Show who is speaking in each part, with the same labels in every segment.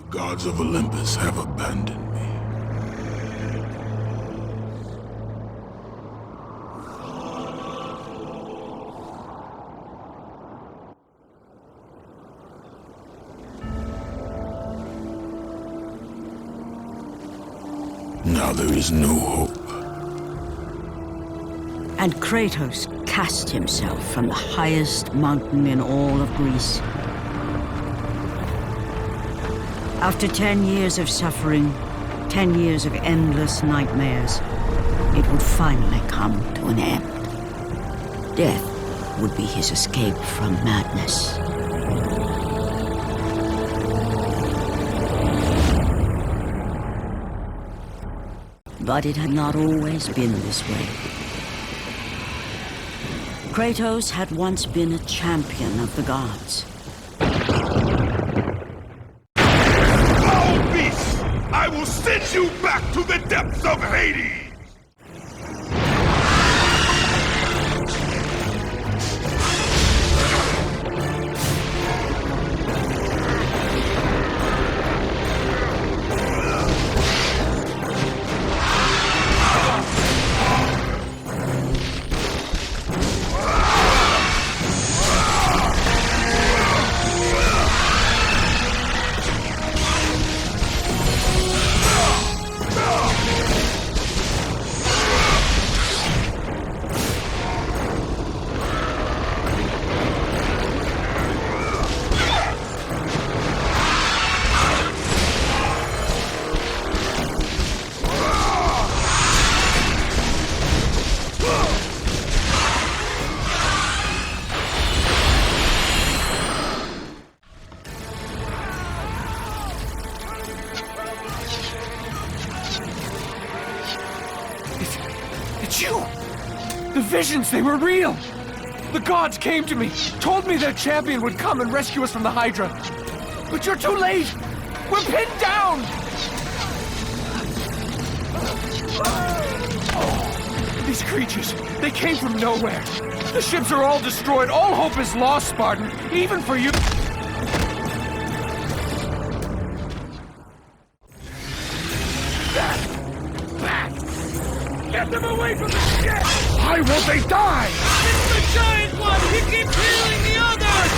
Speaker 1: Gods of Olympus have abandoned me. Now there is no hope.
Speaker 2: And Kratos cast himself from the highest mountain in all of Greece. After 10 years of suffering, 10 years of endless nightmares, it would finally come to an end. Death would be his escape from madness. But it had not always been this way. Kratos had once been a champion of the gods.
Speaker 3: Foul beast! I will send you back to the depths of Hades!
Speaker 4: Visions, they were real! The gods came to me, told me their champion would come and rescue us from the Hydra. But you're too late! We're pinned down! Oh, these creatures, they came from nowhere. The ships are all destroyed, all hope is lost, Spartan, even for you. Back! Get them away from the ship! Why won't they die?
Speaker 5: It's the giant one! He keeps healing the others!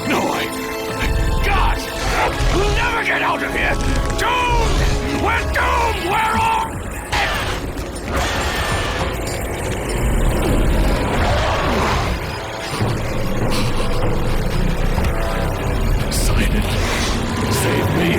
Speaker 3: No, Gods! We'll never get out of here! Doomed! We're doomed! We're off! Poseidon, save me!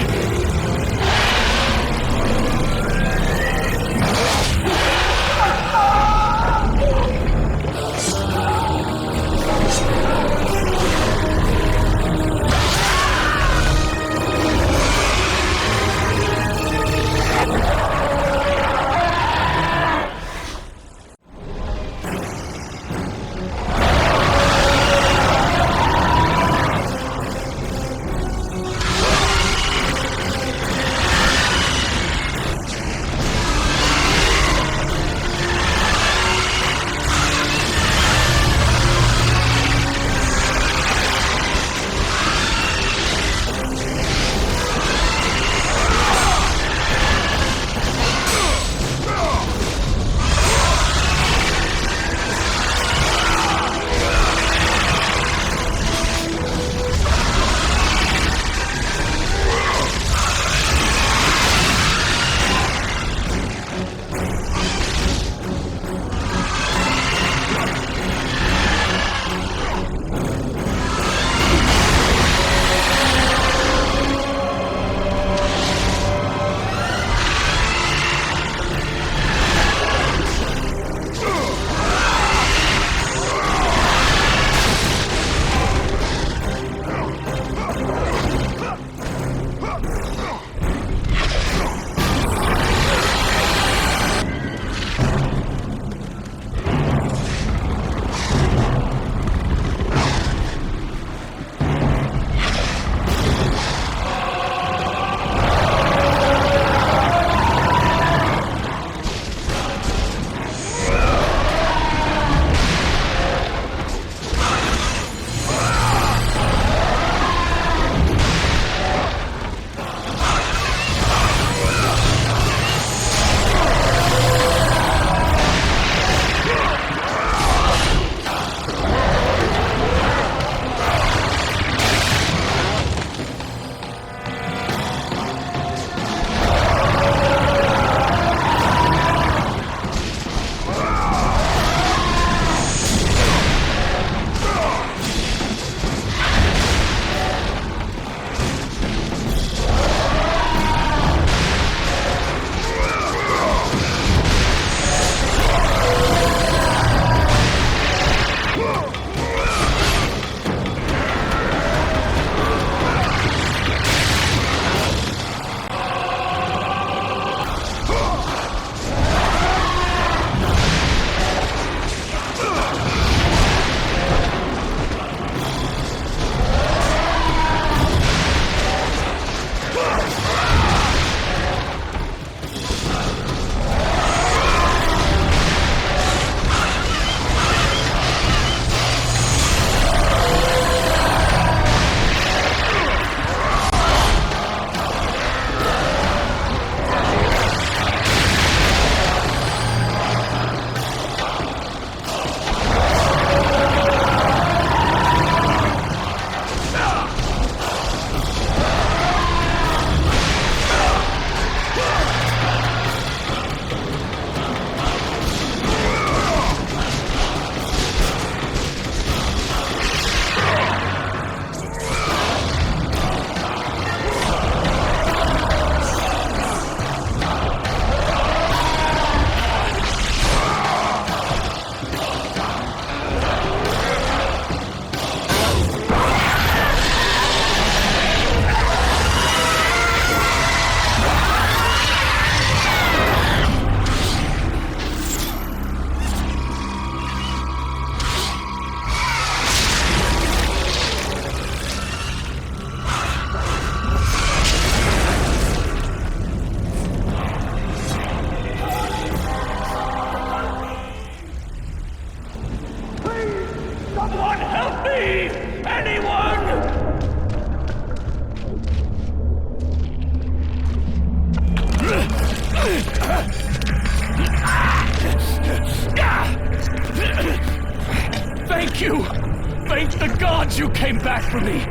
Speaker 4: for me.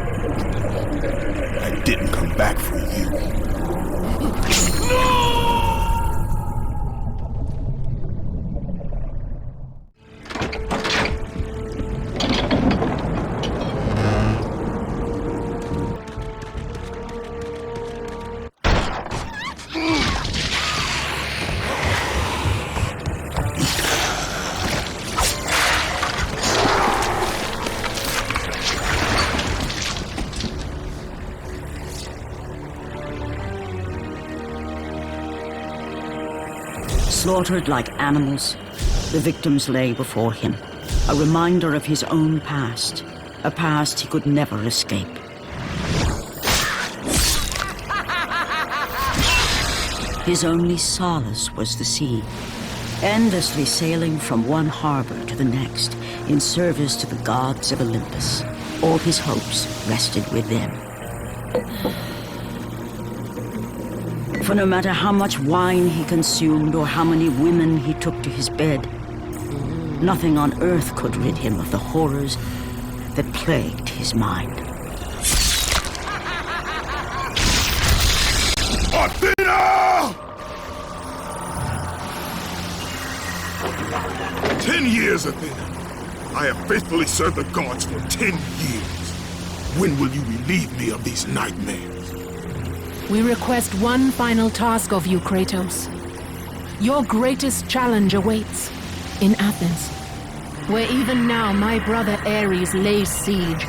Speaker 1: I didn't come back for you.
Speaker 2: Slaughtered like animals, the victims lay before him, a reminder of his own past, a past he could never escape. His only solace was the sea, endlessly sailing from one harbor to the next in service to the gods of Olympus. All his hopes rested with them. For no matter how much wine he consumed or how many women he took to his bed, nothing on earth could rid him of the horrors that plagued his mind.
Speaker 1: Athena! 10 years, Athena. I have faithfully served the gods for 10 years. When will you relieve me of these nightmares?
Speaker 6: We request one final task of you, Kratos. Your greatest challenge awaits in Athens, where even now my brother Ares lays siege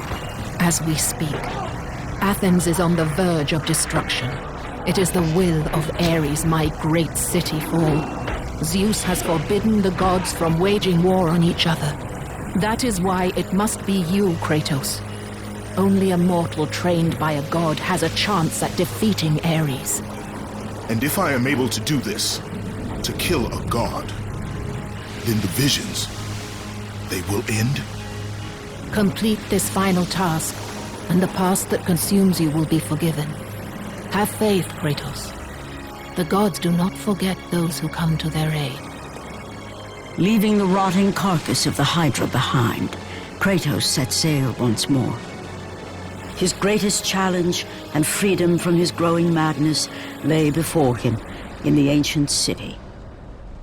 Speaker 6: as we speak. Athens is on the verge of destruction. It is the will of Ares my great city fall. Zeus has forbidden the gods from waging war on each other. That is why it must be you, Kratos. Only a mortal trained by a god has a chance at defeating Ares.
Speaker 1: And if I am able to do this, to kill a god, then the visions, they will end?
Speaker 6: Complete this final task, and the past that consumes you will be forgiven. Have faith, Kratos. The gods do not forget those who come to their aid.
Speaker 2: Leaving the rotting carcass of the Hydra behind, Kratos set sail once more. His greatest challenge and freedom from his growing madness lay before him in the ancient city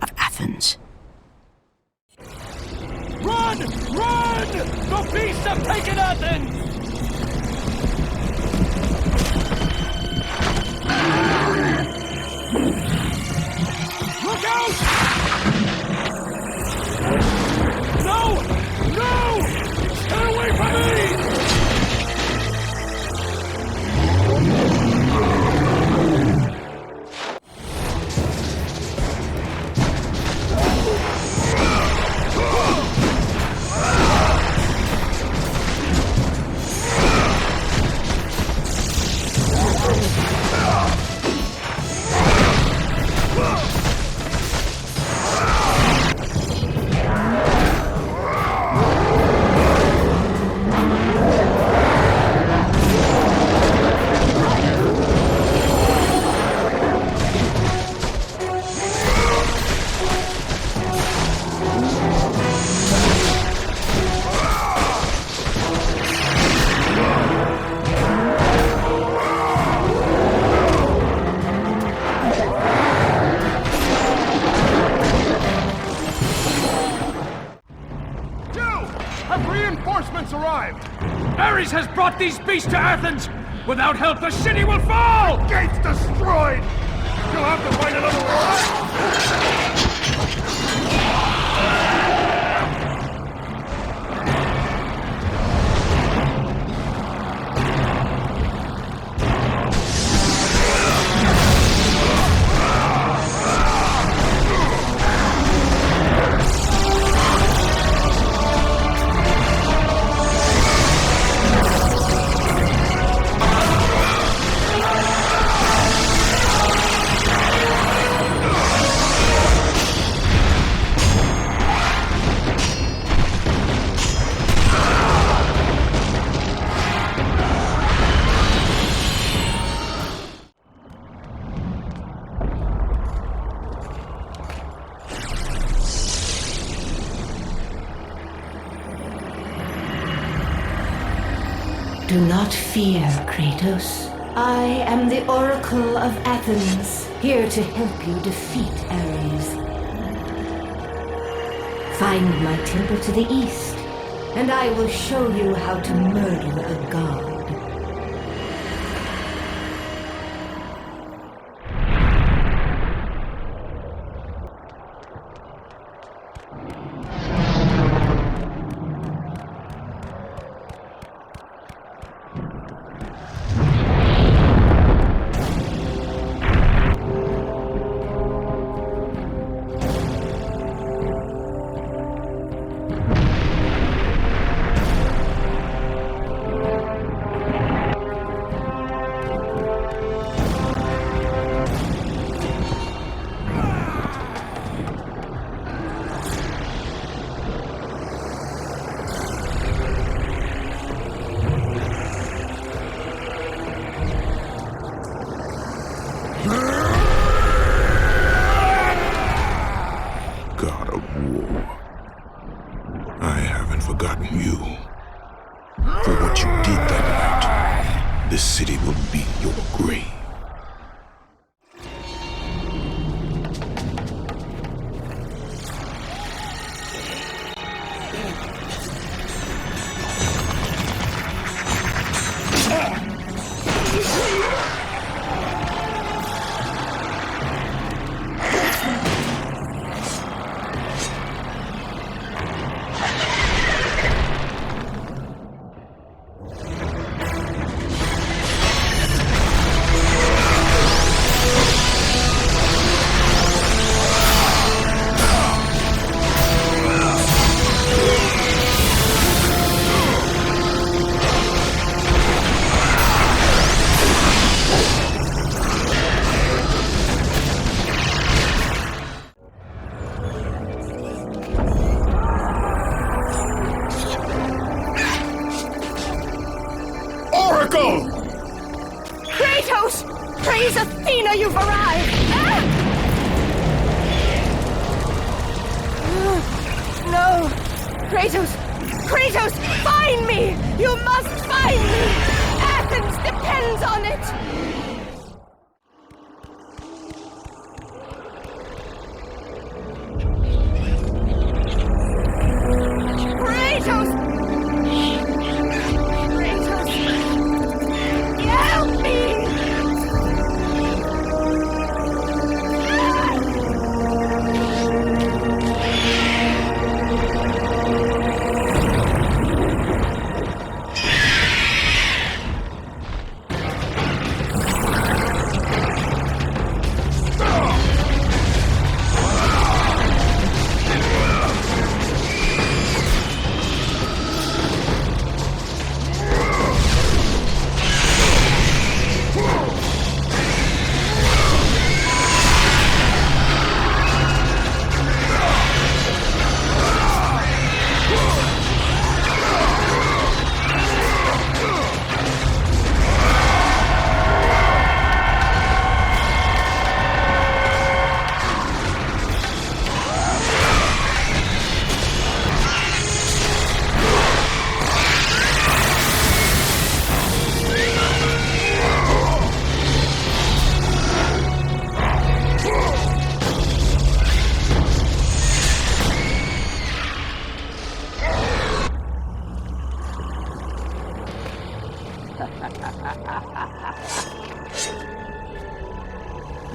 Speaker 2: of Athens.
Speaker 4: Run! Run! The beasts have taken Athens! Look out! No! No! Stay away from me!
Speaker 3: Ares has brought these beasts to Athens! Without help, the city will fall!
Speaker 1: The gate's destroyed! You'll have to find another way!
Speaker 7: Do not fear, Kratos. I am the Oracle of Athens, here to help you defeat Ares. Find my temple to the east, and I will show you how to murder a god.
Speaker 8: Kratos! Praise Athena, you've arrived! Ah! No! Kratos! Kratos, find me! You must find me! Athens depends on it! Kratos! Help me!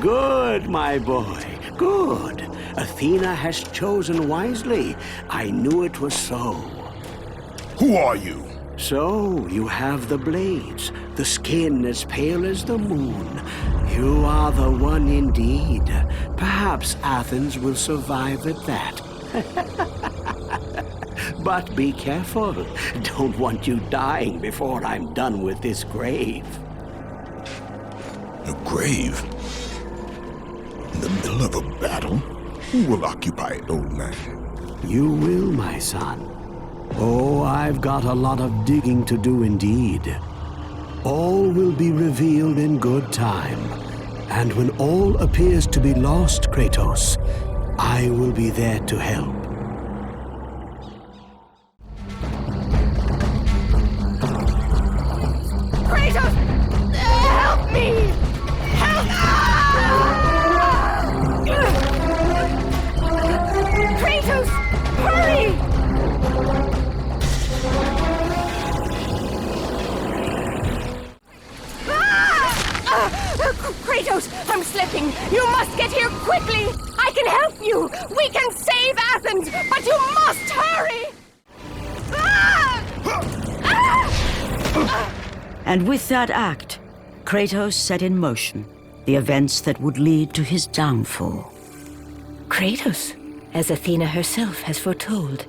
Speaker 9: Good, my boy, good. Athena has chosen wisely. I knew it was so.
Speaker 1: Who are you?
Speaker 9: So, you have the blades, the skin as pale as the moon. You are the one indeed. Perhaps Athens will survive at that. But be careful. Don't want you dying before I'm done with this grave.
Speaker 1: A grave? In the middle of a battle? Who will occupy it, old man?
Speaker 9: You will, my son. Oh, I've got a lot of digging to do indeed. All will be revealed in good time. And when all appears to be lost, Kratos, I will be there to help.
Speaker 8: Kratos, I'm slipping. You must get here quickly. I can help you. We can save Athens, but you must hurry.
Speaker 2: And with that act, Kratos set in motion the events that would lead to his downfall.
Speaker 7: Kratos, as Athena herself has foretold.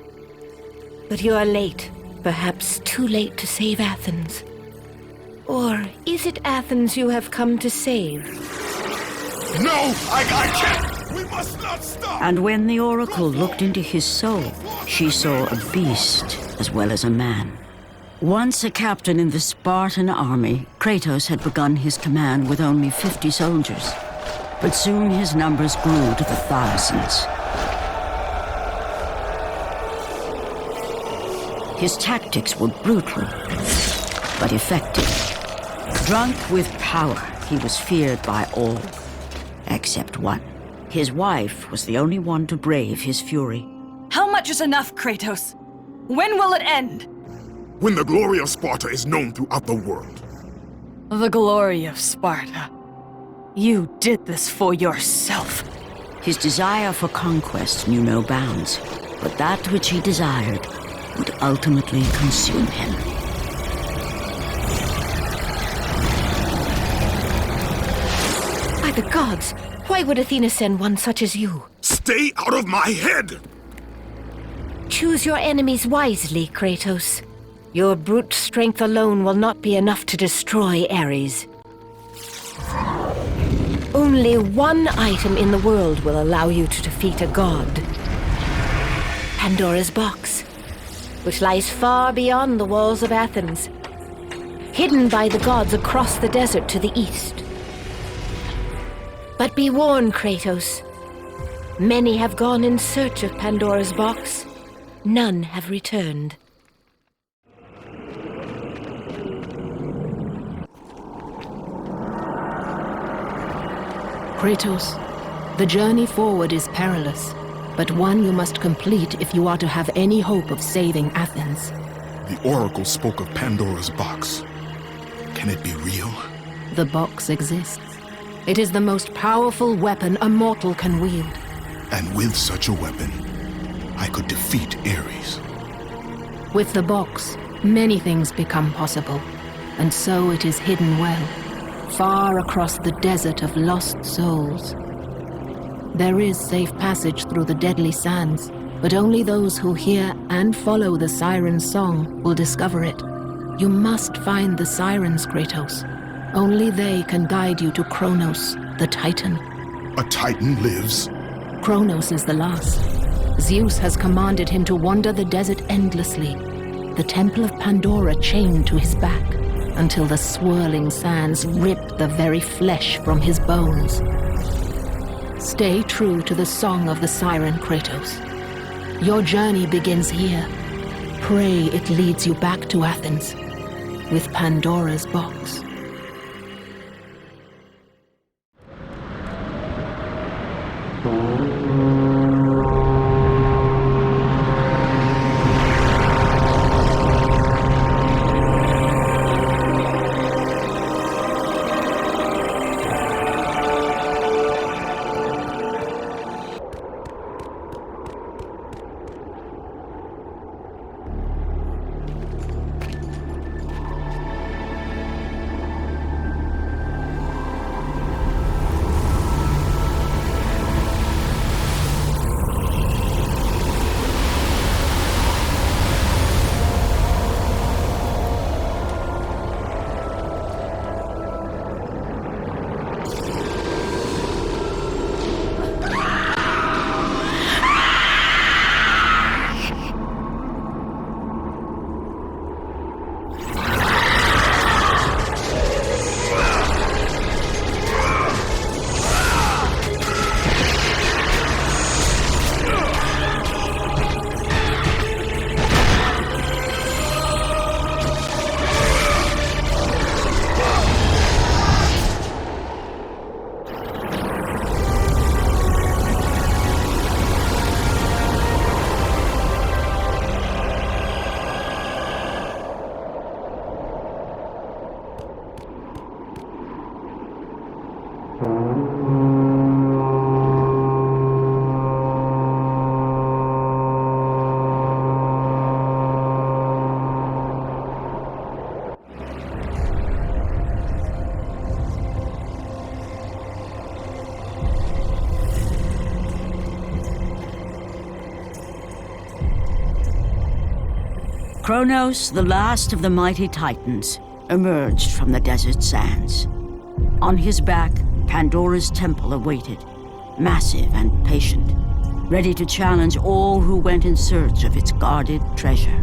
Speaker 7: But you are late, perhaps too late to save Athens. Or is it Athens you have come to save?
Speaker 1: No! I can't! We must not stop!
Speaker 2: And when the Oracle looked into his soul, she saw a beast as well as a man. Once a captain in the Spartan army, Kratos had begun his command with only 50 soldiers. But soon his numbers grew to the thousands. His tactics were brutal, but effective. Drunk with power, he was feared by all, except one. His wife was the only one to brave his fury.
Speaker 5: How much is enough, Kratos? When will it end?
Speaker 1: When the glory of Sparta is known throughout the world.
Speaker 5: The glory of Sparta. You did this for yourself.
Speaker 2: His desire for conquest knew no bounds, but that which he desired would ultimately consume him.
Speaker 7: By the gods, why would Athena send one such as you?
Speaker 1: Stay out of my head!
Speaker 7: Choose your enemies wisely, Kratos. Your brute strength alone will not be enough to destroy Ares. Only one item in the world will allow you to defeat a god. Pandora's box, which lies far beyond the walls of Athens, hidden by the gods across the desert to the east. But be warned, Kratos. Many have gone in search of Pandora's box. None have returned.
Speaker 6: Kratos, the journey forward is perilous, but one you must complete if you are to have any hope of saving Athens.
Speaker 1: The Oracle spoke of Pandora's box. Can it be real?
Speaker 6: The box exists. It is the most powerful weapon a mortal can wield.
Speaker 1: And with such a weapon, I could defeat Ares.
Speaker 6: With the box, many things become possible, and so it is hidden well, far across the desert of lost souls. There is safe passage through the deadly sands, but only those who hear and follow the siren's song will discover it. You must find the sirens, Kratos. Only they can guide you to Cronos, the Titan.
Speaker 1: A Titan lives?
Speaker 6: Cronos is the last. Zeus has commanded him to wander the desert endlessly, the Temple of Pandora chained to his back, until the swirling sands rip the very flesh from his bones. Stay true to the song of the siren, Kratos. Your journey begins here. Pray it leads you back to Athens, with Pandora's box.
Speaker 2: Cronos, the last of the mighty Titans, emerged from the desert sands. On his back, Pandora's temple awaited, massive and patient, ready to challenge all who went in search of its guarded treasure.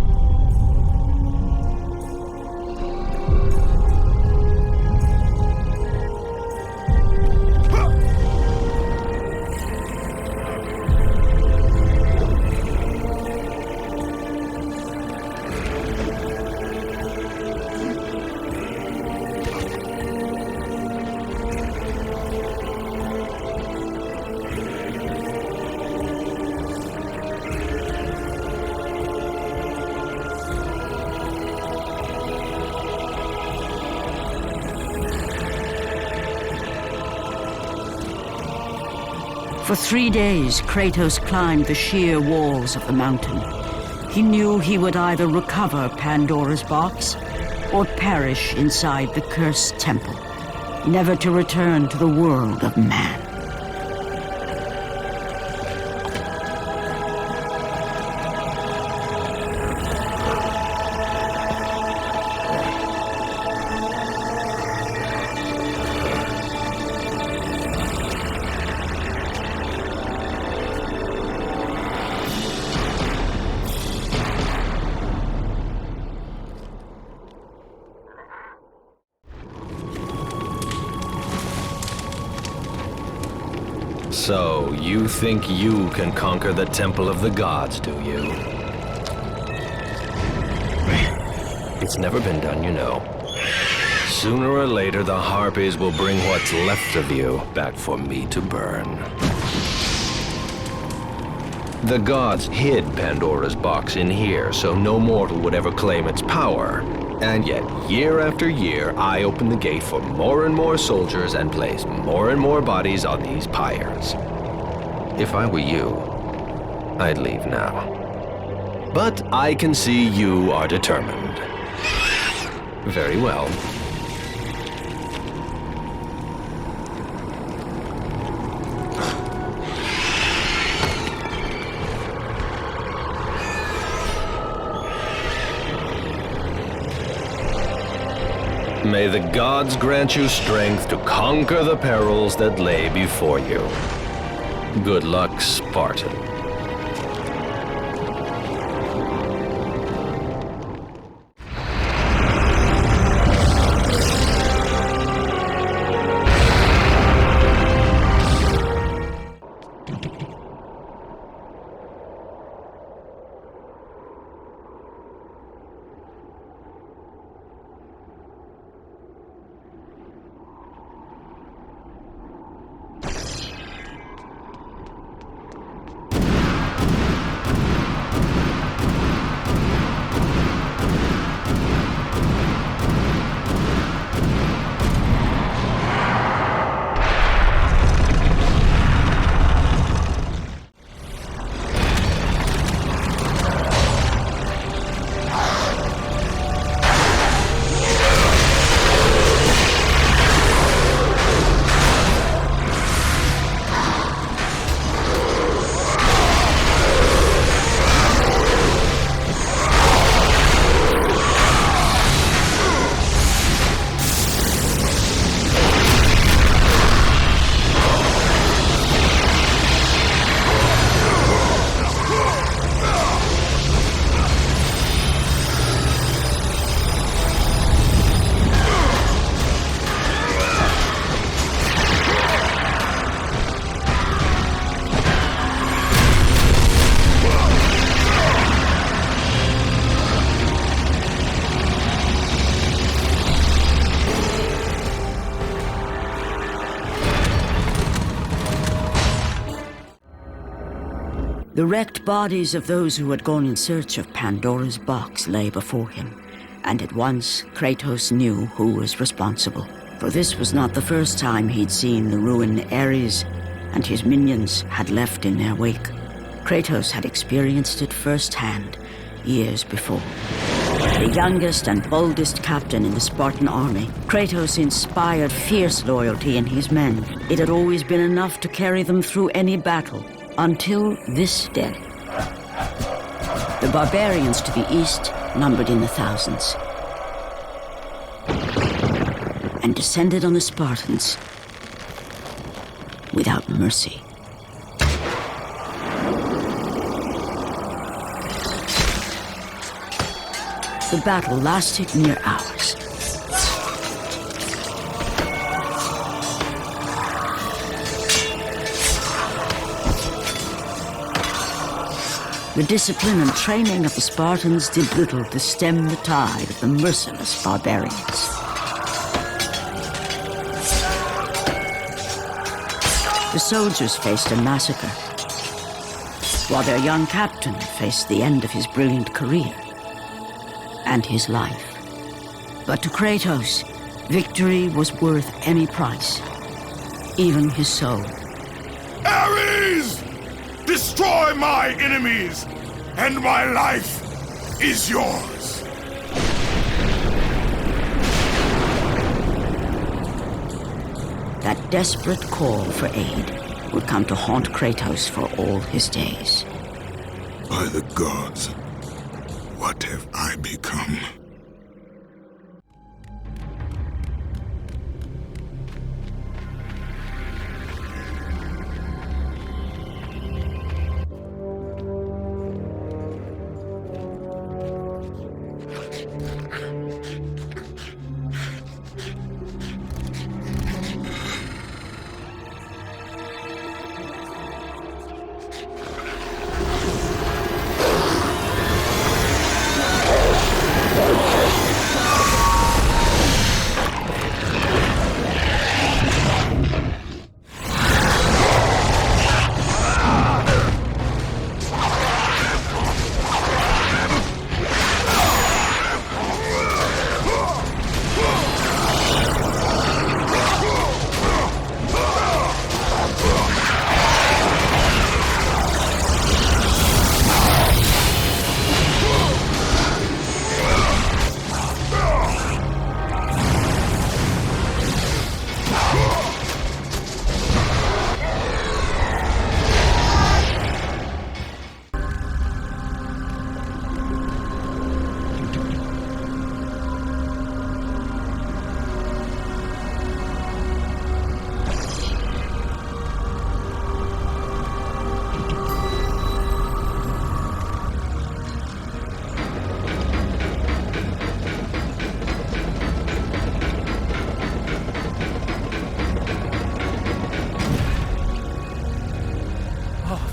Speaker 2: For 3 days, Kratos climbed the sheer walls of the mountain. He knew he would either recover Pandora's box or perish inside the cursed temple, never to return to the world of man.
Speaker 10: So, you think you can conquer the Temple of the Gods, do you? It's never been done, you know. Sooner or later, the Harpies will bring what's left of you back for me to burn. The gods hid Pandora's box in here, so no mortal would ever claim its power. And yet, year after year, I open the gate for more and more soldiers and place more and more bodies on these pyres. If I were you, I'd leave now. But I can see you are determined. Very well. May the gods grant you strength to conquer the perils that lay before you. Good luck, Spartan.
Speaker 2: The wrecked bodies of those who had gone in search of Pandora's box lay before him, and at once Kratos knew who was responsible. For this was not the first time he'd seen the ruin Ares and his minions had left in their wake. Kratos had experienced it firsthand years before. The youngest and boldest captain in the Spartan army, Kratos inspired fierce loyalty in his men. It had always been enough to carry them through any battle, until this day. The barbarians to the east numbered in the thousands, and descended on the Spartans without mercy. The battle lasted near hours. The discipline and training of the Spartans did little to stem the tide of the merciless barbarians. The soldiers faced a massacre, while their young captain faced the end of his brilliant career and his life. But to Kratos, victory was worth any price, even his soul.
Speaker 1: Ares! Destroy my enemies, and my life is yours.
Speaker 2: That desperate call for aid would come to haunt Kratos for all his days.
Speaker 1: By the gods, what have I become?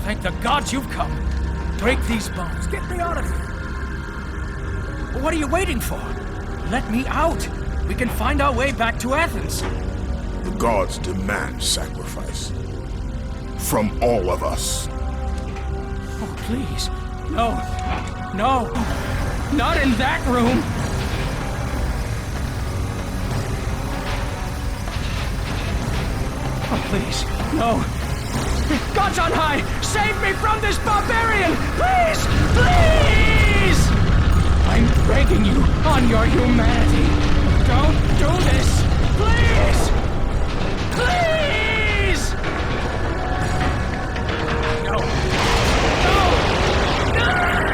Speaker 3: Thank the gods you've come. Break these bones. Get me out of here. What are you waiting for? Let me out. We can find our way back to Athens.
Speaker 1: The gods demand sacrifice. From all of us.
Speaker 3: Oh, please. No. No. Not in that room. Oh, please. No. Gods on high, save me from this barbarian! Please! Please! I'm begging you on your humanity. Don't do this! Please! Please! No! No! No!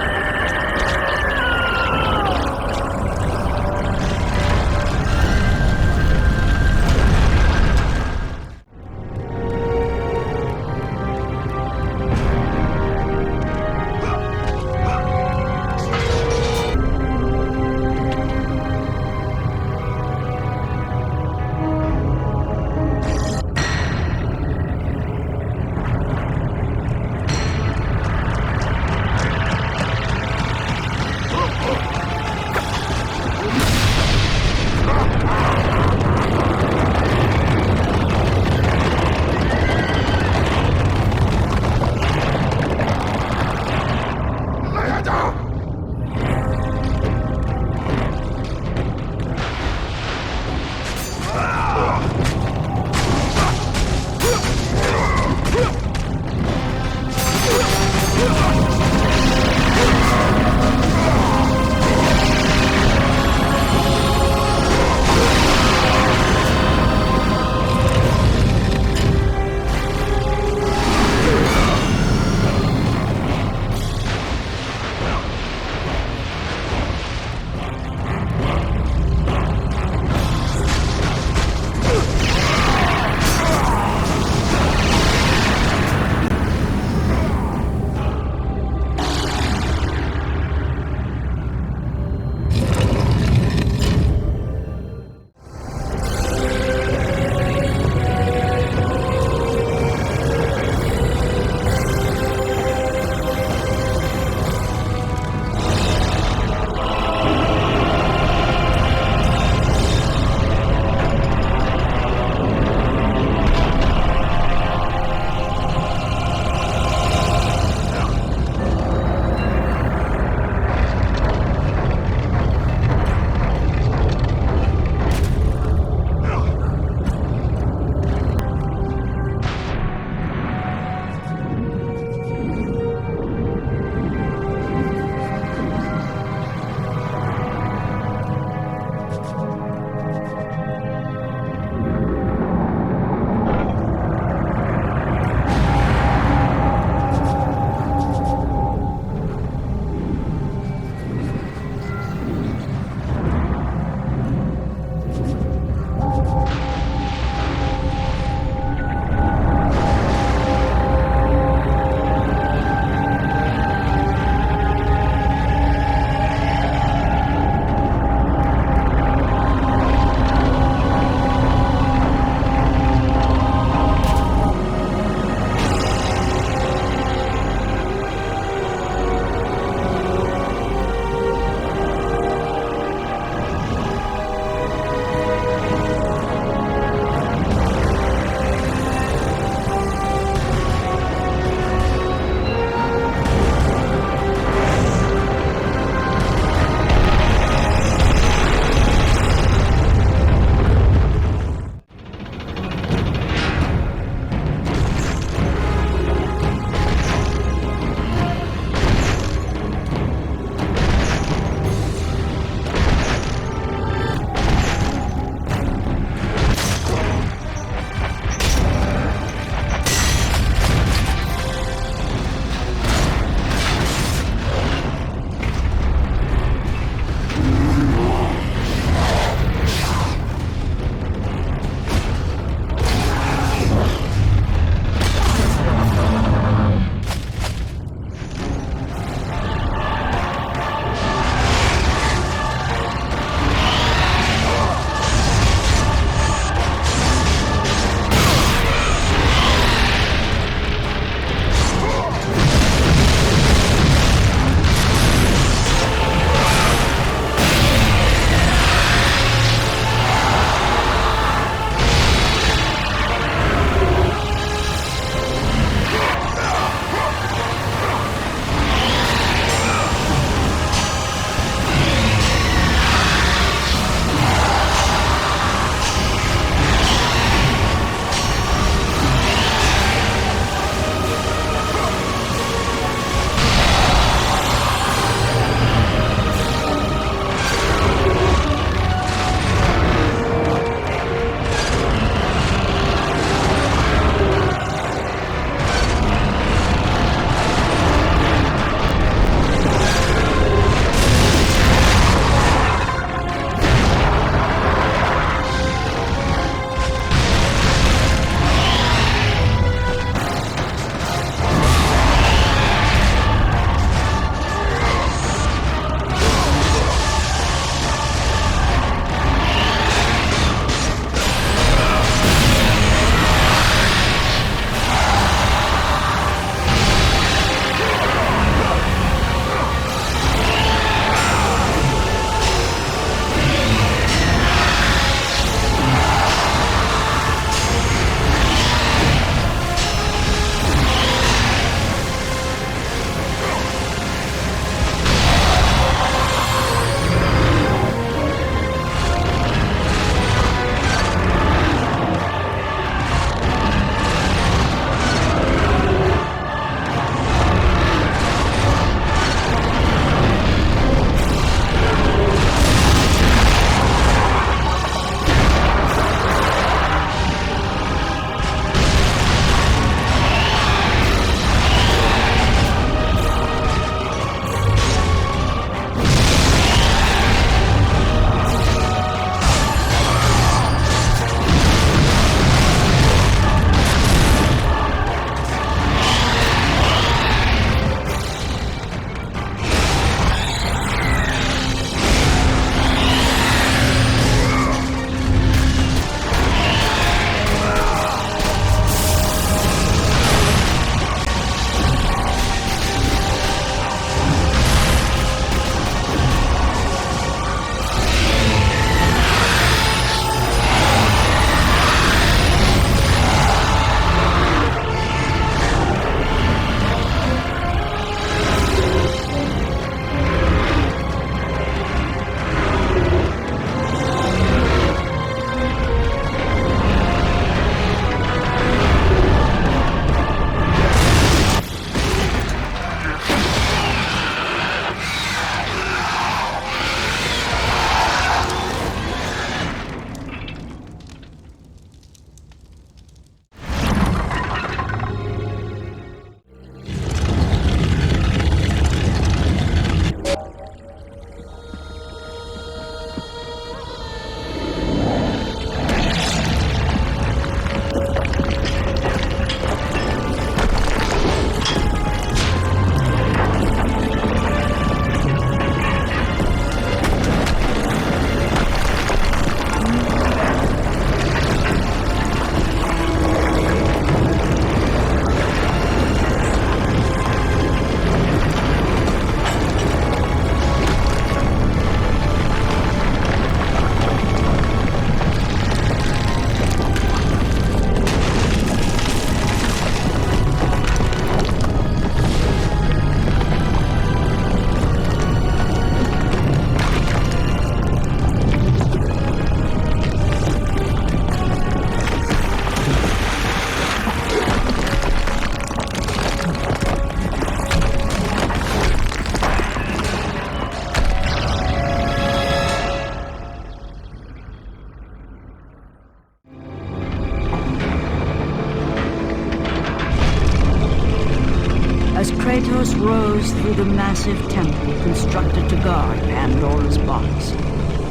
Speaker 2: Kratos rose through the massive temple constructed to guard Pandora's box,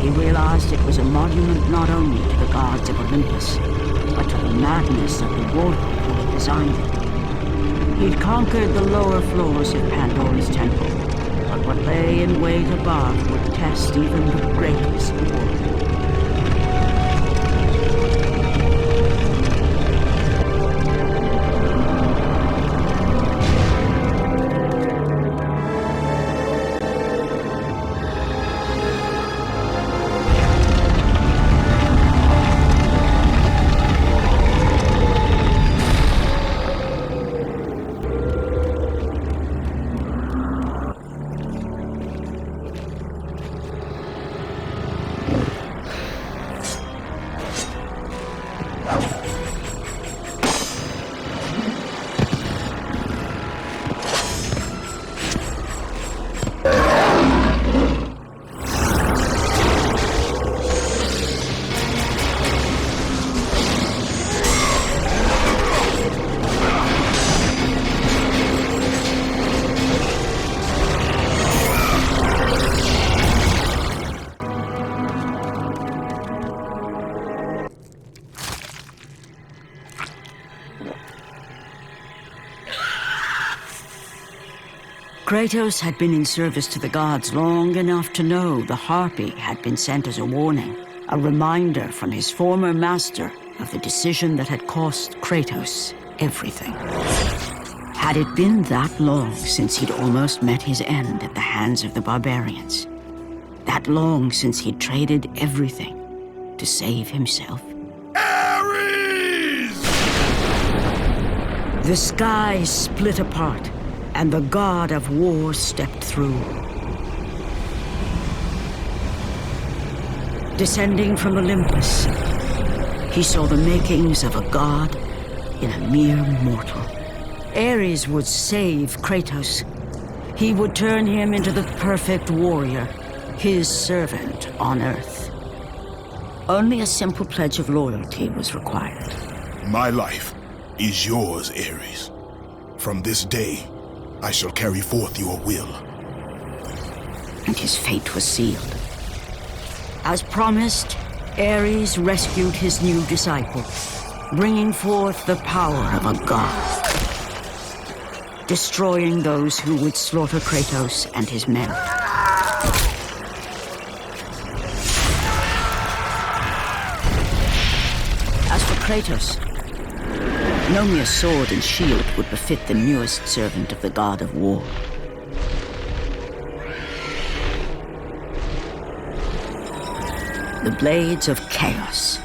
Speaker 2: he realized it was a monument not only to the gods of Olympus, but to the madness of the warlord who had designed it. He'd conquered the lower floors of Pandora's temple, but what lay in wait above would test even the greatest warlord. Kratos had been in service to the gods long enough to know the Harpy had been sent as a warning, a reminder from his former master of the decision that had cost Kratos everything. Had it been that long since he'd almost met his end at the hands of the barbarians? That long since he'd traded everything to save himself?
Speaker 1: Ares!
Speaker 2: The sky split apart, and the god of war stepped through. Descending from Olympus, he saw the makings of a god in a mere mortal. Ares would save Kratos. He would turn him into the perfect warrior, his servant on Earth. Only a simple pledge of loyalty was required.
Speaker 1: My life is yours, Ares. From this day, I shall carry forth your will.
Speaker 2: And his fate was sealed. As promised, Ares rescued his new disciple, bringing forth the power of a god, destroying those who would slaughter Kratos and his men. As for Kratos, no mere sword and shield would befit the newest servant of the god of war. The blades of chaos,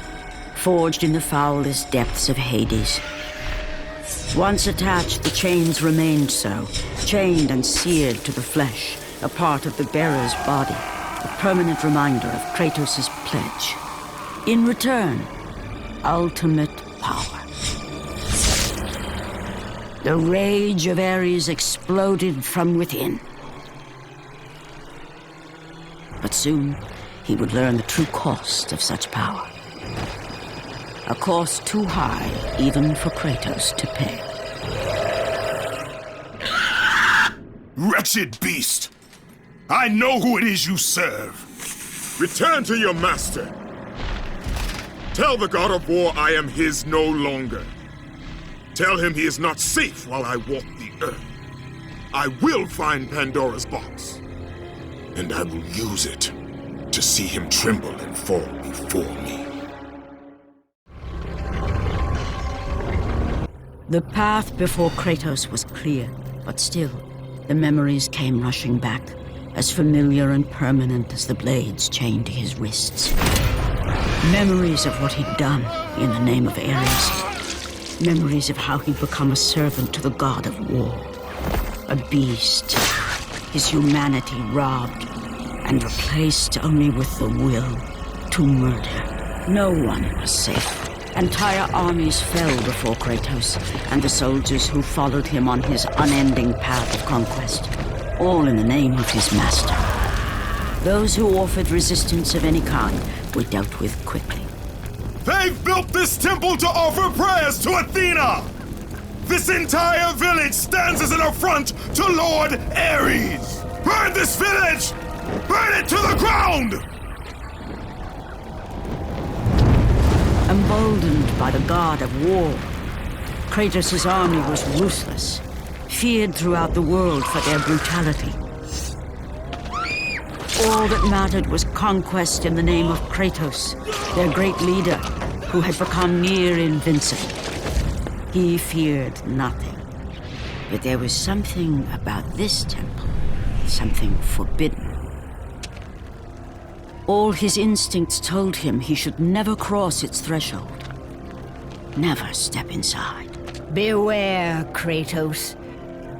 Speaker 2: forged in the foulest depths of Hades. Once attached, the chains remained so, chained and seared to the flesh, a part of the bearer's body, a permanent reminder of Kratos' pledge. In return, ultimate power. The rage of Ares exploded from within. But soon, he would learn the true cost of such power. A cost too high even for Kratos to pay.
Speaker 1: Wretched beast! I know who it is you serve. Return to your master. Tell the god of war I am his no longer. Tell him he is not safe while I walk the earth. I will find Pandora's box, and I will use it to see him tremble and fall before me.
Speaker 2: The path before Kratos was clear, but still, the memories came rushing back, as familiar and permanent as the blades chained to his wrists. Memories of what he'd done in the name of Ares. Memories of how he'd become a servant to the god of war. A beast, his humanity robbed and replaced only with the will to murder. No one was safe. Entire armies fell before Kratos and the soldiers who followed him on his unending path of conquest, all in the name of his master. Those who offered resistance of any kind were dealt with quickly.
Speaker 1: They've built this temple to offer prayers to Athena! This entire village stands as an affront to Lord Ares! Burn this village! Burn it to the ground!
Speaker 2: Emboldened by the god of war, Kratos' army was ruthless, feared throughout the world for their brutality. All that mattered was conquest in the name of Kratos, their great leader, who had become near invincible. He feared nothing. But there was something about this temple, something forbidden. All his instincts told him he should never cross its threshold. Never step inside.
Speaker 7: Beware, Kratos.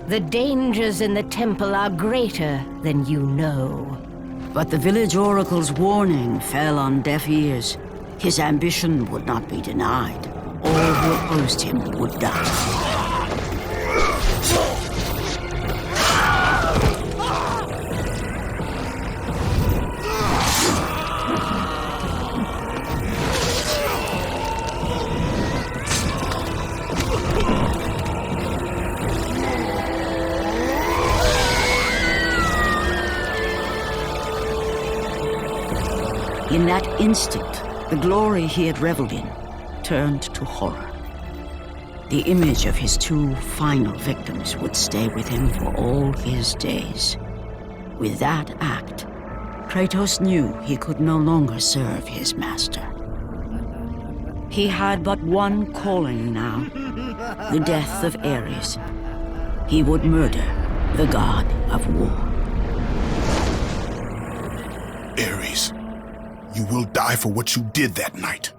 Speaker 7: The dangers in the temple are greater than you know.
Speaker 2: But the village oracle's warning fell on deaf ears. His ambition would not be denied. All who opposed him would die. In that instant, the glory he had reveled in turned to horror. The image of his two final victims would stay with him for all his days. With that act, Kratos knew he could no longer serve his master. He had but one calling now, the death of Ares. He would murder the god of war.
Speaker 1: Ares, you will die for what you did that night.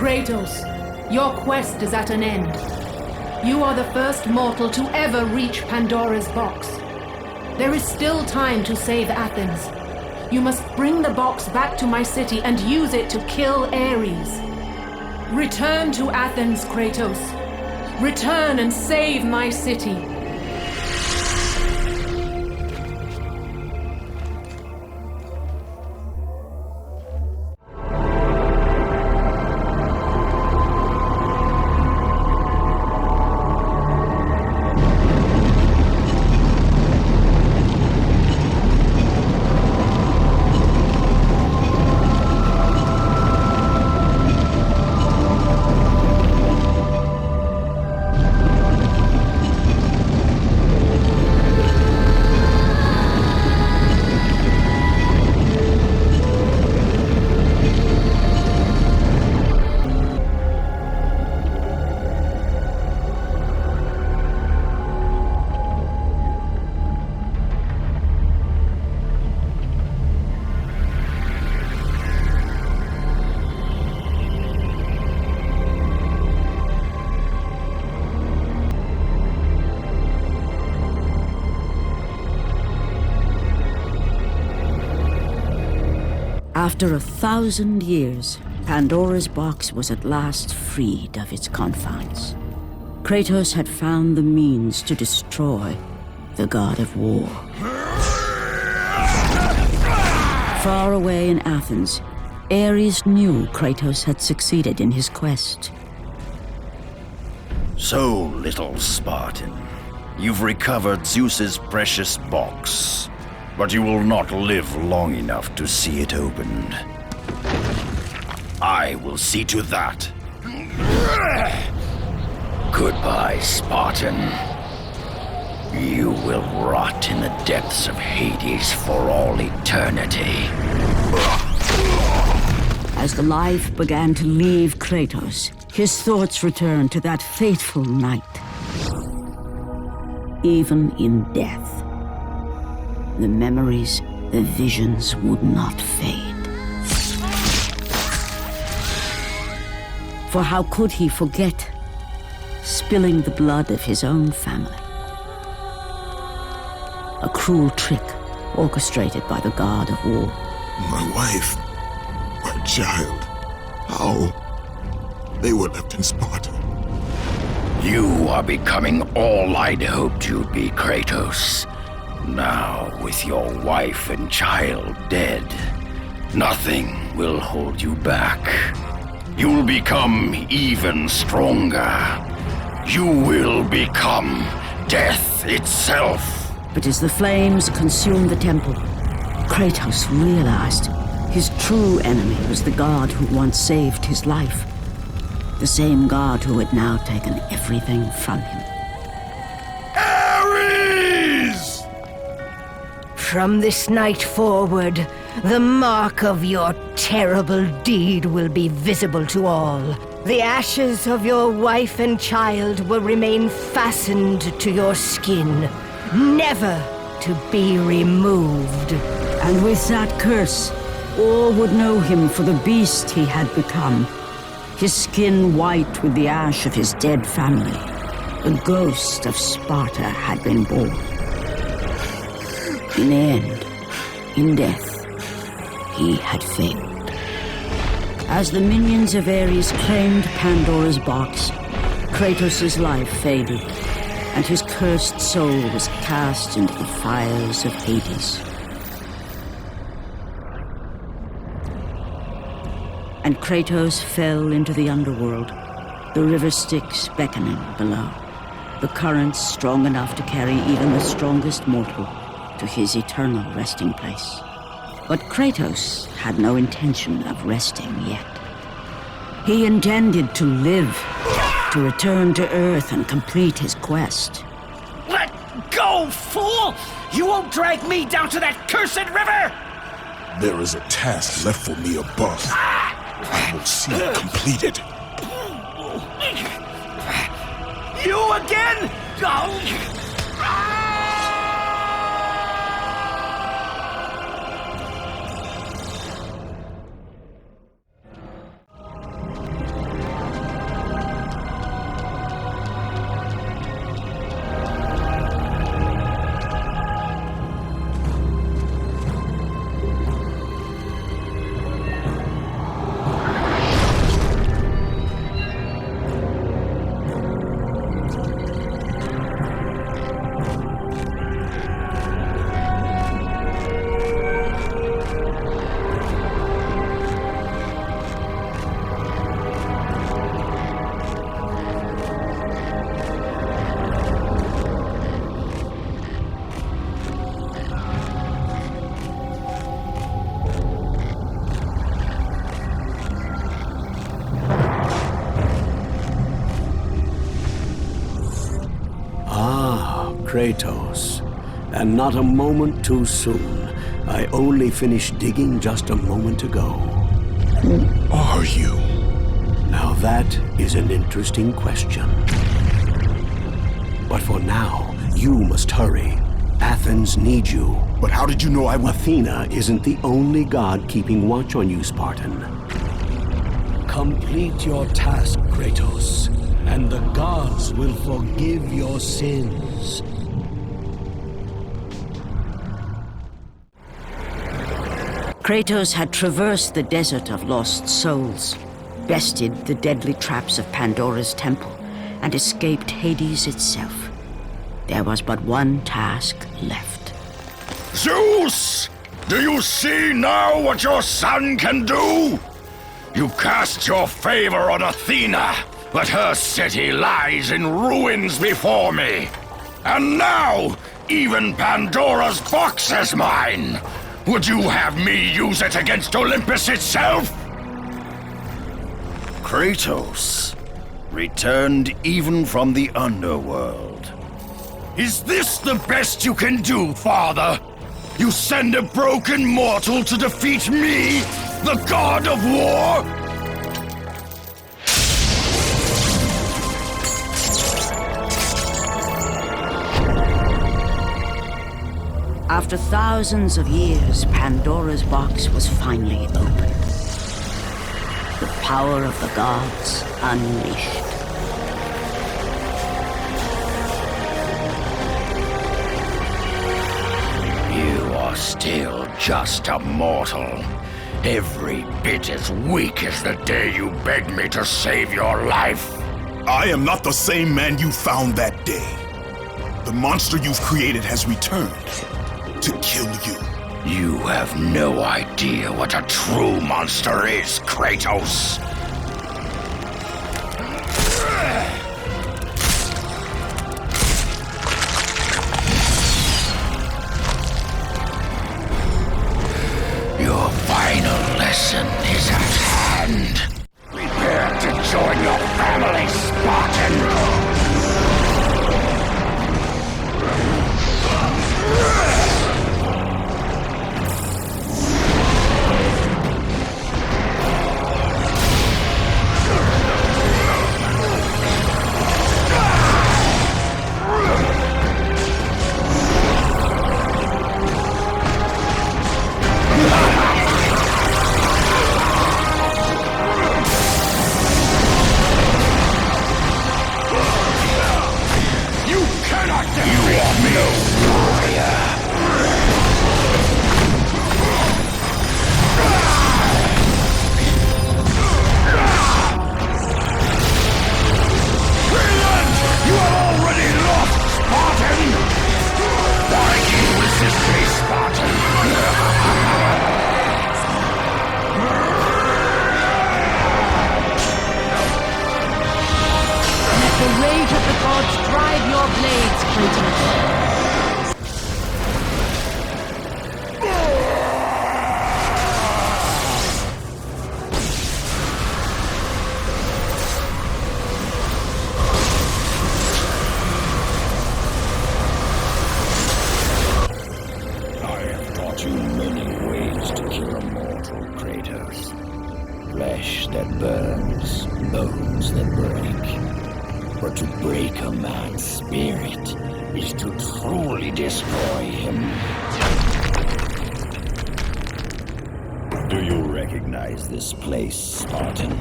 Speaker 6: Kratos, your quest is at an end. You are the first mortal to ever reach Pandora's box. There is still time to save Athens. You must bring the box back to my city and use it to kill Ares. Return to Athens, Kratos. Return and save my city.
Speaker 2: After 1,000 years, Pandora's box was at last freed of its confines. Kratos had found the means to destroy the god of war. Far away in Athens, Ares knew Kratos had succeeded in his quest.
Speaker 11: So, little Spartan, you've recovered Zeus's precious box, but you will not live long enough to see it opened. I will see to that. Goodbye, Spartan. You will rot in the depths of Hades for all eternity.
Speaker 2: As the life began to leave Kratos, his thoughts returned to that fateful night. Even in death, the memories, the visions would not fade. For how could he forget spilling the blood of his own family? A cruel trick orchestrated by the god of war.
Speaker 1: My wife, my child, how? They were left in Sparta.
Speaker 11: You are becoming all I'd hoped you'd be, Kratos. Now, with your wife and child dead, nothing will hold you back. You'll become even stronger. You will become death itself.
Speaker 2: But as the flames consumed the temple, Kratos realized his true enemy was the god who once saved his life. The same god who had now taken everything from him.
Speaker 1: Ares!
Speaker 7: From this night forward, the mark of your terrible deed will be visible to all. The ashes of your wife and child will remain fastened to your skin, never to be removed.
Speaker 2: And with that curse, all would know him for the beast he had become. His skin white with the ash of his dead family. The ghost of Sparta had been born. In the end, in death, he had failed. As the minions of Ares claimed Pandora's box, Kratos' life faded, and his cursed soul was cast into the fires of Hades. And Kratos fell into the Underworld, the river Styx beckoning below, the currents strong enough to carry even the strongest mortal to his eternal resting place. But Kratos had no intention of resting yet. He intended to live, to return to Earth and complete his quest.
Speaker 3: Let go, fool! You won't drag me down to that cursed river!
Speaker 1: There is a task left for me above. I will see it completed.
Speaker 3: You again? Oh.
Speaker 9: Kratos, and not a moment too soon. I only finished digging just a moment ago.
Speaker 1: Who are you?
Speaker 9: Now that is an interesting question. But for now, you must hurry. Athens needs you.
Speaker 1: But how did you know I would...
Speaker 9: Athena isn't the only god keeping watch on you, Spartan. Complete your task, Kratos, and the gods will forgive your sins.
Speaker 2: Kratos had traversed the desert of lost souls, bested the deadly traps of Pandora's temple, and escaped Hades itself. There was but one task left.
Speaker 11: Zeus! Do you see now what your son can do? You cast your favor on Athena, but her city lies in ruins before me. And now, even Pandora's box is mine. Would you have me use it against Olympus itself? Kratos returned even from the Underworld. Is this the best you can do, Father? You send a broken mortal to defeat me, the god of war?
Speaker 2: After thousands of years, Pandora's box was finally opened. The power of the gods unleashed.
Speaker 11: You are still just a mortal. Every bit as weak as the day you begged me to save your life.
Speaker 1: I am not the same man you found that day. The monster you've created has returned to kill you.
Speaker 11: You have no idea what a true monster is, Kratos. Your final lesson is at hand. Prepare to join your family, Spartan! This place, Spartan,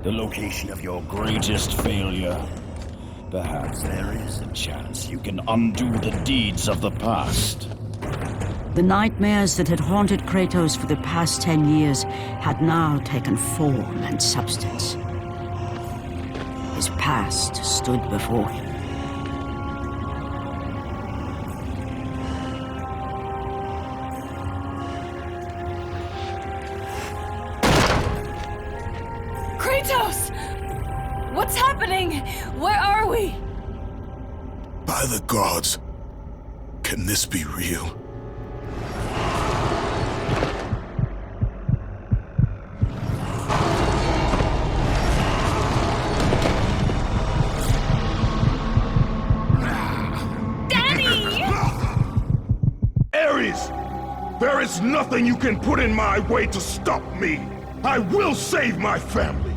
Speaker 11: the location of your greatest failure. Perhaps there is a chance you can undo the deeds of the past.
Speaker 2: The nightmares that had haunted Kratos for the past 10 years had now taken form and substance. His past stood before him.
Speaker 8: What's happening? Where are we?
Speaker 1: By the gods, can this be real?
Speaker 8: Daddy!
Speaker 1: Ares! There is nothing you can put in my way to stop me! I will save my family!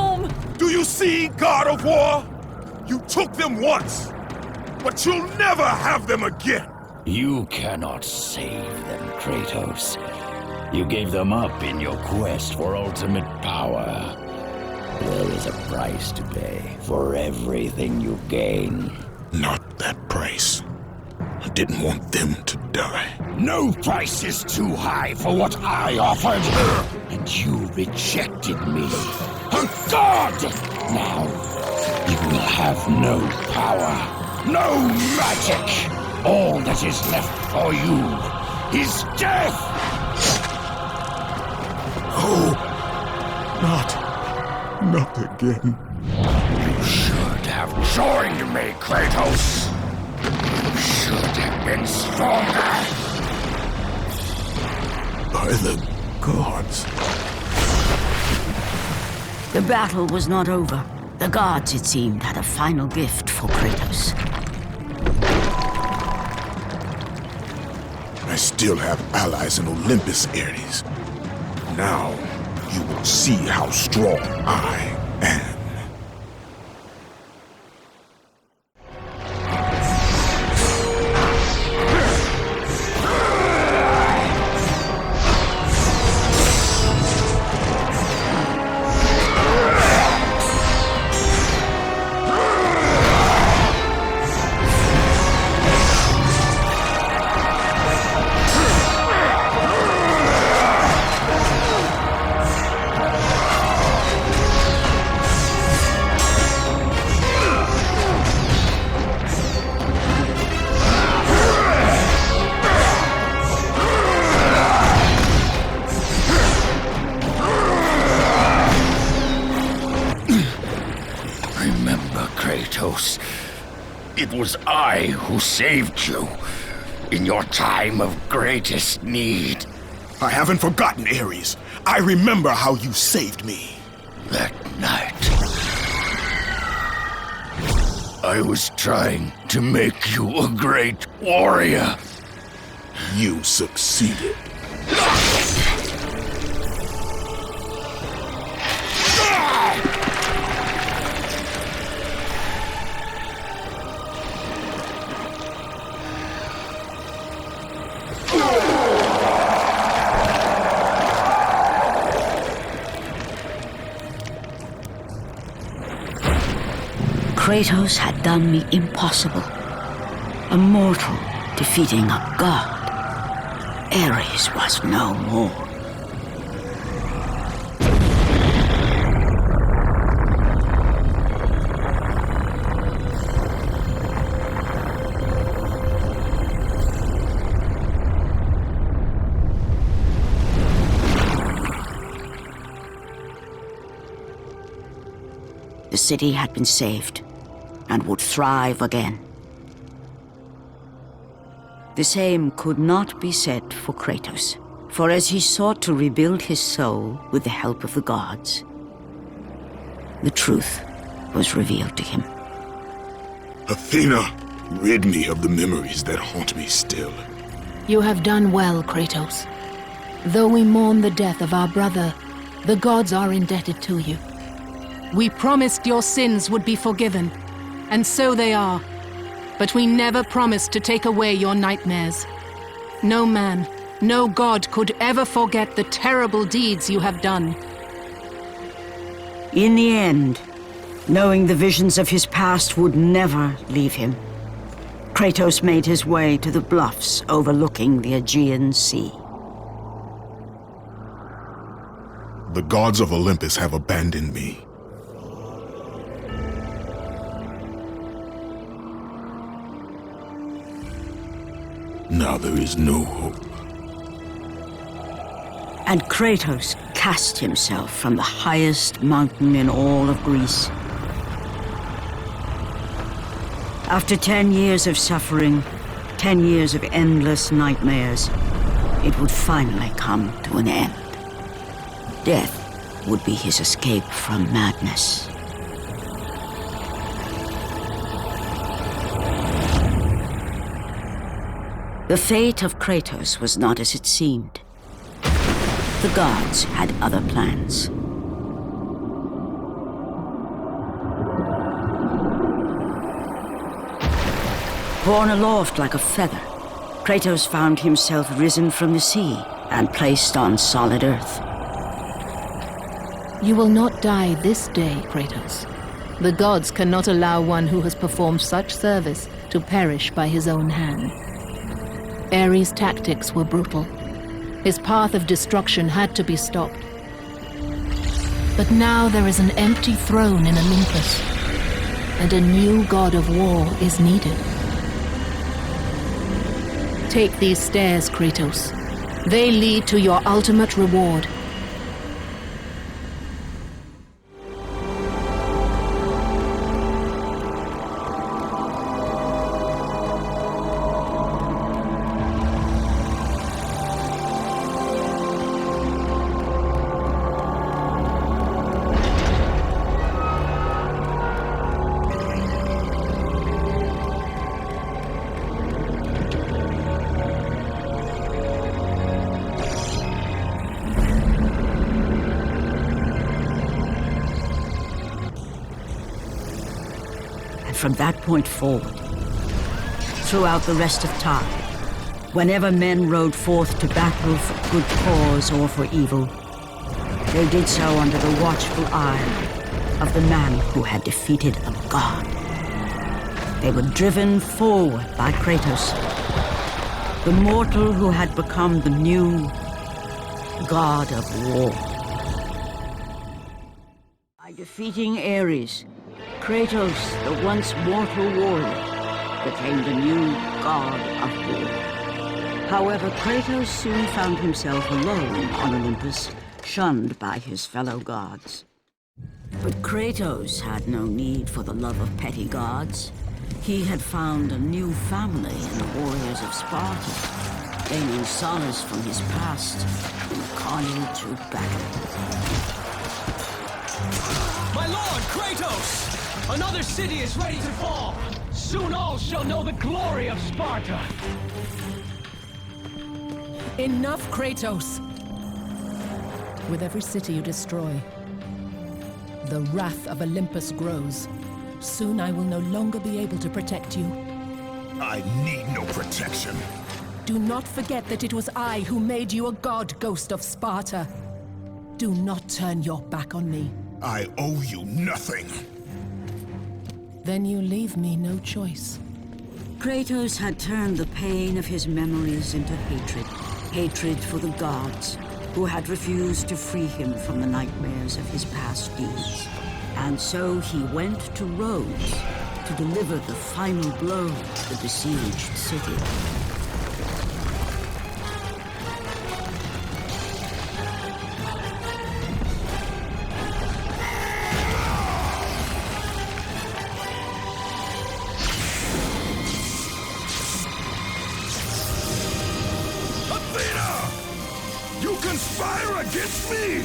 Speaker 5: home!
Speaker 1: Do you see, God of War? You took them once, but you'll never have them again!
Speaker 11: You cannot save them, Kratos. You gave them up in your quest for ultimate power. There is a price to pay for everything you gain.
Speaker 1: Not that price. I didn't want them to die.
Speaker 11: No price is too high for what I offered, and you rejected me. A god! Now, you will have no power, no magic. All that is left for you is death!
Speaker 1: Oh, not again.
Speaker 11: You should have joined me, Kratos. You should have been stronger.
Speaker 1: By the gods.
Speaker 2: The battle was not over. The gods, it seemed, had a final gift for Kratos.
Speaker 1: I still have allies in Olympus, Ares. Now, you will see how strong I am.
Speaker 11: It was I who saved you in your time of greatest need.
Speaker 1: I haven't forgotten, Ares. I remember how you saved me.
Speaker 11: That night, I was trying to make you a great warrior.
Speaker 1: You succeeded.
Speaker 2: Kratos had done the impossible. A mortal defeating a god. Ares was no more. The city had been saved and would thrive again. The same could not be said for Kratos, for as he sought to rebuild his soul with the help of the gods, the truth was revealed to him.
Speaker 1: Athena, rid me of the memories that haunt me still.
Speaker 6: You have done well, Kratos. Though we mourn the death of our brother, the gods are indebted to you. We promised your sins would be forgiven, and so they are. But we never promised to take away your nightmares. No man, no god could ever forget the terrible deeds you have done.
Speaker 2: In the end, knowing the visions of his past would never leave him, Kratos made his way to the bluffs overlooking the Aegean Sea.
Speaker 1: The gods of Olympus have abandoned me. Now there is no hope.
Speaker 2: And Kratos cast himself from the highest mountain in all of Greece. After 10 years of suffering, 10 years of endless nightmares, it would finally come to an end. Death would be his escape from madness. The fate of Kratos was not as it seemed. The gods had other plans. Borne aloft like a feather, Kratos found himself risen from the sea and placed on solid earth.
Speaker 6: You will not die this day, Kratos. The gods cannot allow one who has performed such service to perish by his own hand. Ares' tactics were brutal. His path of destruction had to be stopped. But now there is an empty throne in Olympus, and a new god of war is needed. Take these stairs, Kratos. They lead to your ultimate reward.
Speaker 2: From that point forward, throughout the rest of time, whenever men rode forth to battle for good cause or for evil, they did so under the watchful eye of the man who had defeated a god. They were driven forward by Kratos, the mortal who had become the new god of war. By defeating Ares, Kratos, the once mortal warrior, became the new god of war. However, Kratos soon found himself alone on Olympus, shunned by his fellow gods. But Kratos had no need for the love of petty gods. He had found a new family in the warriors of Sparta, gaining solace from his past in the carnage of battle.
Speaker 3: My lord, Kratos! Another city is ready to fall! Soon all shall know the glory of Sparta!
Speaker 6: Enough, Kratos! With every city you destroy, the wrath of Olympus grows. Soon I will no longer be able to protect you.
Speaker 11: I need no protection.
Speaker 6: Do not forget that it was I who made you a god, Ghost of Sparta. Do not turn your back on me.
Speaker 11: I owe you nothing.
Speaker 6: Then you leave me no choice.
Speaker 2: Kratos had turned the pain of his memories into hatred. Hatred for the gods, who had refused to free him from the nightmares of his past deeds. And so he went to Rhodes to deliver the final blow to the besieged city.
Speaker 11: Conspire against me!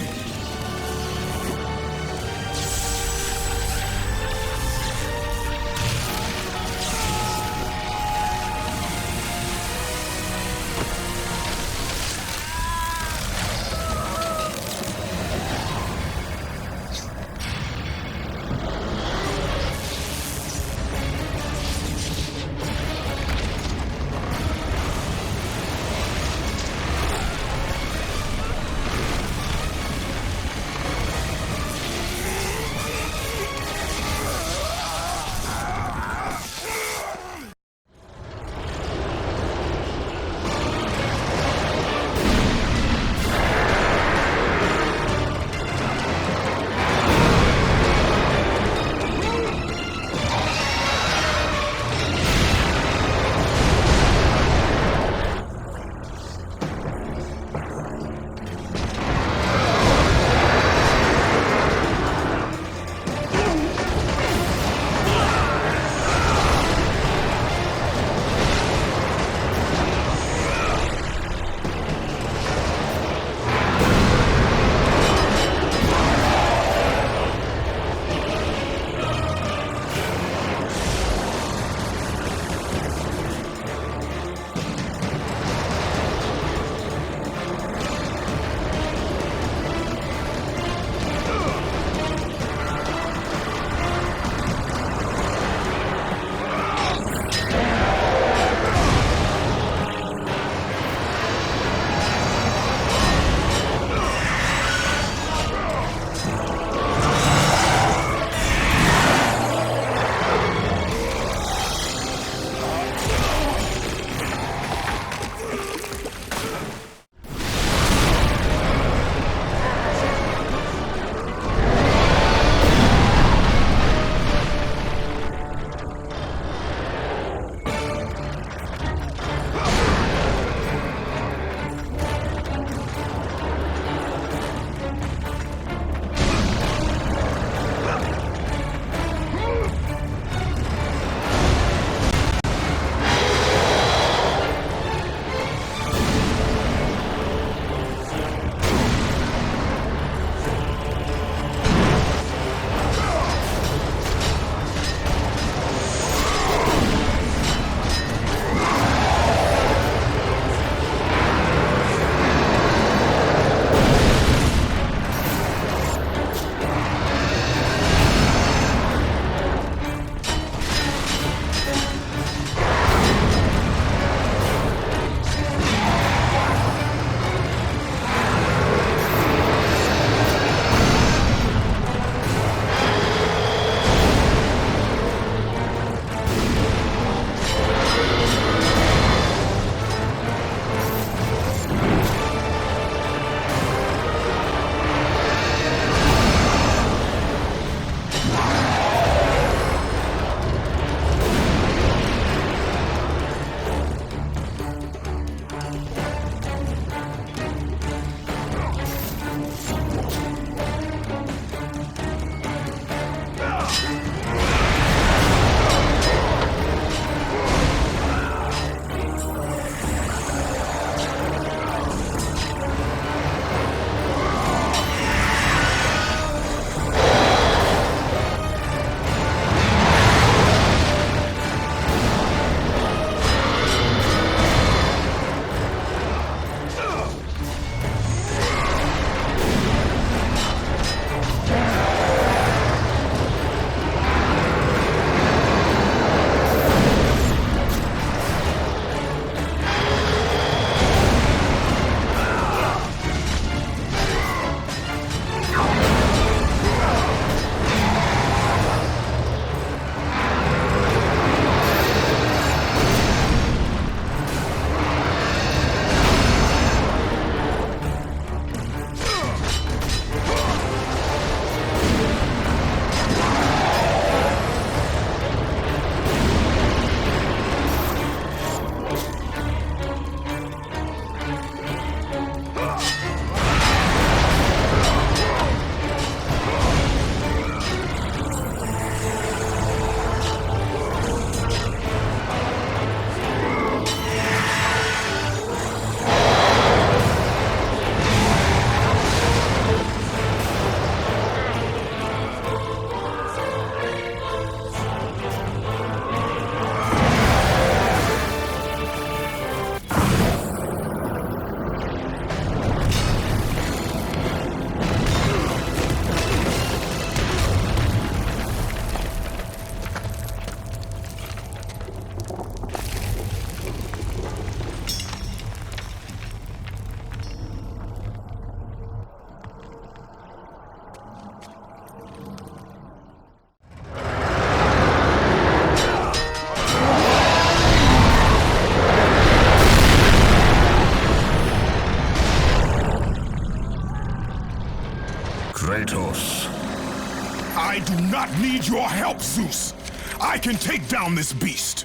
Speaker 1: need your help, Zeus. I can take down this beast.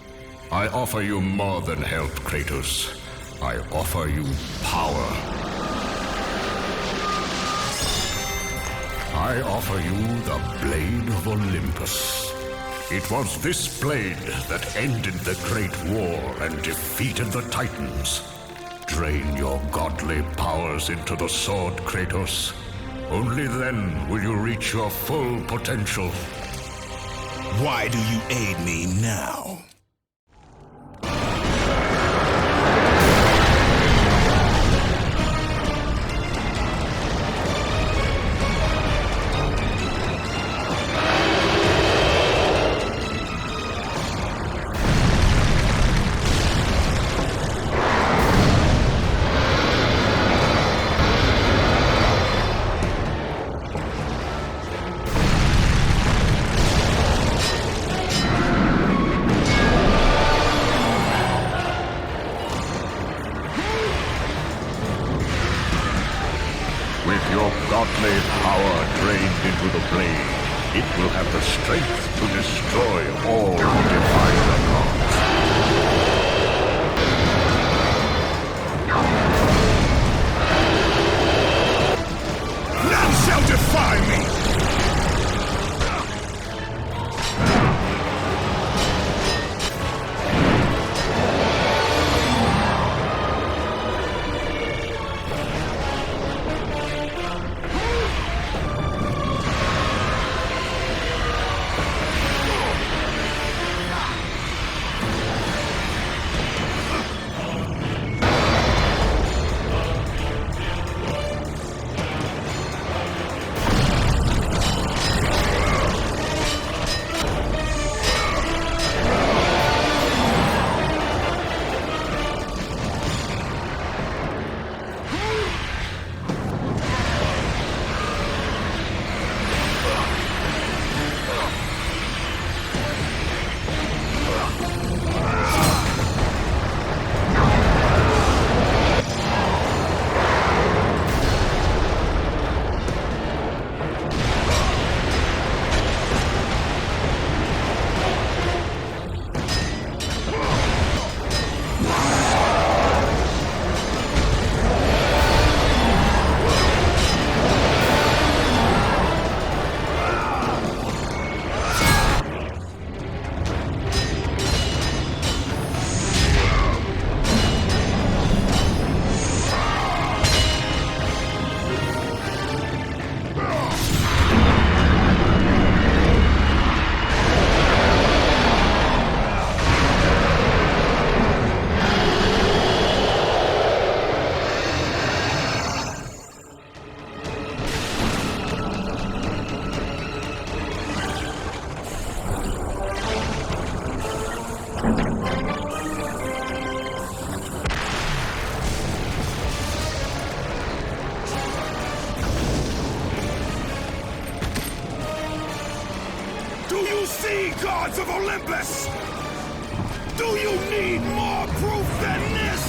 Speaker 11: I offer you more than help, Kratos. I offer you power. I offer you the Blade of Olympus. It was this blade that ended the Great War and defeated the Titans. Drain your godly powers into the sword, Kratos. Only then will you reach your full potential.
Speaker 1: Why do you aid me now?
Speaker 11: Godly power drained into the blade, it will have the strength to destroy all who defy the gods.
Speaker 1: None shall defy me! Gods of Olympus! Do you need more proof than this?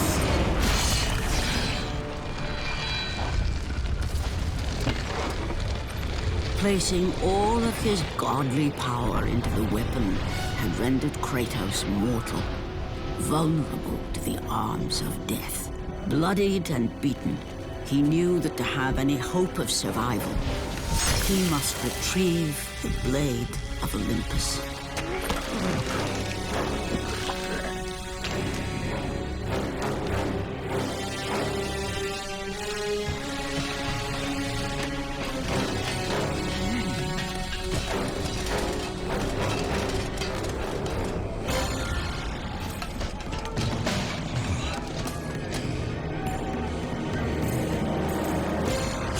Speaker 2: Placing all of his godly power into the weapon had rendered Kratos mortal, vulnerable to the arms of death. Bloodied and beaten, he knew that to have any hope of survival, he must retrieve the Blade of Olympus.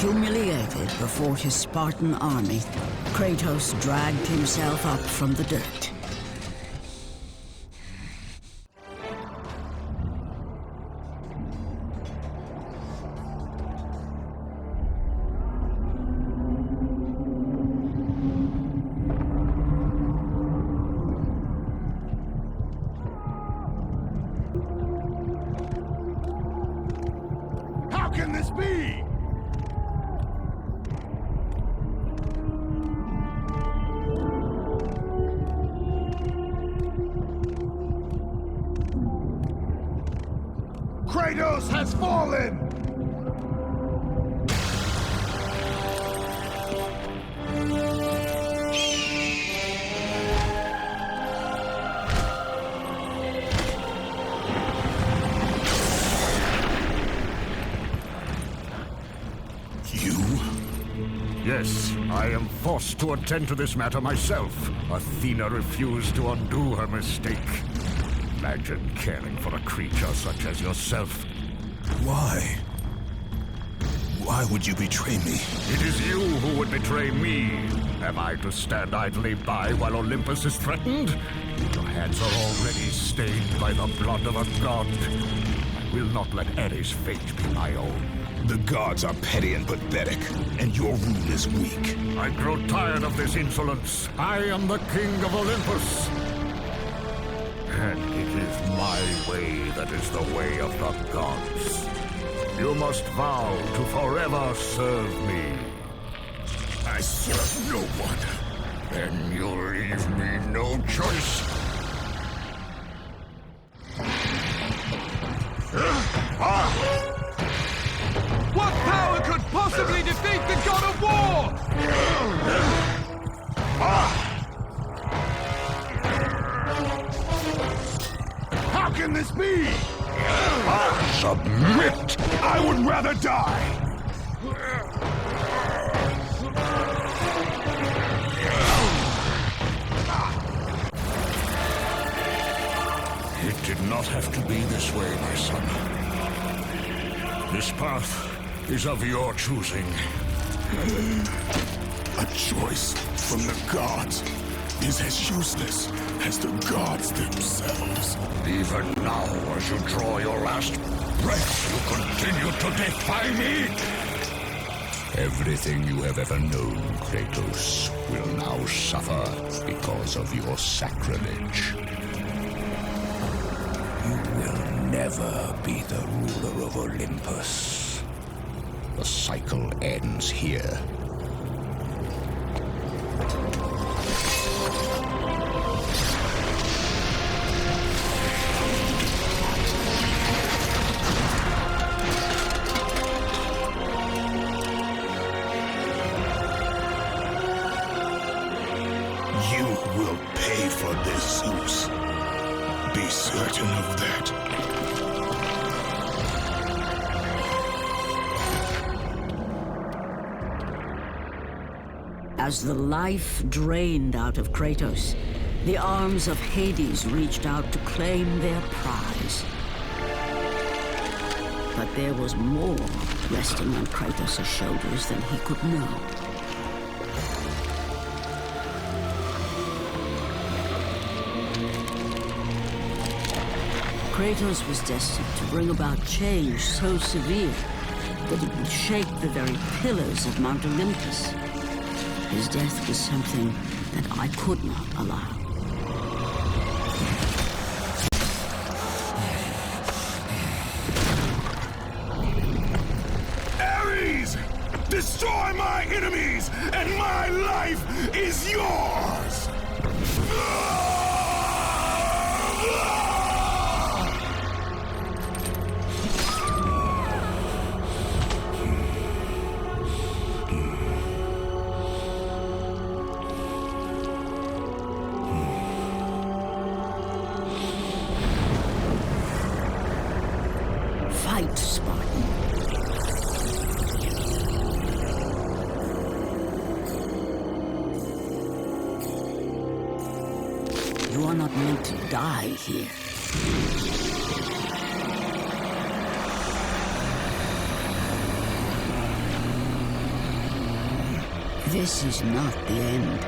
Speaker 2: Humiliated before his Spartan army, Kratos dragged himself up from the dirt.
Speaker 1: How can this be?
Speaker 11: Kratos has fallen!
Speaker 12: Yes, I am forced to attend to this matter myself. Athena refused to undo her mistake. Imagine caring for a creature such as yourself.
Speaker 13: Why? Why would you betray me?
Speaker 12: It is you who would betray me. Am I to stand idly by while Olympus is threatened? Your hands are already stained by the blood of a god. I will not let Ares' fate be my own.
Speaker 13: The gods are petty and pathetic, and your rule is weak.
Speaker 12: I grow tired of this insolence. I am the king of Olympus. And it is my way that is the way of the gods. You must vow to forever serve me.
Speaker 13: I serve no one.
Speaker 12: Then you leave me no choice.
Speaker 4: What power could possibly defeat the god of war?
Speaker 11: How can this be? Submit! I would rather die!
Speaker 12: It did not have to be this way, my son. This path is of your choosing.
Speaker 13: A choice from the gods is as useless as the gods themselves.
Speaker 12: Even now, as you draw your last breath, you continue to defy me?
Speaker 13: Everything you have ever known, Kratos, will now suffer because of your sacrilege. You will never be the ruler of Olympus. The cycle ends here. You will pay for this, Zeus. Be certain of that.
Speaker 2: As the life drained out of Kratos, the arms of Hades reached out to claim their prize. But there was more resting on Kratos' shoulders than he could know. Kratos was destined to bring about change so severe that it would shake the very pillars of Mount Olympus. His death was something that I could not allow.
Speaker 11: Ares! Destroy my enemies, and my life is yours!
Speaker 2: Fight, Spartan. You are not meant to die here. This is not the end.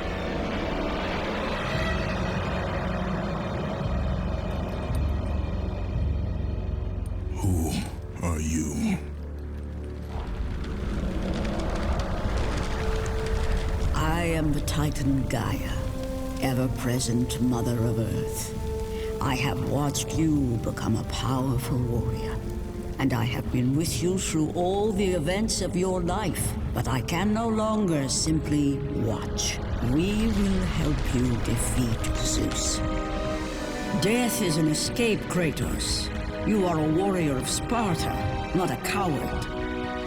Speaker 13: Who are you?
Speaker 2: I am the Titan Gaia, ever-present Mother of Earth. I have watched you become a powerful warrior, and I have been with you through all the events of your life, but I can no longer simply watch. We will help you defeat Zeus. Death is an escape, Kratos, You are a warrior of Sparta, not a coward.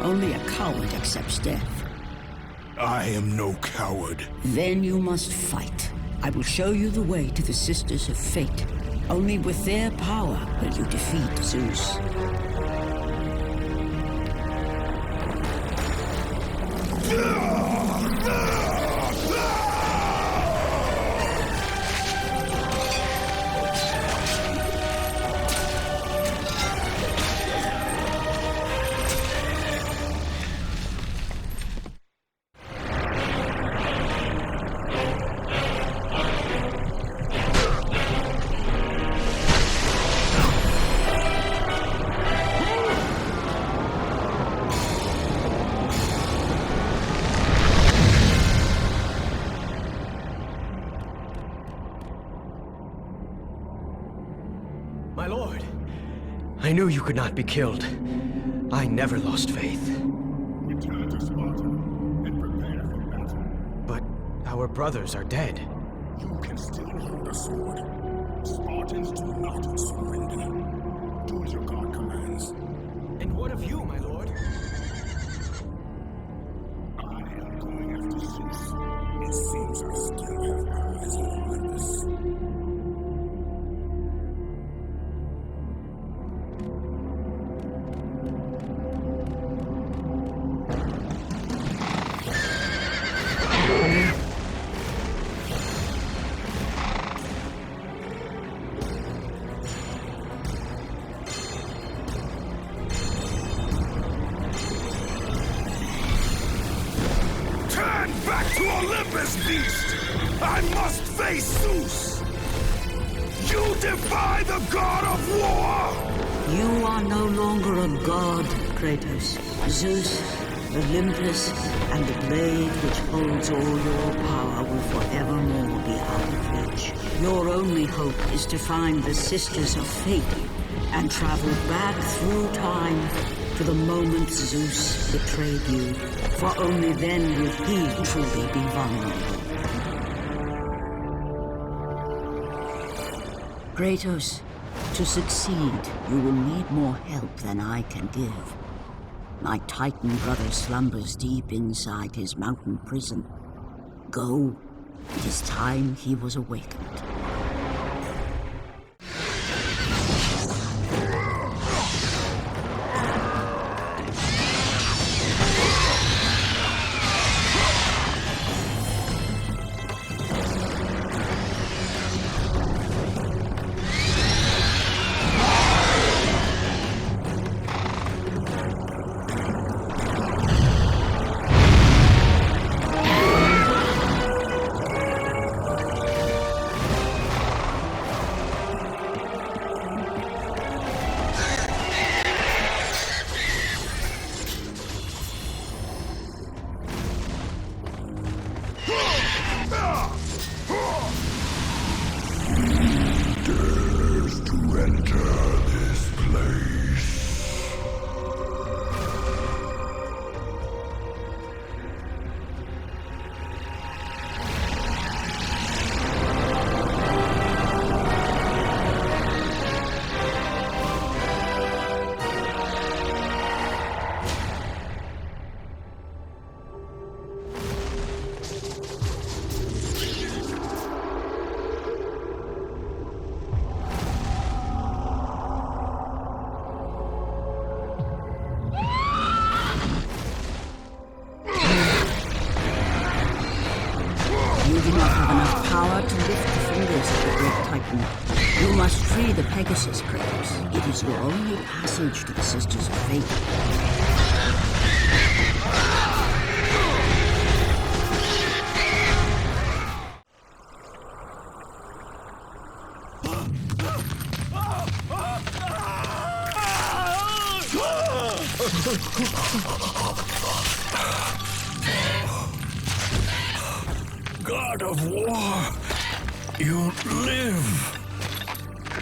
Speaker 2: Only a coward accepts death.
Speaker 13: I am no coward.
Speaker 2: Then you must fight. I will show you the way to the Sisters of Fate. Only with their power will you defeat Zeus.
Speaker 14: My lord, I knew you could not be killed. I never lost faith.
Speaker 1: Return to Sparta and prepare for battle.
Speaker 14: But our brothers are dead.
Speaker 1: You can still hold a sword. Spartans do not surrender. Do as your god commands.
Speaker 14: And what of you, my lord?
Speaker 1: I am going after Zeus. It seems I still have eyes on Olympus.
Speaker 11: Beast! I must face Zeus! You defy the god of war!
Speaker 2: You are no longer a god, Kratos. Zeus, Olympus, and the blade which holds all your power will forevermore be out of reach. Your only hope is to find the Sisters of Fate and travel back through time to the moment Zeus betrayed you, for only then will he truly be vulnerable. Kratos, to succeed, you will need more help than I can give. My Titan brother slumbers deep inside his mountain prison. Go. It is time he was awakened. You must free the Pegasus, Kratos. It is your only passage to the Sisters of Fate.
Speaker 11: God of war, you live.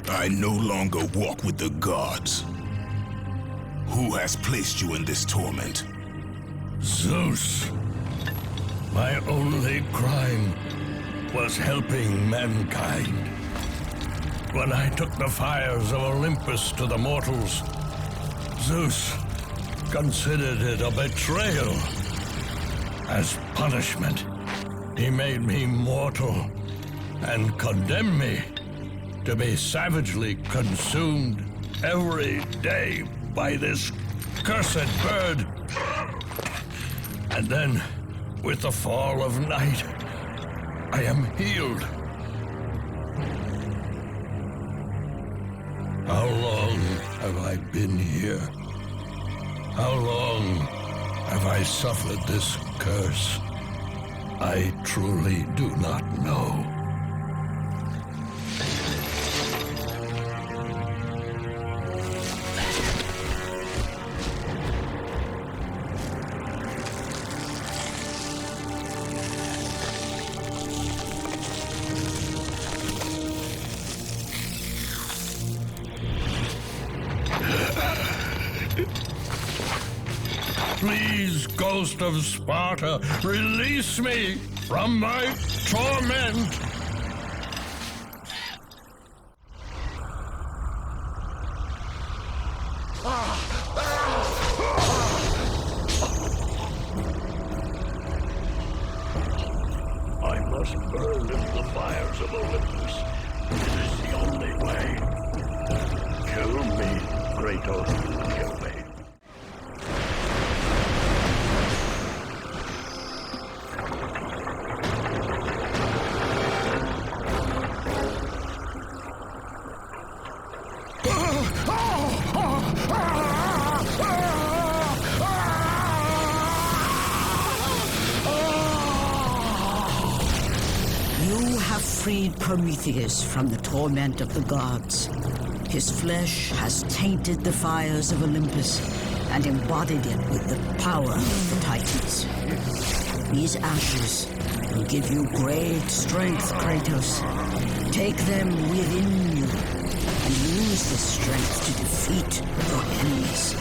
Speaker 11: I no longer walk with the gods. Who has placed you in this torment?
Speaker 12: Zeus. My only crime was helping mankind. when I took the fires of Olympus to the mortals, Zeus considered it a betrayal. As punishment, he made me mortal and condemned me to be savagely consumed every day by this cursed bird. And then, with the fall of night, I am healed. How long have I been here? How long have I suffered this curse? I truly do not know. Please, ghost of Sparta, release me from my torment! I must burn in the fires of Olympus. It is the only way. Kill me, Kratos, kill me.
Speaker 2: Freed Prometheus from the torment of the gods. His flesh has tainted the fires of Olympus and embodied it with the power of the Titans. These ashes will give you great strength, Kratos. Take them within you and use this strength to defeat your enemies.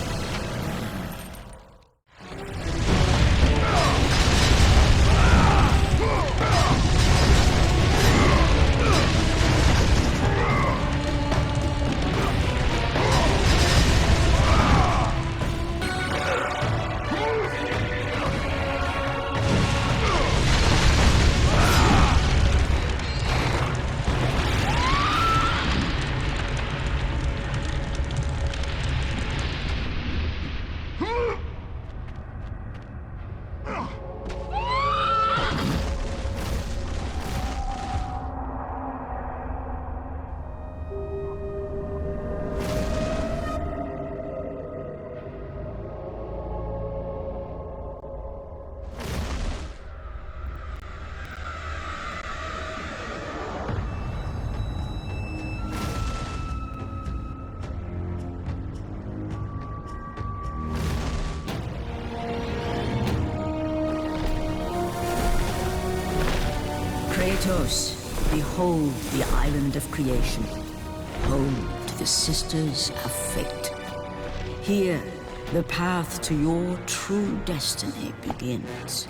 Speaker 2: Kratos, behold the island of creation, home to the Sisters of Fate. Here, the path to your true destiny begins.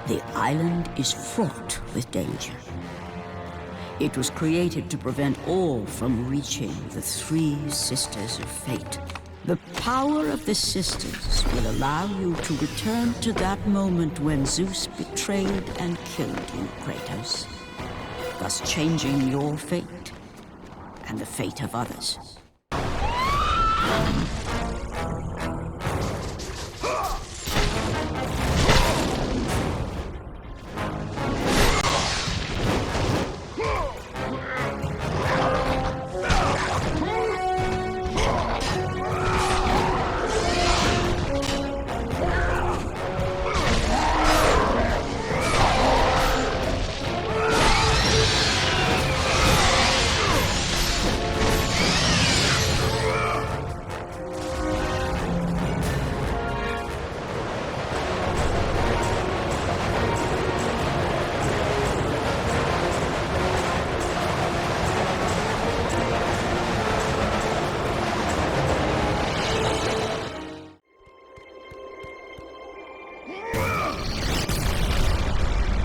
Speaker 2: The island is fraught with danger. It was created to prevent all from reaching the three Sisters of Fate. The power of the Sisters will allow you to return to that moment when Zeus betrayed and killed you, Kratos, thus changing your fate and the fate of others.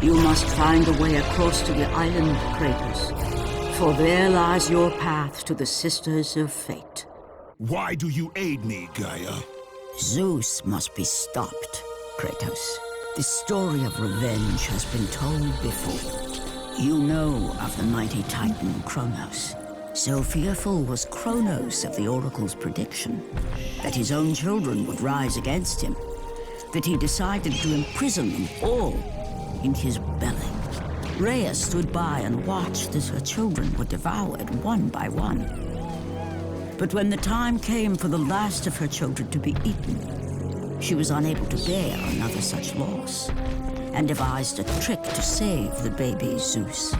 Speaker 2: You must find a way across to the island, Kratos. For there lies your path to the Sisters of Fate.
Speaker 15: Why do you aid me, Gaia?
Speaker 2: Zeus must be stopped, Kratos. The story of revenge has been told before. You know of the mighty Titan Cronos. So fearful was Cronos of the Oracle's prediction that his own children would rise against him, that he decided to imprison them all in his belly. Rhea stood by and watched as her children were devoured one by one. But when the time came for the last of her children to be eaten, she was unable to bear another such loss, and devised a trick to save the baby Zeus.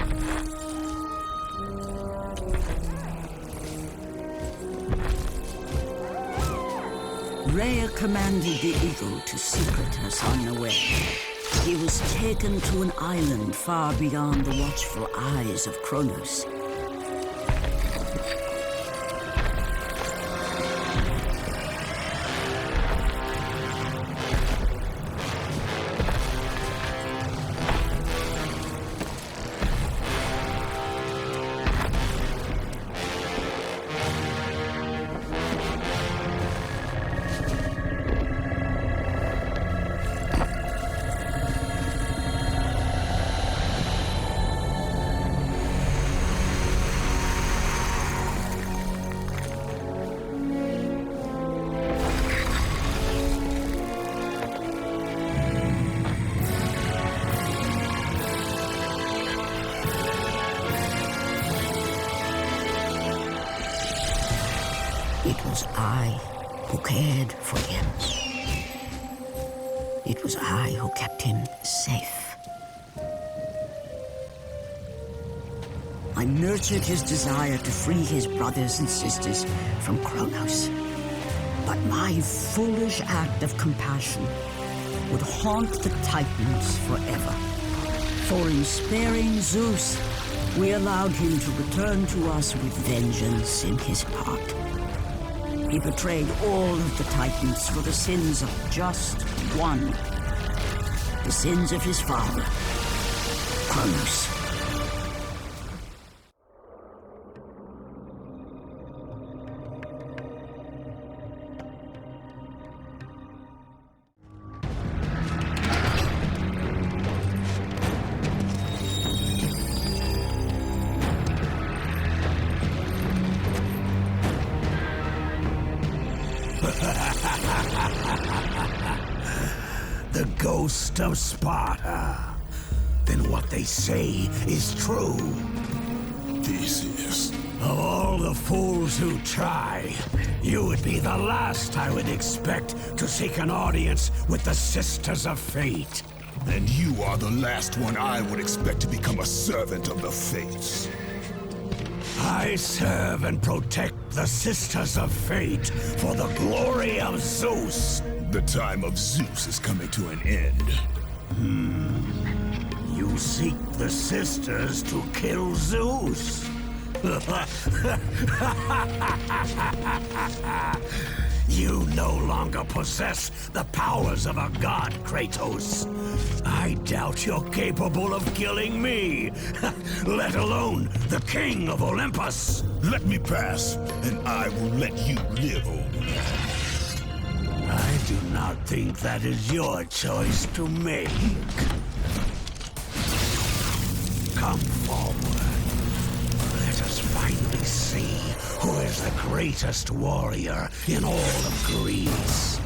Speaker 2: Rhea commanded the eagle to secret her son away. He was taken to an island far beyond the watchful eyes of Cronos. It was I who cared for him. It was I who kept him safe. I nurtured his desire to free his brothers and sisters from Cronos. But my foolish act of compassion would haunt the Titans forever. For in sparing Zeus, we allowed him to return to us with vengeance in his heart. He betrayed all of the Titans for the sins of just one. The sins of his father, Cronos.
Speaker 9: The ghost of Sparta. Then what they say is true.
Speaker 15: Theseus.
Speaker 9: Of all the fools who try, you would be the last I would expect to seek an audience with the Sisters of Fate.
Speaker 15: And you are the last one I would expect to become a servant of the Fates.
Speaker 9: I serve and protect the Sisters of Fate for the glory of Zeus.
Speaker 15: The time of Zeus is coming to an end.
Speaker 9: You seek the Sisters to kill Zeus? You no longer possess the powers of a god, Kratos. I doubt you're capable of killing me, let alone the King of Olympus.
Speaker 15: Let me pass, and I will let you live, old man.
Speaker 9: I do not think that is your choice to make. Come forward. Let us finally see who is the greatest warrior in all of Greece.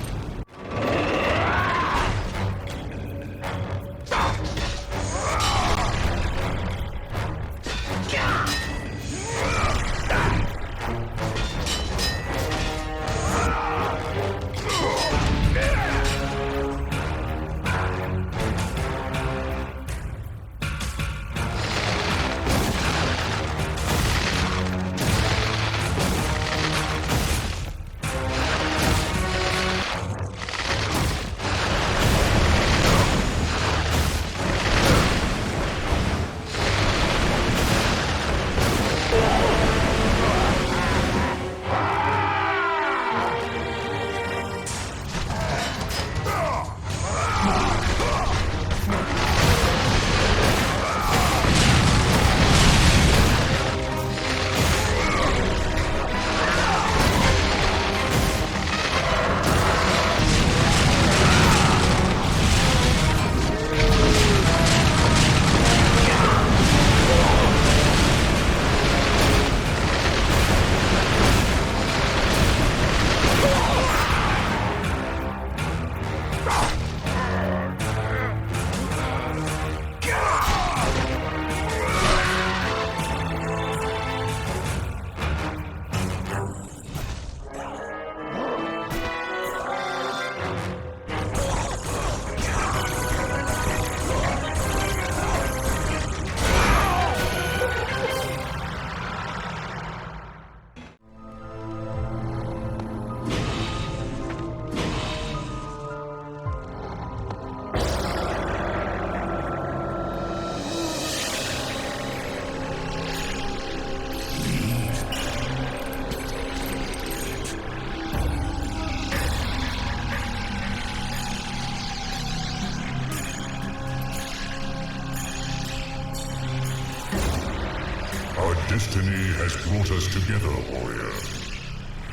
Speaker 12: Destiny has brought us together, warrior.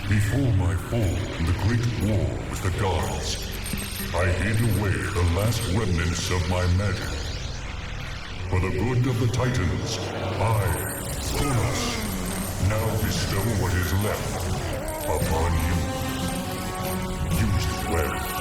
Speaker 12: Before my fall in the great war with the gods, I hid away the last remnants of my magic. For the good of the Titans, I, Cronos, now bestow what is left upon you. Use it well.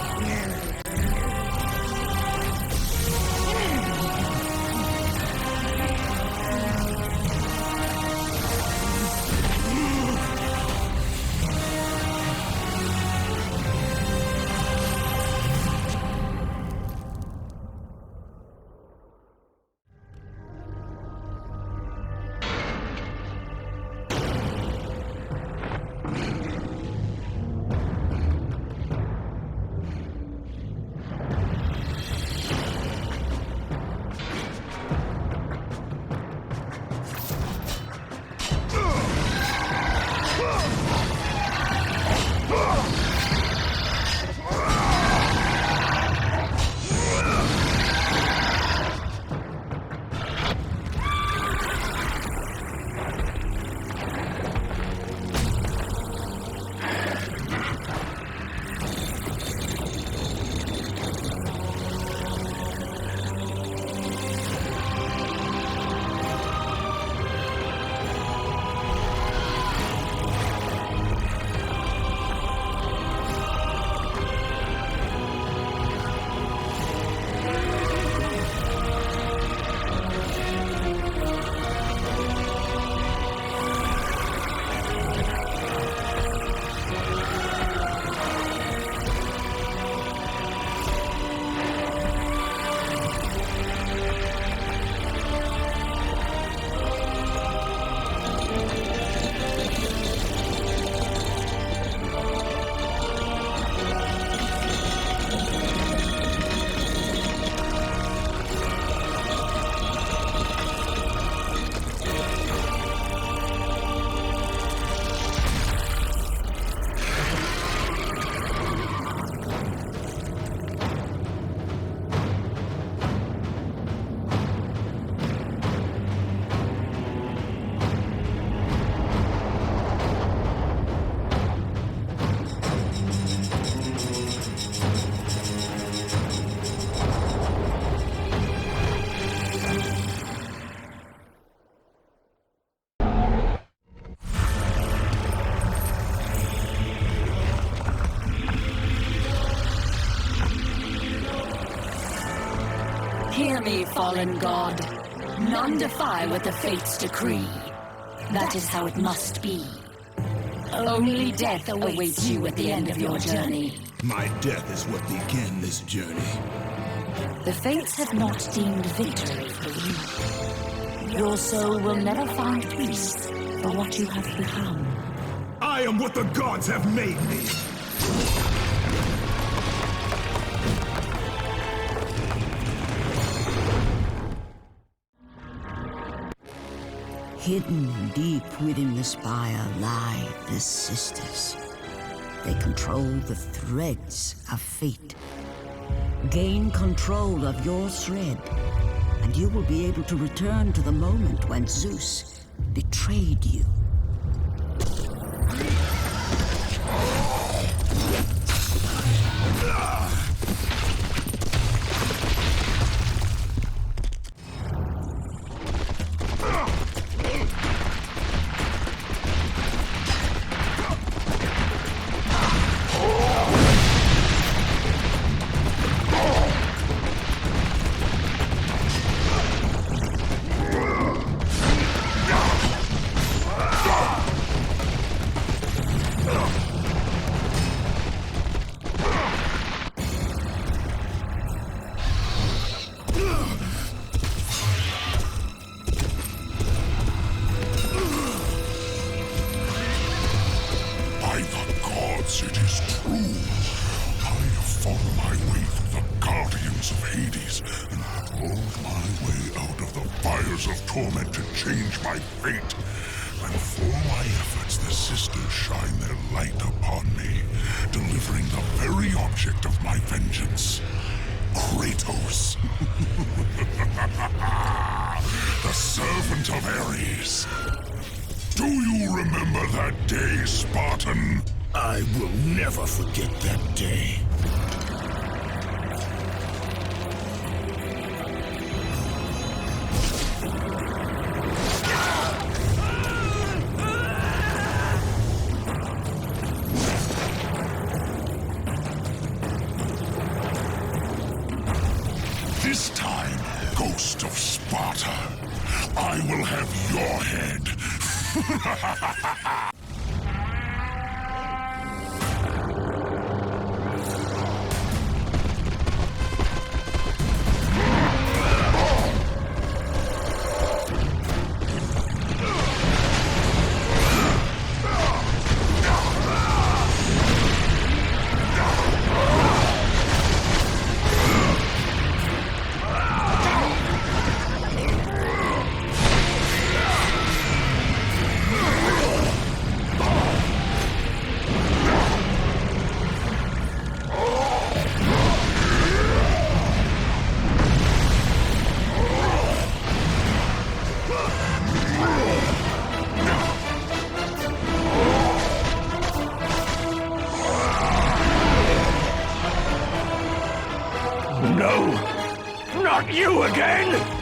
Speaker 2: Hear me, fallen god. None defy what the fates decree. That is how it must be. Only death awaits you at the end of your journey.
Speaker 15: My death is what began this journey.
Speaker 2: The fates have not deemed victory for you. Your soul will never find peace for what you have become.
Speaker 15: I am what the gods have made me.
Speaker 2: Hidden deep within the spire lie the sisters. They control the threads of fate. Gain control of your thread, and you will be able to return to the moment when Zeus betrayed you.
Speaker 12: of torment to change my fate. And for my efforts, the sisters shine their light upon me, delivering the very object of my vengeance, Kratos. The servant of Ares.
Speaker 15: Do you remember that day, Spartan?
Speaker 13: I will never forget that day.
Speaker 15: This time, Ghost of Sparta, I will have your head.
Speaker 11: No! Not you again!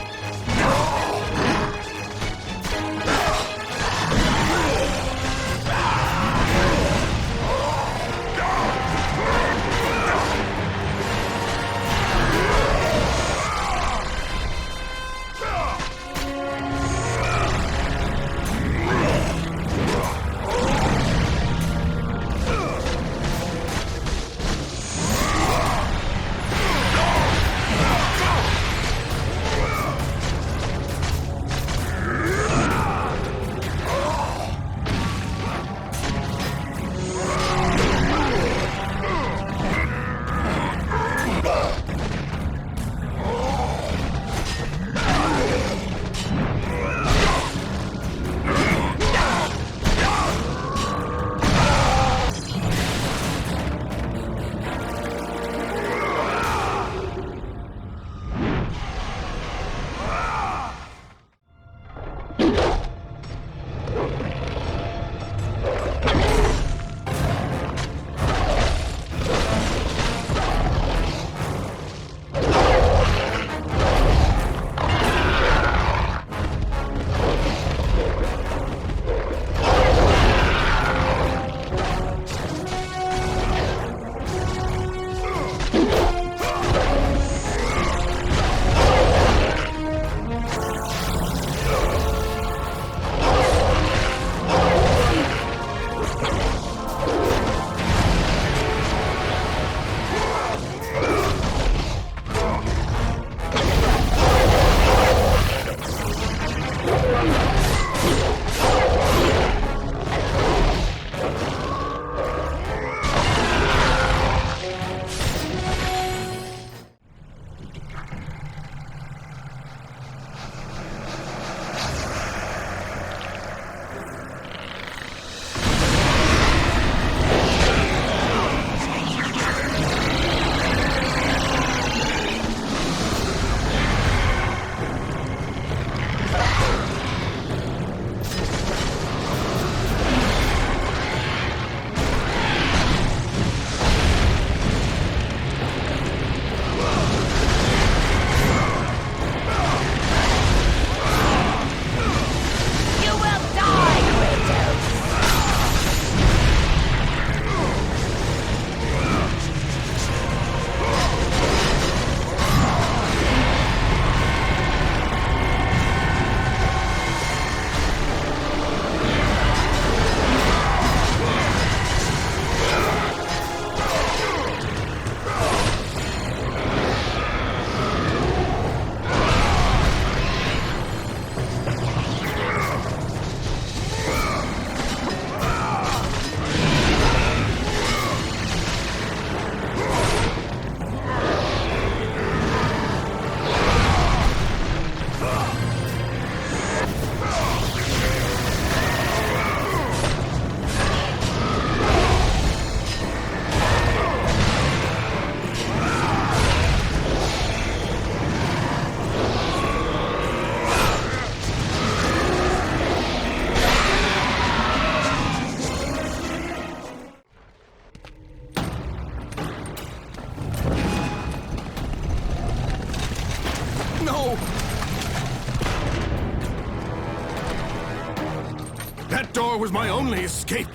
Speaker 4: That door was my only escape.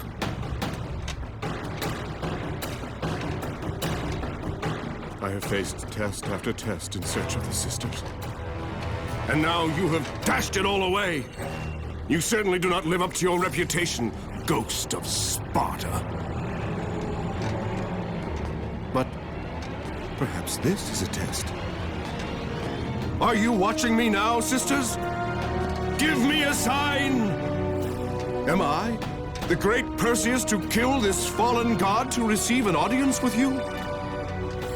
Speaker 4: I have faced test after test in search of the sisters. And now you have dashed it all away. You certainly do not live up to your reputation, ghost of Sparta. But perhaps this is a test. Are you watching me now, sisters? Give me a sign! Am I, the great Perseus, to kill this fallen god to receive an audience with you?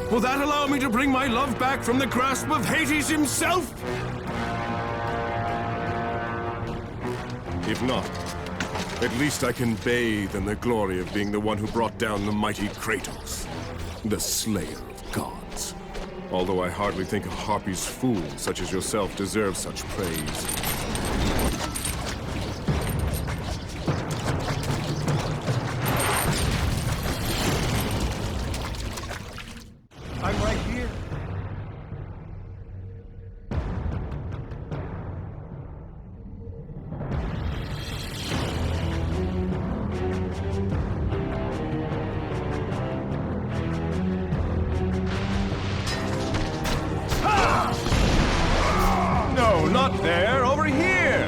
Speaker 4: Will that allow me to bring my love back from the grasp of Hades himself? If not, at least I can bathe in the glory of being the one who brought down the mighty Kratos, the slayer of gods. Although I hardly think a Harpy's fool such as yourself deserves such praise. I'm right here. No, not there, over here!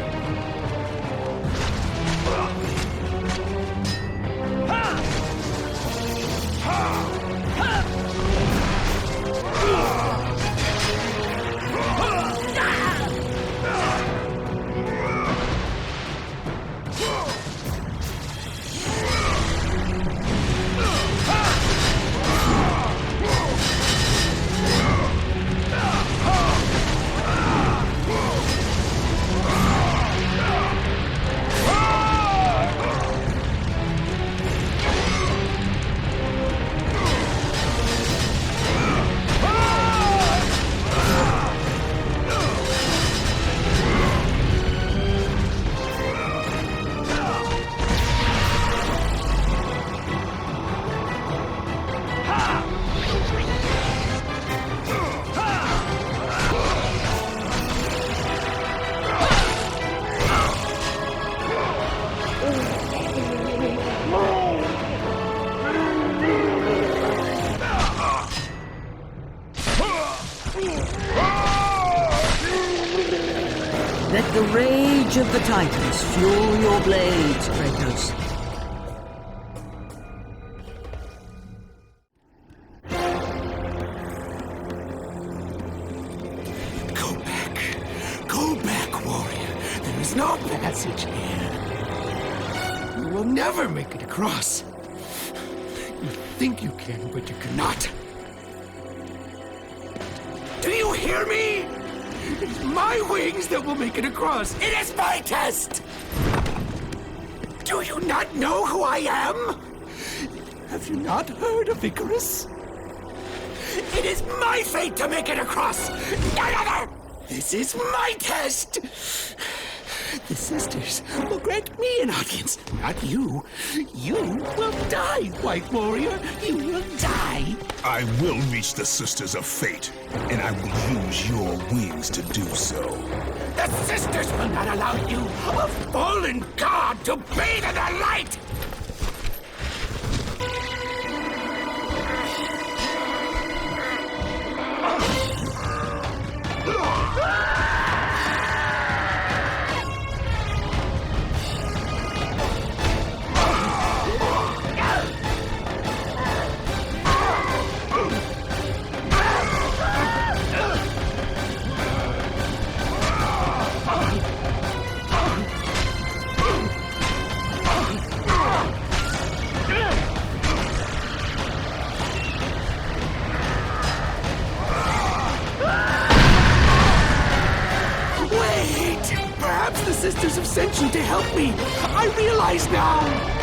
Speaker 2: Let the rage of the Titans fuel your blades, Kratos.
Speaker 16: Go back, warrior. There is no passage here. You will never make it across. You think you can, but you cannot. Do you hear me? It is my wings that will make it across. It is my test! Do you not know who I am? Have you not heard of Icarus? It is my fate to make it across, none other! This is my test! The sisters will grant me an audience, not you. You will die, White Warrior. You will die.
Speaker 15: I will reach the Sisters of Fate, and I will use your wings to do so.
Speaker 16: The sisters will not allow you, a fallen god, to bathe in their light! Perhaps the sisters have sent you to help me. I realize now.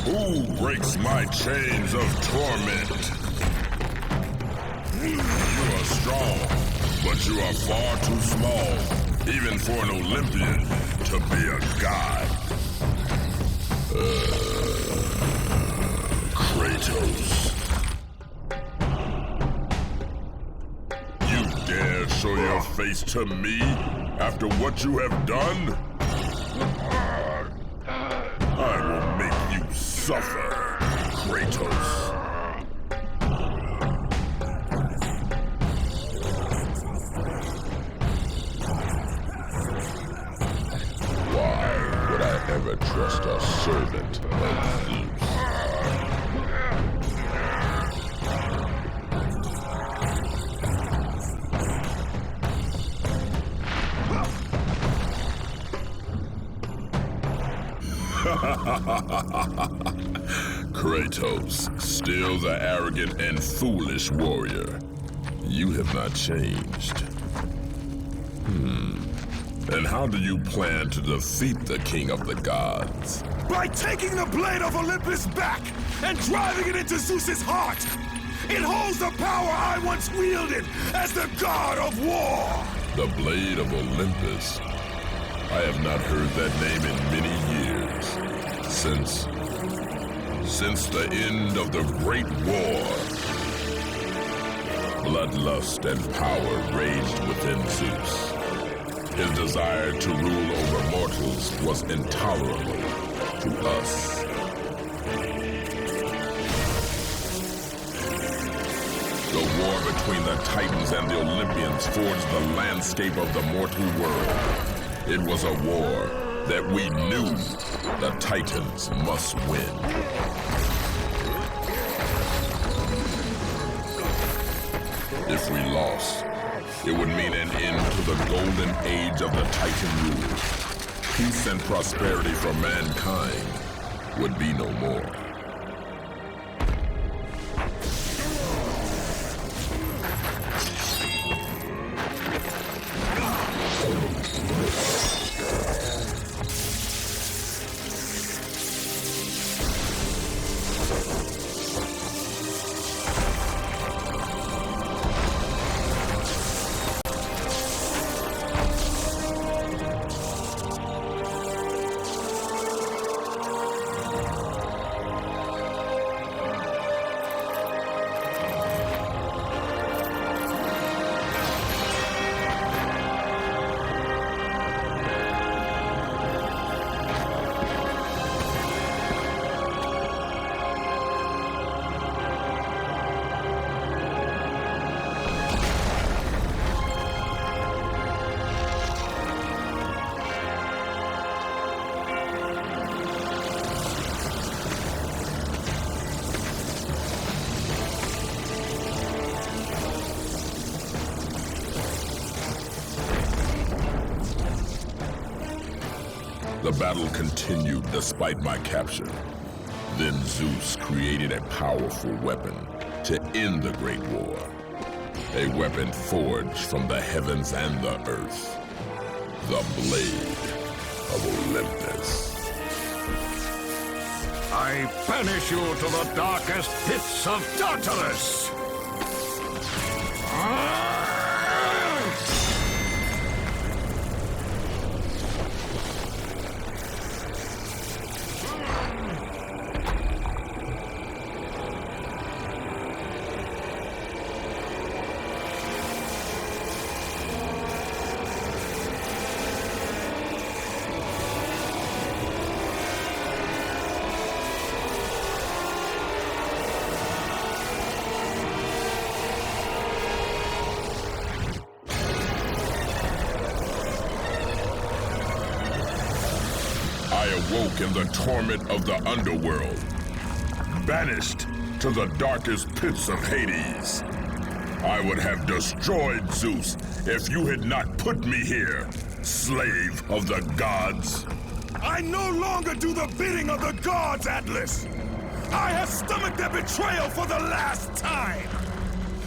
Speaker 15: Who breaks my chains of torment? You are strong, but you are far too small, even for an Olympian, to be a god. Kratos. You dare show your face to me after what you have done? I will make you suffer, Kratos. Why would I ever trust a servant of Zeus? Kratos, still the arrogant and foolish warrior. You have not changed. And how do you plan to defeat the king of the gods?
Speaker 1: By taking the blade of Olympus back and driving it into Zeus's heart! It holds the power I once wielded as the god of war!
Speaker 15: The blade of Olympus? I have not heard that name in many years. Since the end of the Great War. Bloodlust and power raged within Zeus. His desire to rule over mortals was intolerable to us. The war between the Titans and the Olympians forged the landscape of the mortal world. It was a war that we knew the Titans must win. If we lost, it would mean an end to the golden age of the Titan rule. Peace and prosperity for mankind would be no more. The battle continued despite my capture. Then Zeus created a powerful weapon to end the Great War. A weapon forged from the heavens and the earth. The Blade of Olympus.
Speaker 12: I banish you to the darkest pits of Tartarus!
Speaker 15: Awoke in the torment of the Underworld, banished to the darkest pits of Hades. I would have destroyed Zeus if you had not put me here, slave of the gods.
Speaker 1: I no longer do the bidding of the gods, Atlas! I have stomached their betrayal for the last time!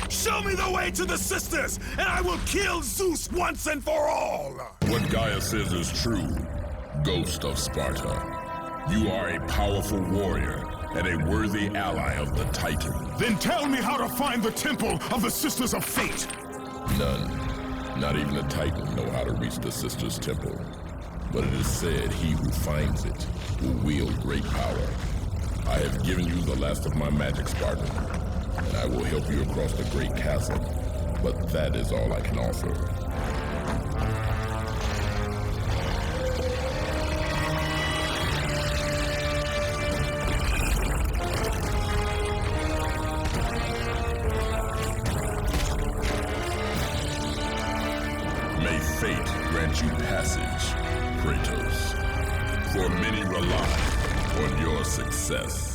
Speaker 1: Show me the way to the sisters, and I will kill Zeus once and for all!
Speaker 15: What Gaia says is true, Ghost of Sparta. You are a powerful warrior and a worthy ally of the Titan.
Speaker 1: Then tell me how to find the Temple of the Sisters of Fate!
Speaker 15: None, not even the Titan, know how to reach the Sisters' Temple. But it is said he who finds it will wield great power. I have given you the last of my magic, Spartan, and I will help you across the great chasm, but that is all I can offer. May fate grant you passage, Kratos, for many rely on your success.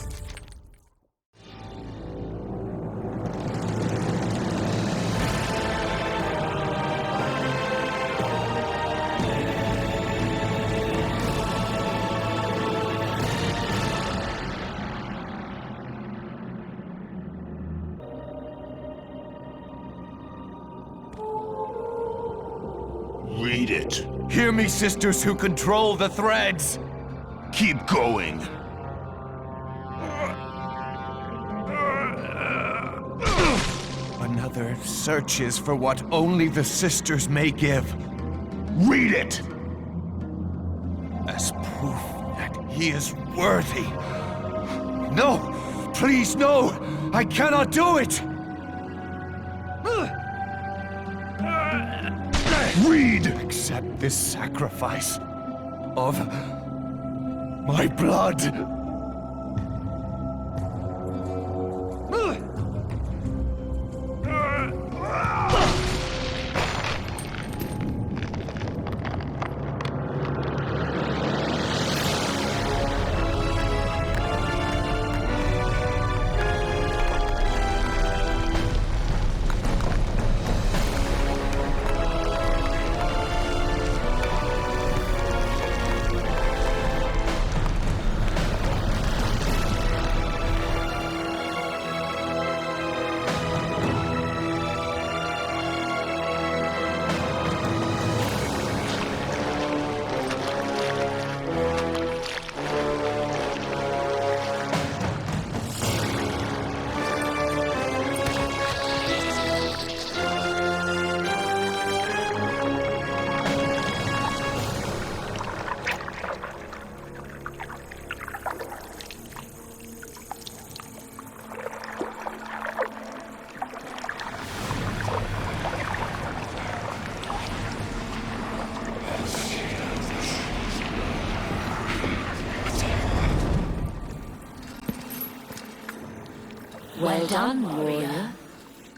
Speaker 11: Read it. Hear me, sisters who control the threads. Keep going. Another searches for what only the sisters may give. Read it! As proof that he is worthy. No! Please, no! I cannot do it! Read! Accept this sacrifice of my blood.
Speaker 2: Well done, warrior.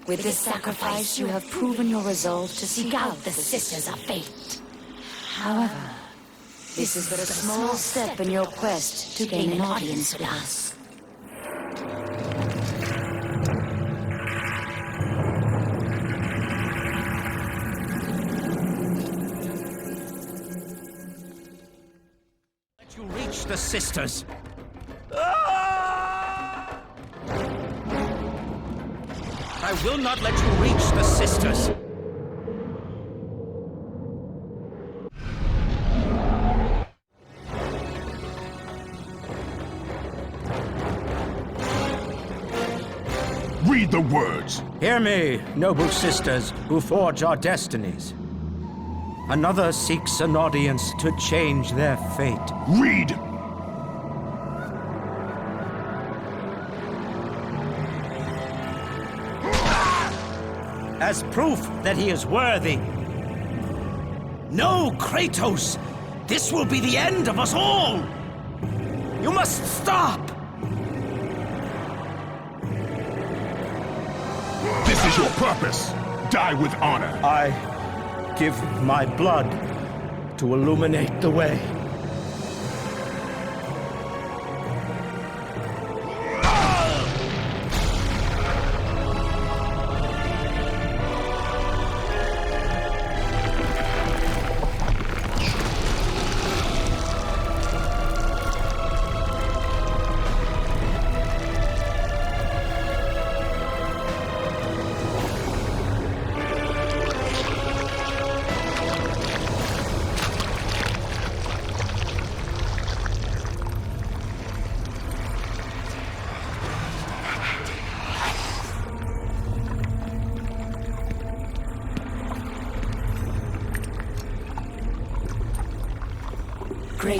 Speaker 2: With this sacrifice, you have proven your resolve to seek out the Sisters of Fate. However, this is but a small step in your quest to gain an audience with us.
Speaker 3: Let you reach the Sisters. I will not let you reach the Sisters.
Speaker 1: Read the words.
Speaker 3: Hear me, noble sisters who forge our destinies. Another seeks an audience to change their fate.
Speaker 1: Read!
Speaker 3: As proof that he is worthy. No, Kratos! This will be the end of us all! You must stop!
Speaker 1: This is your purpose. Die with honor.
Speaker 3: I give my blood to illuminate the way.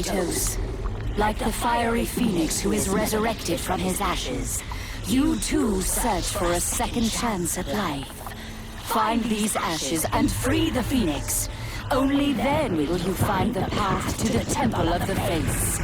Speaker 17: Kratos. Like the fiery phoenix who is resurrected from his ashes, you too search for a second chance at life. Find these ashes and free the phoenix. Only then will you find the path to the Temple of the Face.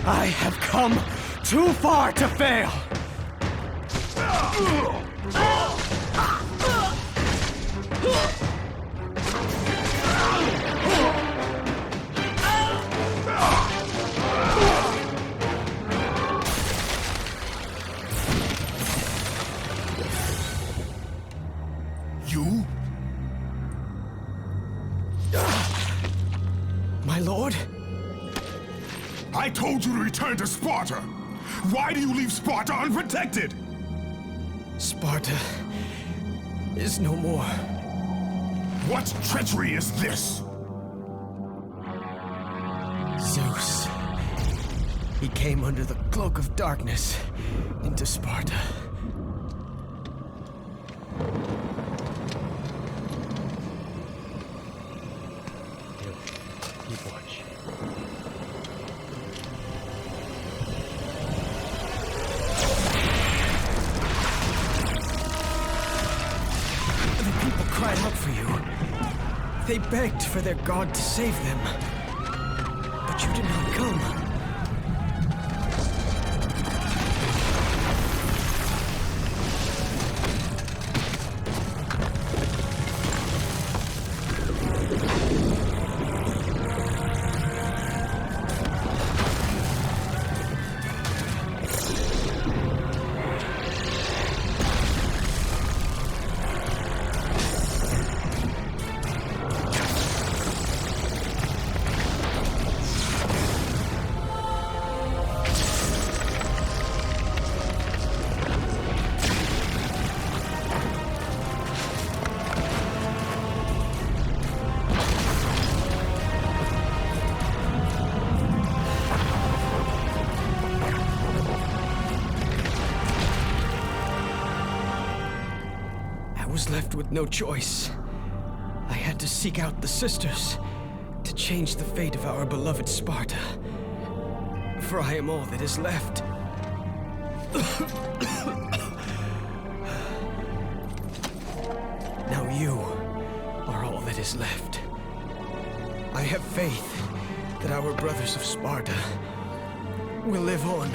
Speaker 3: I have come too far to fail!
Speaker 1: You?
Speaker 3: My lord?
Speaker 1: I told you to return to Sparta! Why do you leave Sparta unprotected?
Speaker 3: Sparta is no more.
Speaker 1: What treachery is this?
Speaker 3: Zeus. He came under the cloak of darkness into Sparta.
Speaker 14: Keep watch.
Speaker 3: Cried out for you. They begged for their god to save them. But you did not come. Left with no choice. I had to seek out the sisters to change the fate of our beloved Sparta. For I am all that is left. Now you are all that is left. I have faith that our brothers of Sparta will live on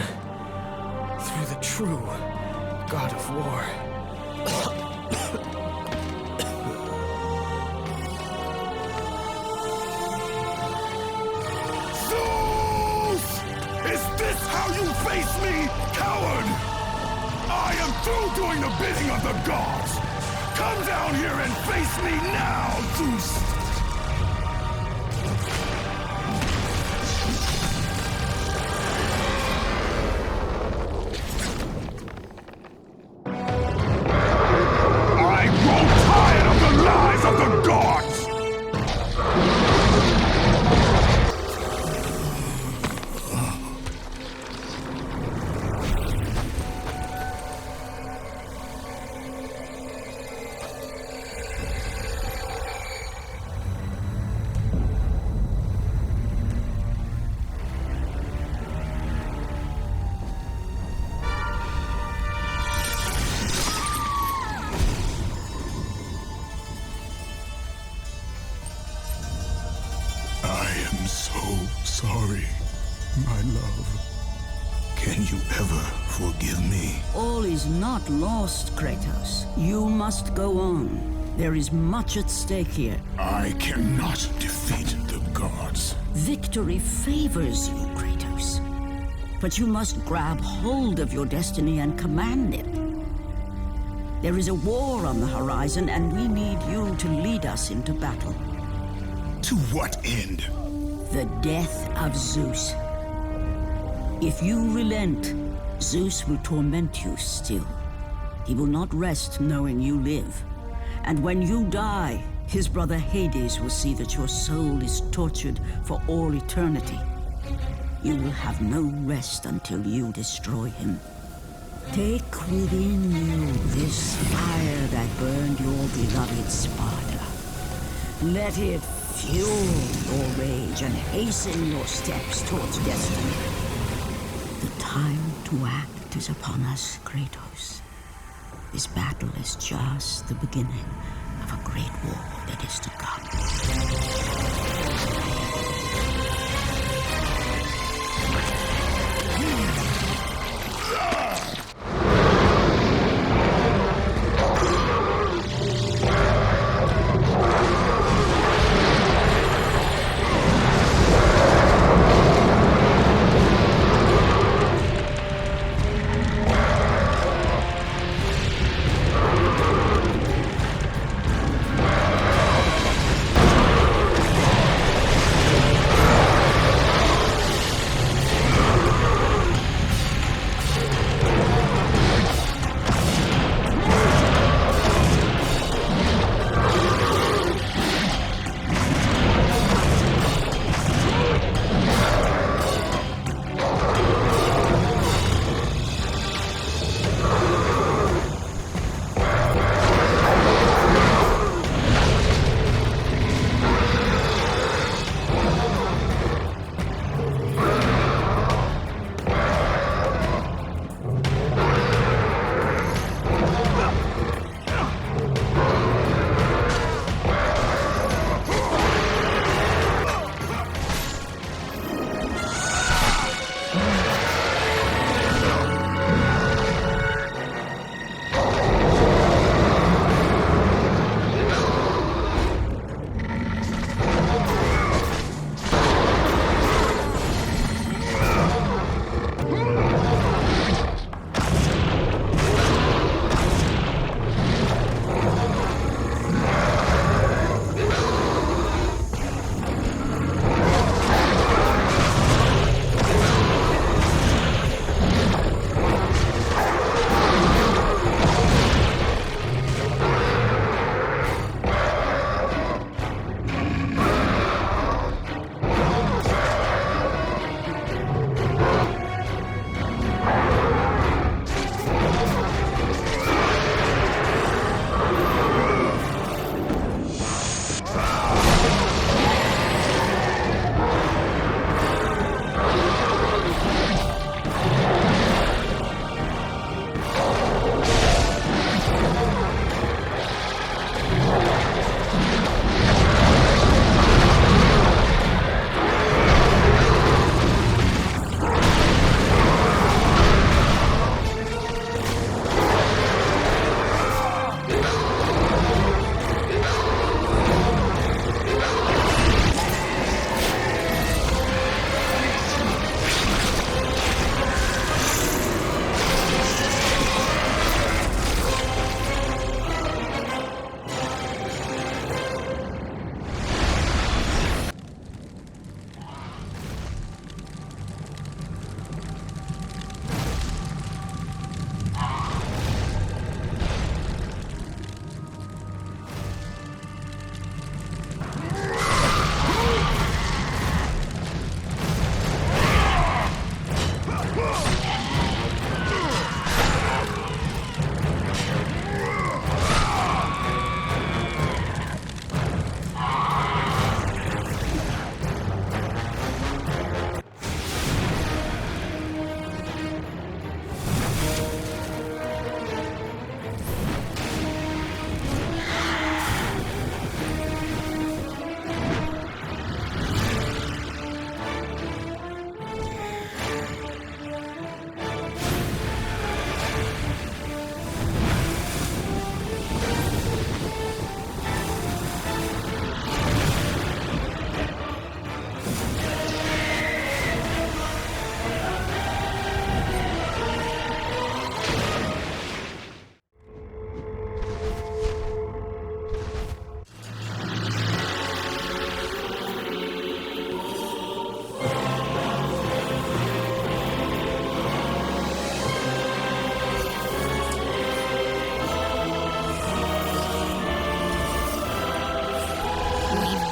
Speaker 3: through the true God of War.
Speaker 1: How you face me, coward! I am through doing the bidding of the gods! Come down here and face me now, Zeus!
Speaker 11: of the gods!
Speaker 13: Sorry, my love. Can you ever forgive me?
Speaker 2: All is not lost, Kratos. You must go on. There is much at stake here.
Speaker 13: I cannot defeat the gods.
Speaker 2: Victory favors you, Kratos. But you must grab hold of your destiny and command it. There is a war on the horizon, and we need you to lead us into battle.
Speaker 13: To what end?
Speaker 2: The death of Zeus. If you relent, Zeus will torment you still. He will not rest knowing you live. And when you die, his brother Hades will see that your soul is tortured for all eternity. You will have no rest until you destroy him. Take within you this fire that burned your beloved Sparta. Let it fuel your rage and hasten your steps towards destiny. The time to act is upon us, Kratos. This battle is just the beginning of a great war that is to come.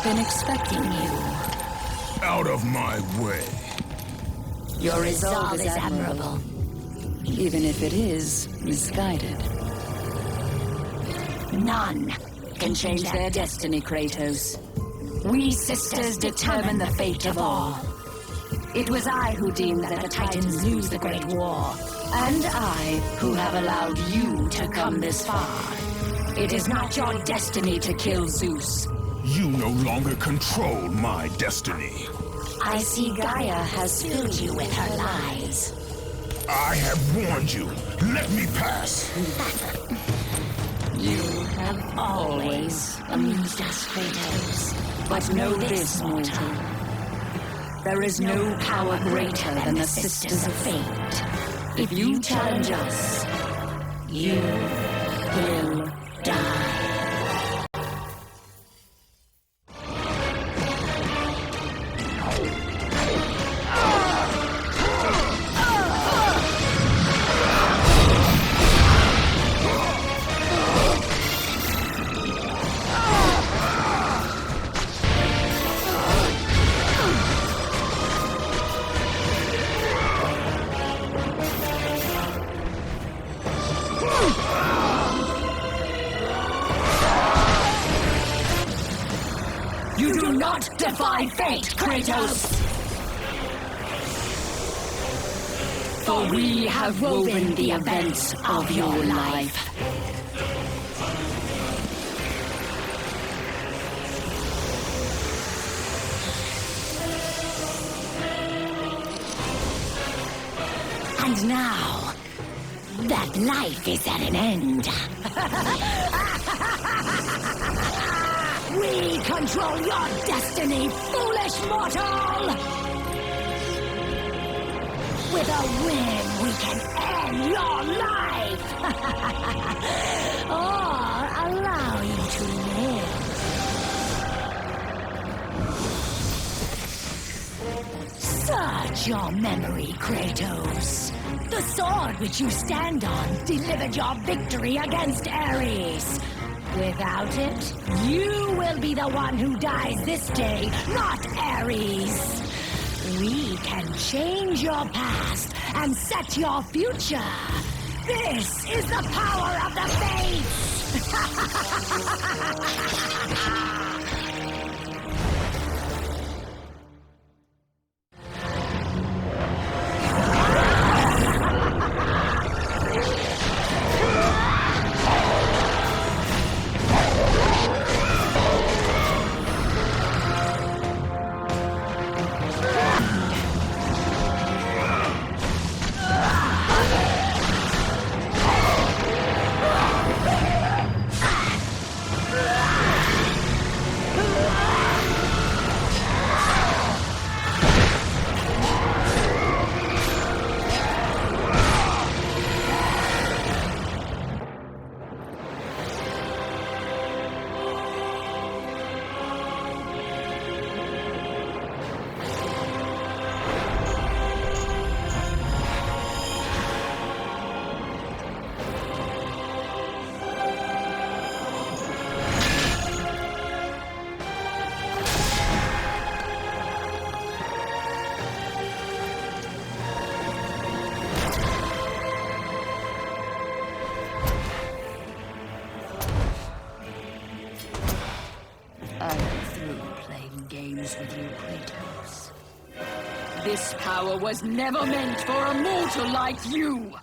Speaker 17: been expecting you.
Speaker 11: Out of my way.
Speaker 17: Your resolve is admirable, even if it is misguided. None can change their destiny, Kratos. We sisters determine the fate of all. It was I who deemed that the Titans lose the Great War, and I who have allowed you to come this far. It is not your destiny to kill Zeus.
Speaker 11: You no longer control my destiny.
Speaker 17: I see Gaia has filled you with her lies.
Speaker 11: I have warned you. Let me pass.
Speaker 17: You have always amused us, Kratos. But know this, mortal. There is no power greater than the Sisters of Fate. If you challenge us, you will die. Defy fate, Kratos! For we have woven the events of your life. And now, that life is at an end. We control your destiny, foolish mortal! With a whim, we can end your life! Or allow you to live. Search your memory, Kratos. The sword which you stand on delivered your victory against Ares. Without it, you will be the one who dies this day, not Ares. We can change your past and set your future. This is the power of the Fates! With you, Kratos. This power was never meant for a mortal like you!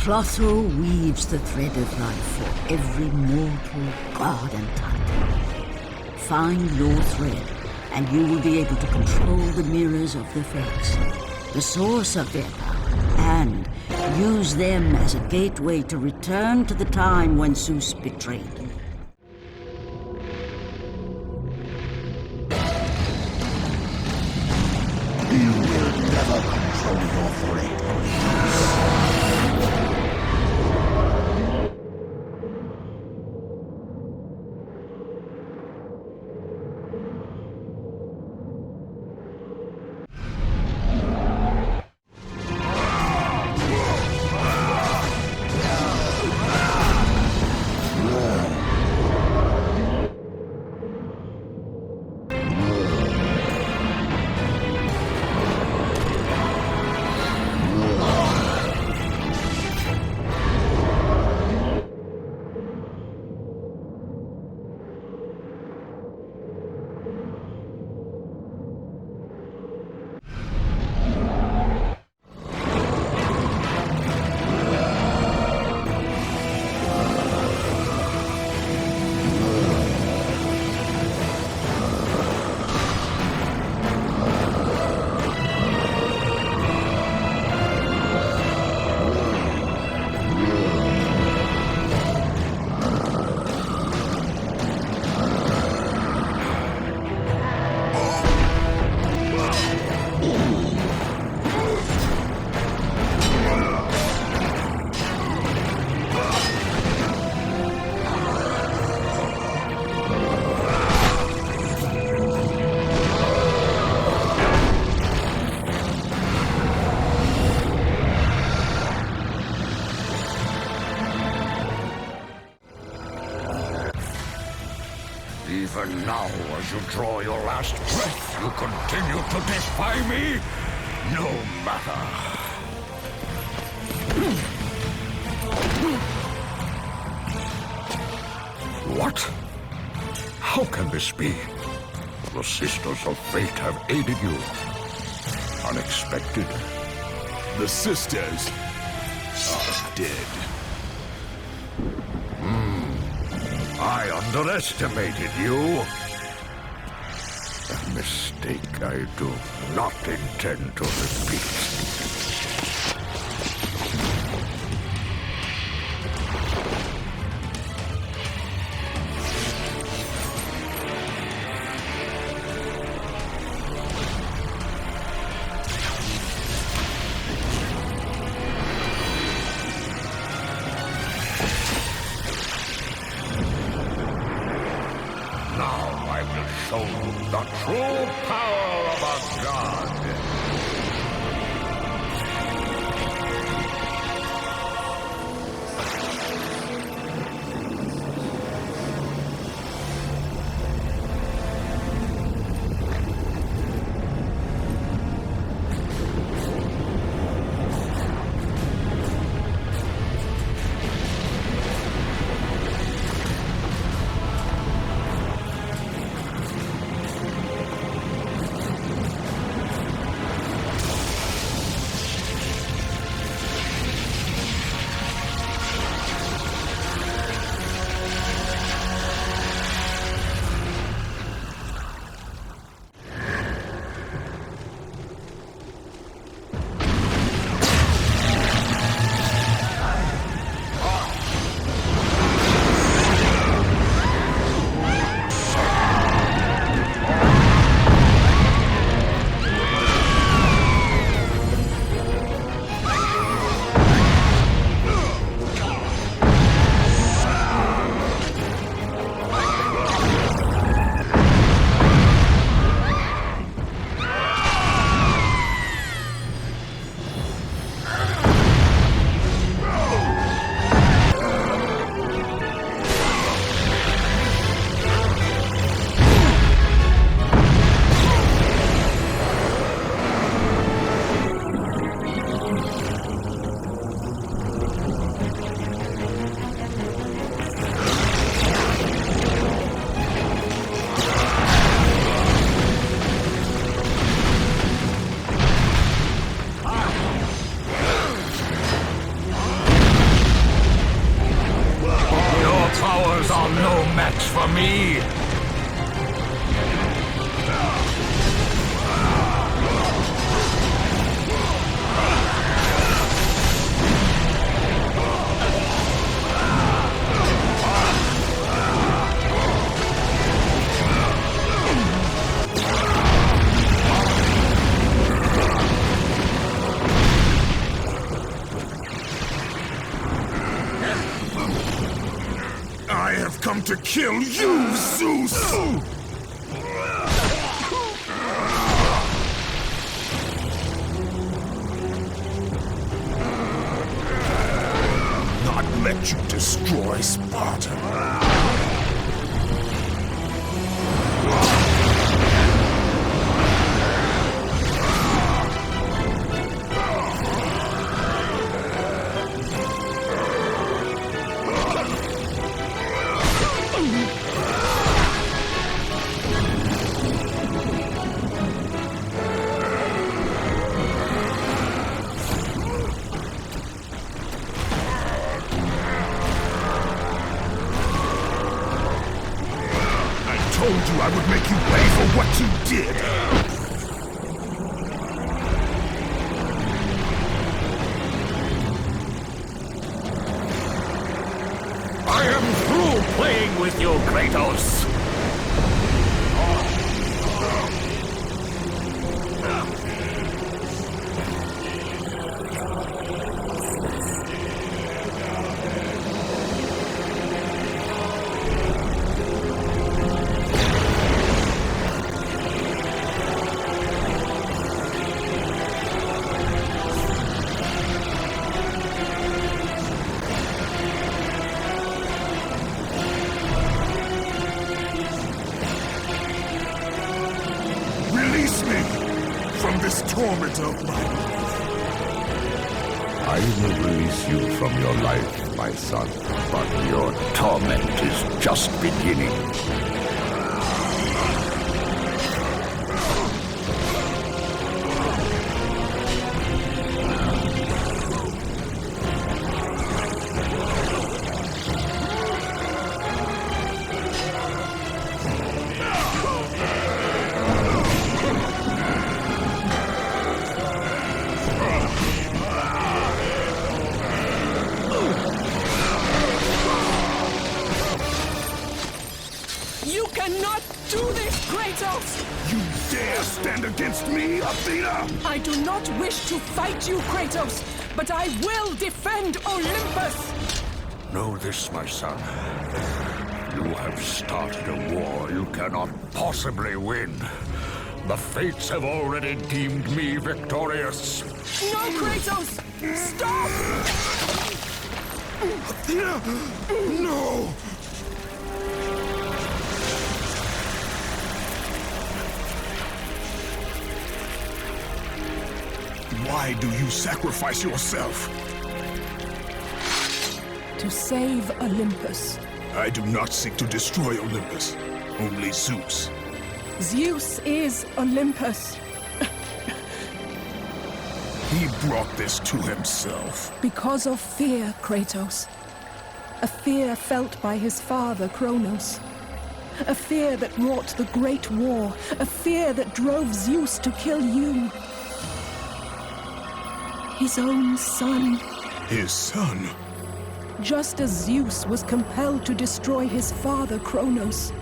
Speaker 2: Clotho weaves the thread of life for every mortal, god, and titan. Find your thread, and you will be able to control the mirrors of the fates, the source of their power, and use them as a gateway to return to the time when Zeus betrayed them.
Speaker 13: You will never control your thread.
Speaker 11: Even now, as you draw your last breath, you continue to defy me? No matter. What? How can this be? The Sisters of Fate have aided you. Unexpected.
Speaker 1: The Sisters are dead.
Speaker 11: I underestimated you. A mistake I do not intend to repeat. The true power of a god.
Speaker 1: to kill you, Zeus! Not let you destroy Sparta. I would make you pay for what you did!
Speaker 12: I am through playing with you, Kratos!
Speaker 1: Torment of my life.
Speaker 11: I will release you from your life, my son, but your torment is just beginning.
Speaker 3: I do not wish to fight you, Kratos, but I will defend Olympus!
Speaker 11: Know this, my son. You have started a war you cannot possibly win. The fates have already deemed me victorious.
Speaker 3: No, Kratos! Stop!
Speaker 1: Athena! No! Why do you sacrifice yourself?
Speaker 3: To save Olympus.
Speaker 1: I do not seek to destroy Olympus. Only Zeus.
Speaker 3: Zeus is Olympus.
Speaker 1: He brought this to himself.
Speaker 3: Because of fear, Kratos. A fear felt by his father, Cronos. A fear that wrought the Great War. A fear that drove Zeus to kill you. His own son.
Speaker 1: His son?
Speaker 3: Just as Zeus was compelled to destroy his father, Cronos.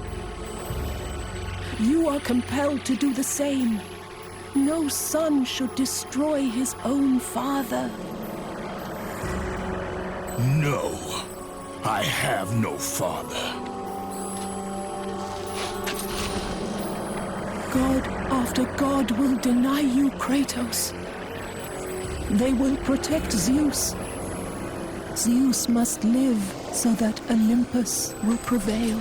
Speaker 3: You are compelled to do the same. No son should destroy his own father.
Speaker 1: No, I have no father.
Speaker 3: God after God will deny you, Kratos. They will protect Zeus. Zeus must live so that Olympus will prevail.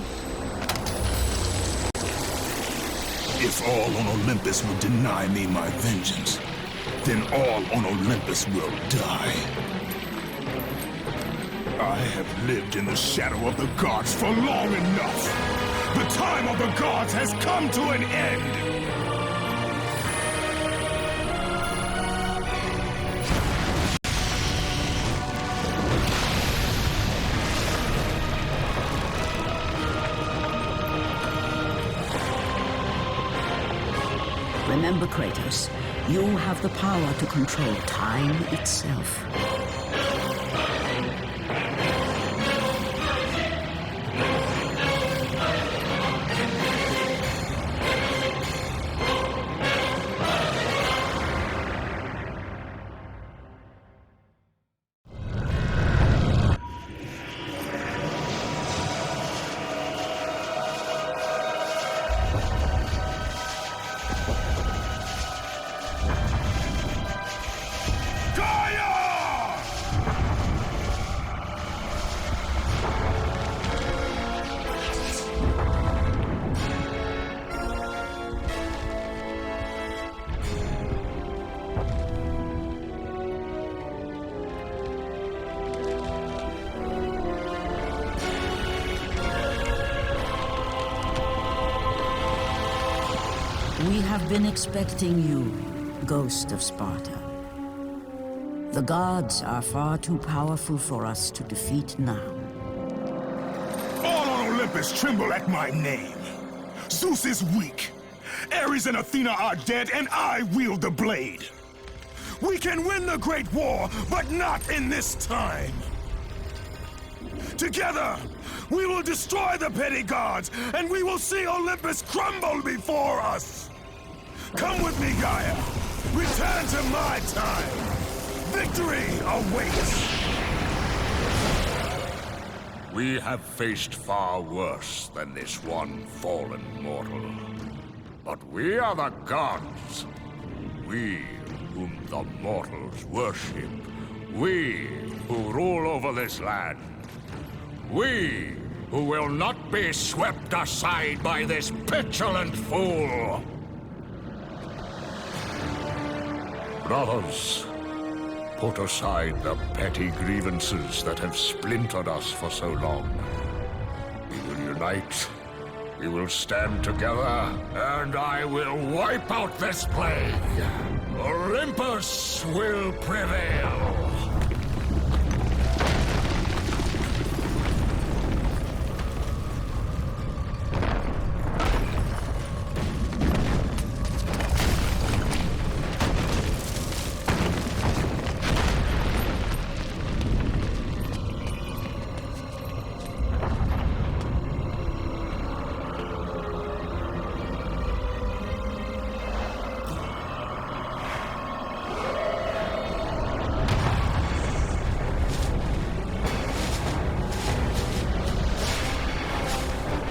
Speaker 1: If all on Olympus will deny me my vengeance, then all on Olympus will die. I have lived in the shadow of the gods for long enough. The time of the gods has come to an end.
Speaker 2: Remember, Kratos, you have the power to control time itself. We have been expecting you, Ghost of Sparta. The gods are far too powerful for us to defeat now.
Speaker 1: All on Olympus tremble at my name. Zeus is weak. Ares and Athena are dead, and I wield the blade. We can win the Great War, but not in this time. Together, we will destroy the petty gods, and we will see Olympus crumble before us. Come with me, Gaia. Return to my time. Victory awaits!
Speaker 12: We have faced far worse than this one fallen mortal. But we are the gods. We whom the mortals worship. We who rule over this land. We who will not be swept aside by this petulant fool. Brothers, put aside the petty grievances that have splintered us for so long. We will unite, we will stand together, and I will wipe out this plague. Olympus will prevail.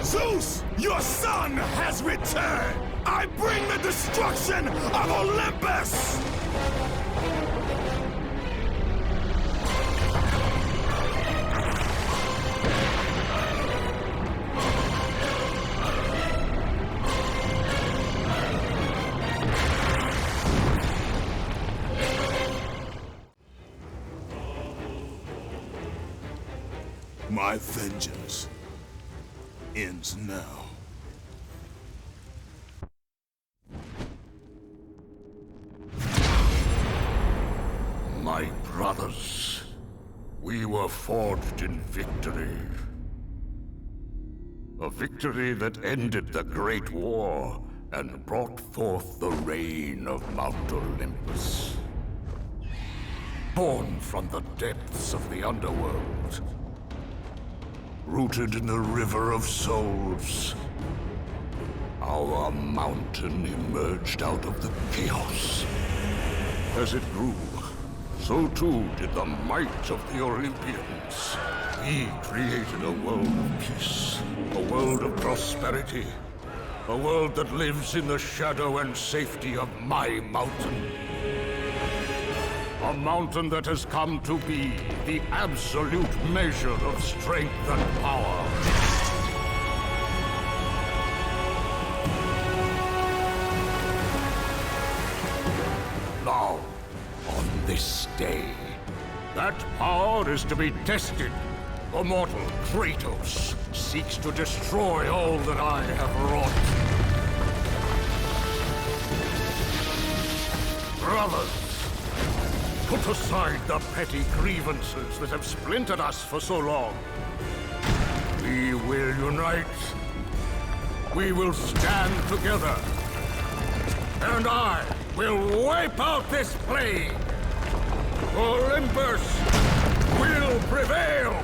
Speaker 1: Zeus, your son has returned! I bring the destruction of Olympus! My vengeance ends now.
Speaker 12: My brothers, we were forged in victory. A victory that ended the Great War and brought forth the reign of Mount Olympus. Born from the depths of the Underworld, rooted in the River of Souls, our mountain emerged out of the chaos. As it grew, so too did the might of the Olympians. We created a world of peace, a world of prosperity, a world that lives in the shadow and safety of my mountain. A mountain that has come to be the absolute measure of strength and power. Now, on this day, that power is to be tested. The mortal Kratos seeks to destroy all that I have wrought. Brothers, put aside the petty grievances that have splintered us for so long. We will unite. We will stand together. And I will wipe out this plague. Olympus will prevail.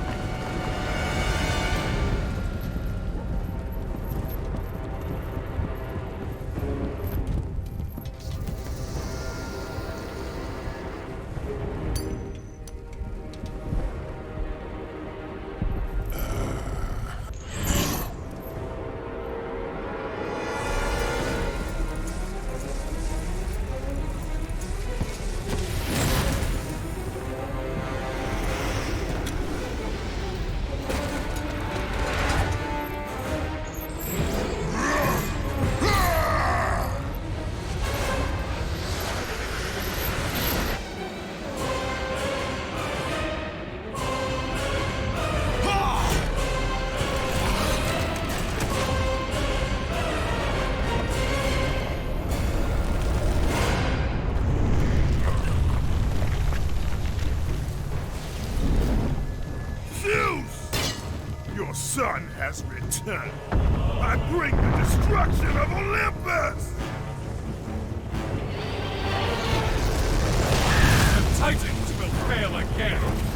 Speaker 1: son has returned. I bring the destruction of Olympus!
Speaker 18: The Titans will fail again!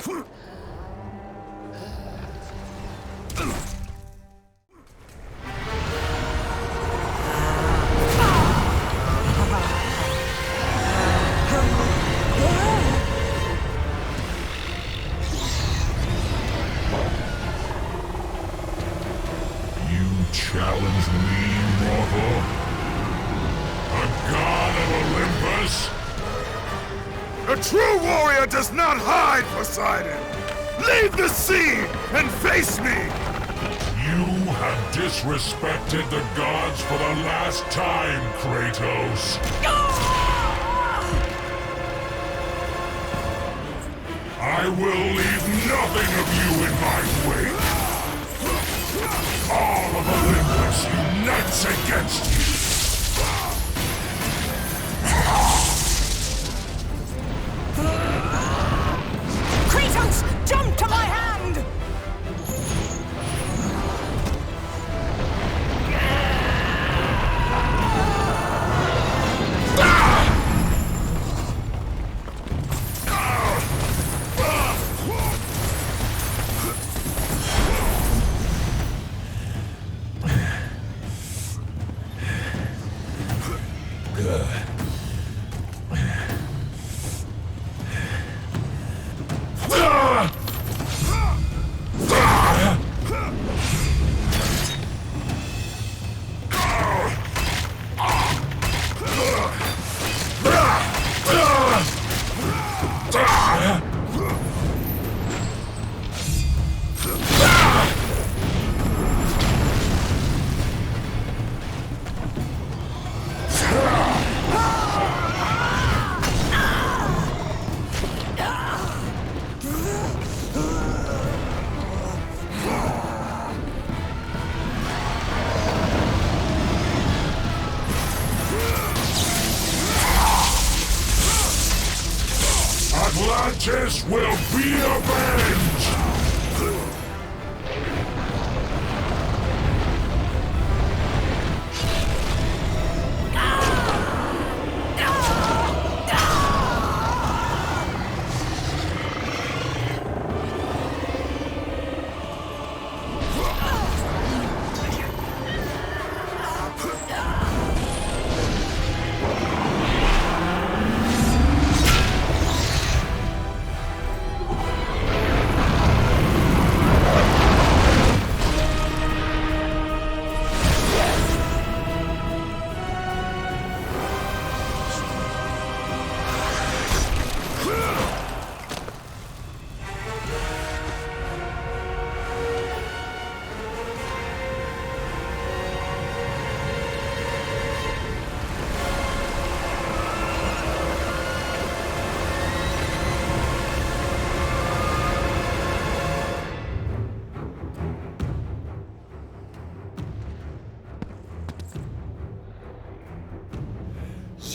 Speaker 12: Challenge me, mortal? A god of Olympus?
Speaker 1: A true warrior does not hide, Poseidon! Leave the sea and face me!
Speaker 12: You have disrespected the gods for the last time, Kratos. I will leave nothing of you in my wake. All of Olympus unites against you!
Speaker 8: Kratos, jump to my hand!
Speaker 12: Atlantis will be avenged!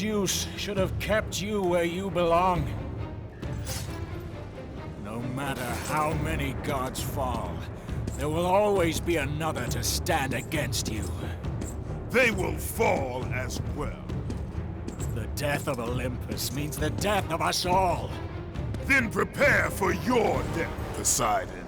Speaker 18: Zeus should have kept you where you belong. No matter how many gods fall, there will always be another to stand against you.
Speaker 1: They will fall as well.
Speaker 18: The death of Olympus means the death of us all.
Speaker 1: Then prepare for your death, Poseidon.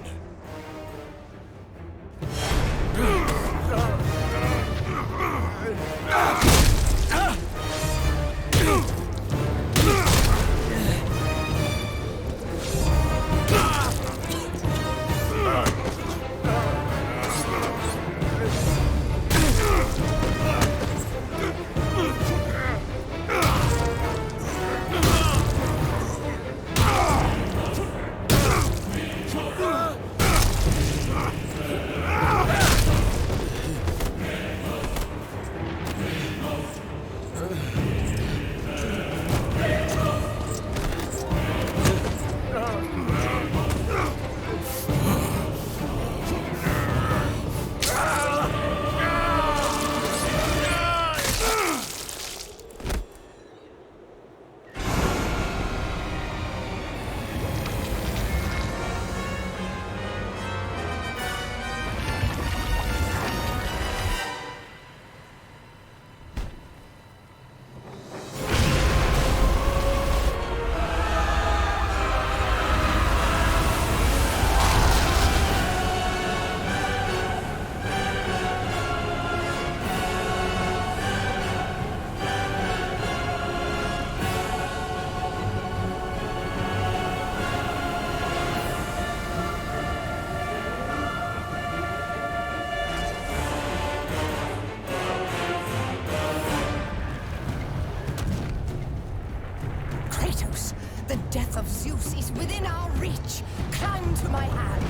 Speaker 8: The death of Zeus is within our reach. Climb to my hand.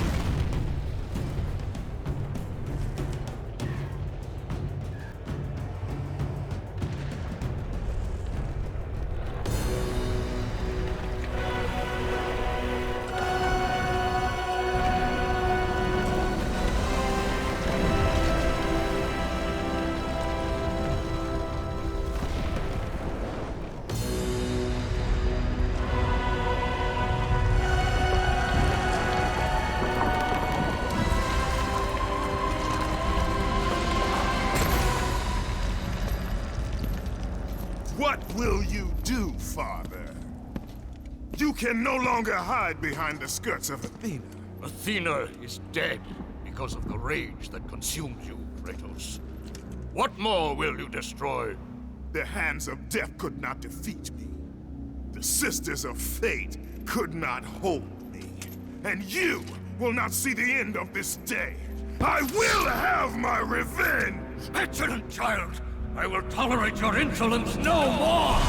Speaker 1: What will you do, Father? You can no longer hide behind the skirts of Athena.
Speaker 12: Athena is dead because of the rage that consumed you, Kratos. What more will you destroy?
Speaker 1: The hands of death could not defeat me. The sisters of fate could not hold me. And you will not see the end of this day. I will have my revenge!
Speaker 12: Excellent, child! I will tolerate your insolence no more!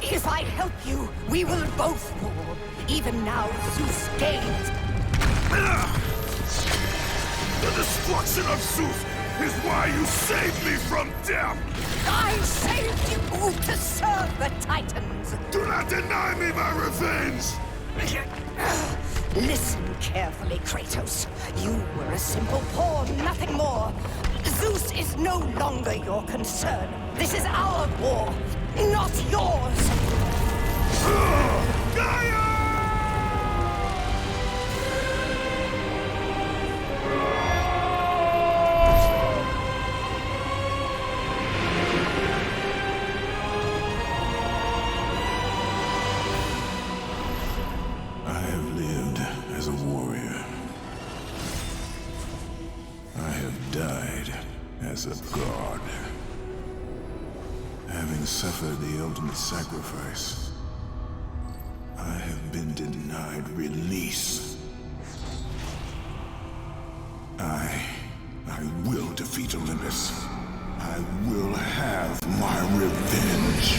Speaker 8: If I help you, we will both fall. Even now, Zeus gains.
Speaker 1: The destruction of Zeus is why you saved me from death!
Speaker 8: I saved you to serve the Titans!
Speaker 1: Do not deny me my revenge!
Speaker 8: Listen carefully, Kratos. You were a simple pawn, nothing more. Zeus is no longer your concern. This is our war, not yours!
Speaker 1: I have lived as a warrior. I have died as a god. Having suffered the ultimate sacrifice, I have been denied release. I will defeat Olympus. I will have my revenge.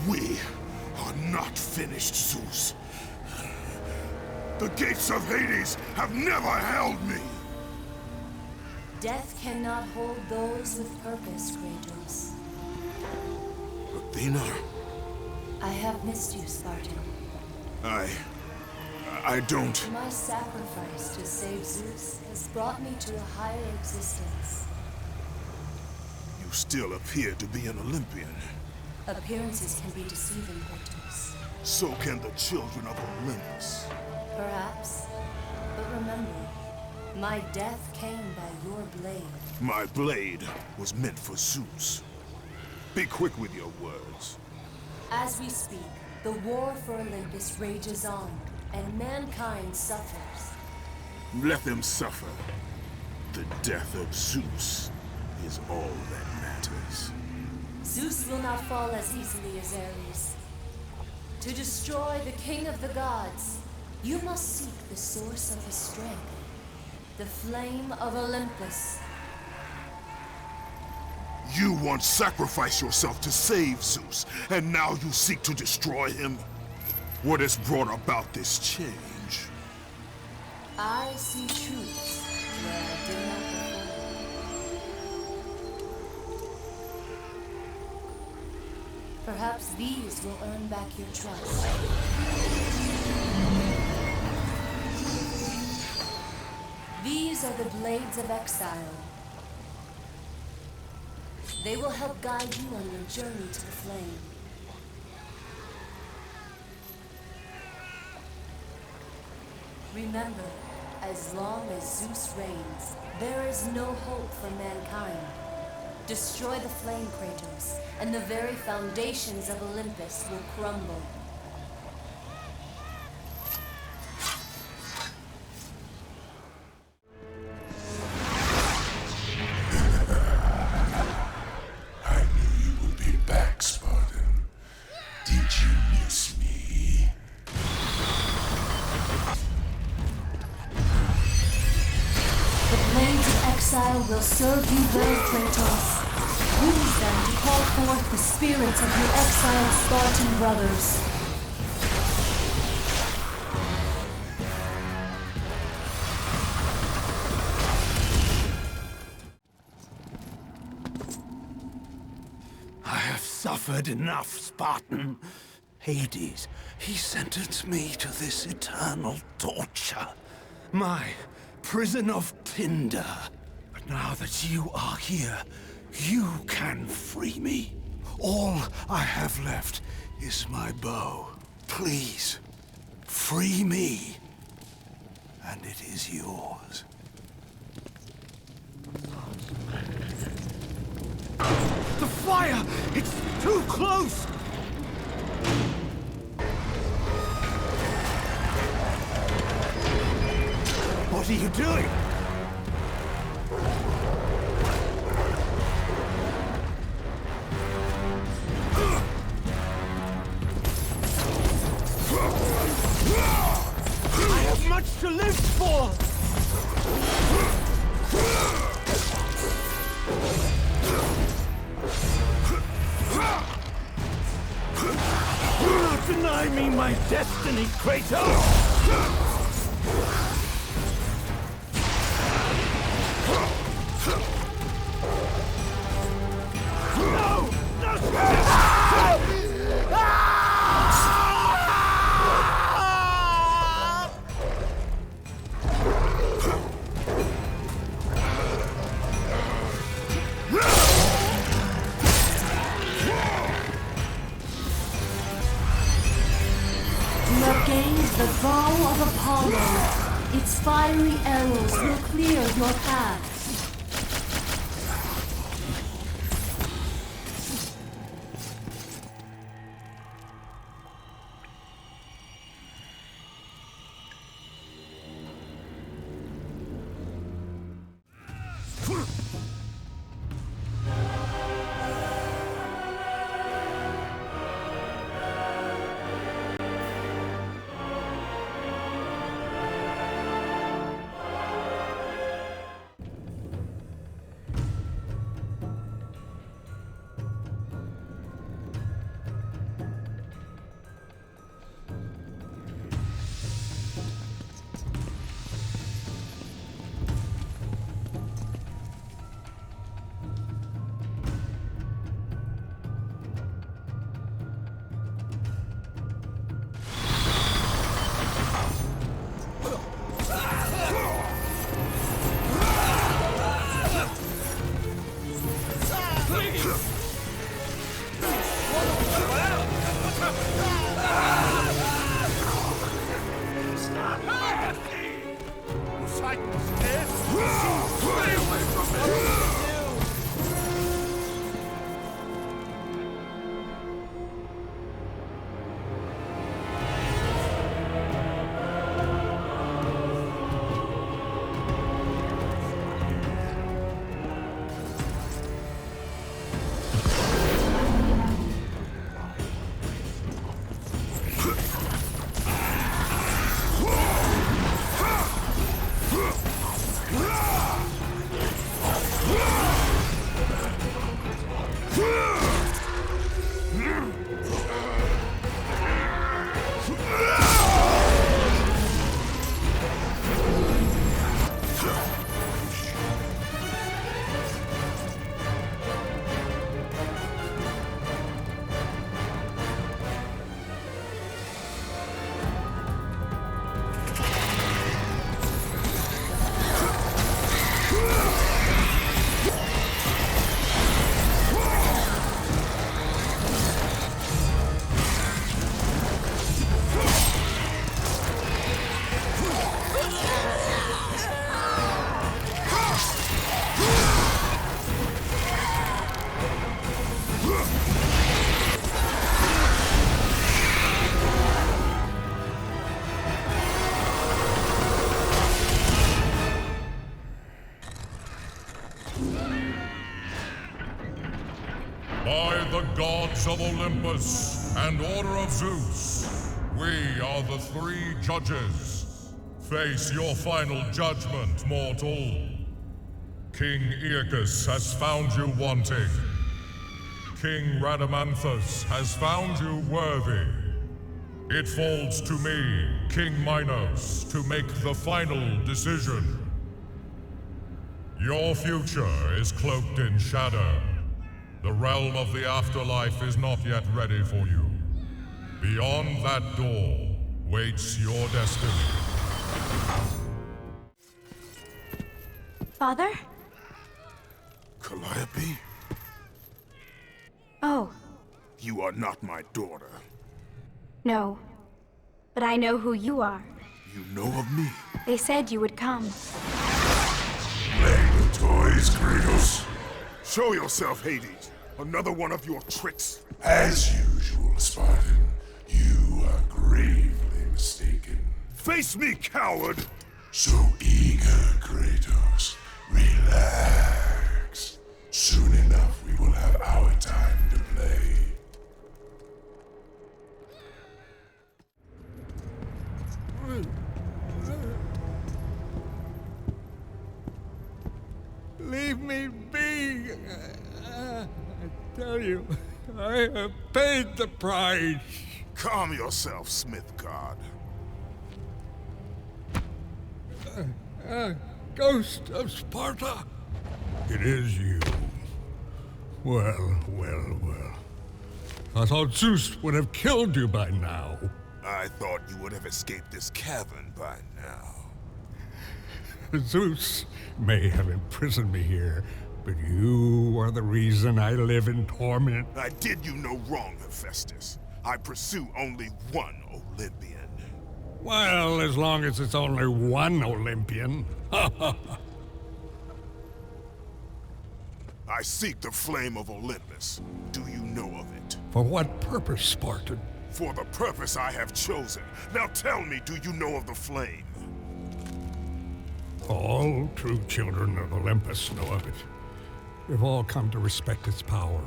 Speaker 1: We are not finished, Zeus. The gates of Hades have never held me!
Speaker 17: Death cannot hold those with purpose, Kratos.
Speaker 1: Athena?
Speaker 17: I have missed you, Spartan.
Speaker 1: I don't...
Speaker 17: My sacrifice to save Zeus has brought me to a higher existence.
Speaker 1: You still appear to be an Olympian.
Speaker 17: Appearances can be deceiving, Kratos.
Speaker 1: so can the children of Olympus.
Speaker 19: Perhaps. But remember, my death came by your blade.
Speaker 1: My blade was meant for Zeus. Be quick with your words.
Speaker 19: As we speak, the war for Olympus rages on, and mankind suffers.
Speaker 1: Let them suffer. The death of Zeus is all that matters.
Speaker 19: Zeus will not fall as easily as Ares. To destroy the king of the gods, you must seek the source of his strength, the Flame of Olympus.
Speaker 1: You once sacrificed yourself to save Zeus, and now you seek to destroy him? What has brought about this change?
Speaker 19: I see truths where I did not before. Perhaps these will earn back your trust. These are the Blades of Exile. They will help guide you on your journey to the flame. Remember, as long as Zeus reigns, there is no hope for mankind. Destroy the flame, Kratos, and the very foundations of Olympus will crumble.
Speaker 13: I knew you would be back, Spartan. Did you miss me?
Speaker 19: The Blades of Exile will serve you well, Kratos. Use them to call forth the spirits of your exiled Spartan brothers.
Speaker 9: I have suffered enough, Spartan. Hades, he sentenced me to this eternal torture. My prison of tinder. But now that you are here, you can free me. All I have left is my bow. Please, free me, and it is yours. The fire! It's too close! What are you doing? I have much to live for! Do not deny me my destiny, Kratos!
Speaker 19: You have gained the bow of Apollo. Its fiery arrows will clear your path.
Speaker 18: frightened, kid! Stay away from me!
Speaker 15: By the gods of Olympus and order of Zeus, we are the three judges. Face your final judgment, mortal. King Icarus has found you wanting. King Rhadamanthus has found you worthy. It falls to me, King Minos, to make the final decision. Your future is cloaked in shadow. The realm of the afterlife is not yet ready for you. Beyond that door waits your destiny.
Speaker 20: Father?
Speaker 1: Calliope?
Speaker 20: Oh,
Speaker 1: You are not my daughter.
Speaker 20: no. But I know who you are.
Speaker 1: You know of me.
Speaker 20: They said you would come.
Speaker 1: Play the toys, Kratos. Show yourself, Hades. Another one of your tricks.
Speaker 21: As usual, Spartan, you are gravely mistaken.
Speaker 1: Face me, coward!
Speaker 21: So eager, Kratos. Relax. Soon enough, we will have our time to play.
Speaker 18: Leave me be! I tell you, I have paid the price.
Speaker 1: Calm yourself, Smith God.
Speaker 18: Ghost of Sparta? It is you. Well, well, well. I thought Zeus would have killed you by now.
Speaker 1: I thought you would have escaped this cavern by now.
Speaker 18: Zeus may have imprisoned me here, but you are the reason I live in torment.
Speaker 1: I did you no wrong, Hephaestus. I pursue only one Olympian.
Speaker 18: Well, as long as it's only one Olympian.
Speaker 1: I seek the Flame of Olympus. Do you know of it?
Speaker 18: For what purpose, Spartan?
Speaker 1: For the purpose I have chosen. Now tell me, do you know of the flame?
Speaker 18: All true children of Olympus know of it. We've all come to respect its power,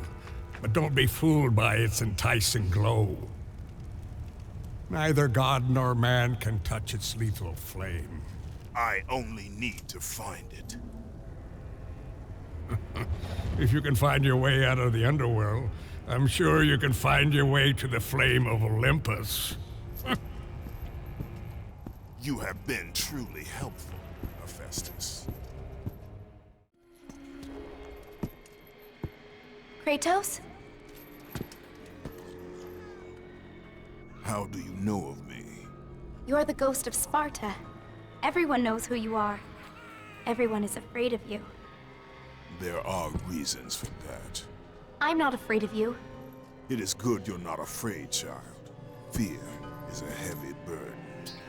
Speaker 18: but don't be fooled by its enticing glow. Neither god nor man can touch its lethal flame.
Speaker 1: I only need to find it.
Speaker 18: If you can find your way out of the Underworld, I'm sure you can find your way to the Flame of Olympus.
Speaker 1: You have been truly helpful, Hephaestus.
Speaker 20: Kratos?
Speaker 1: How do you know of me?
Speaker 20: You're the ghost of Sparta. Everyone knows who you are. Everyone is afraid of you.
Speaker 1: There are reasons for that.
Speaker 20: I'm not afraid of you.
Speaker 1: It is good you're not afraid, child. Fear is a heavy burden.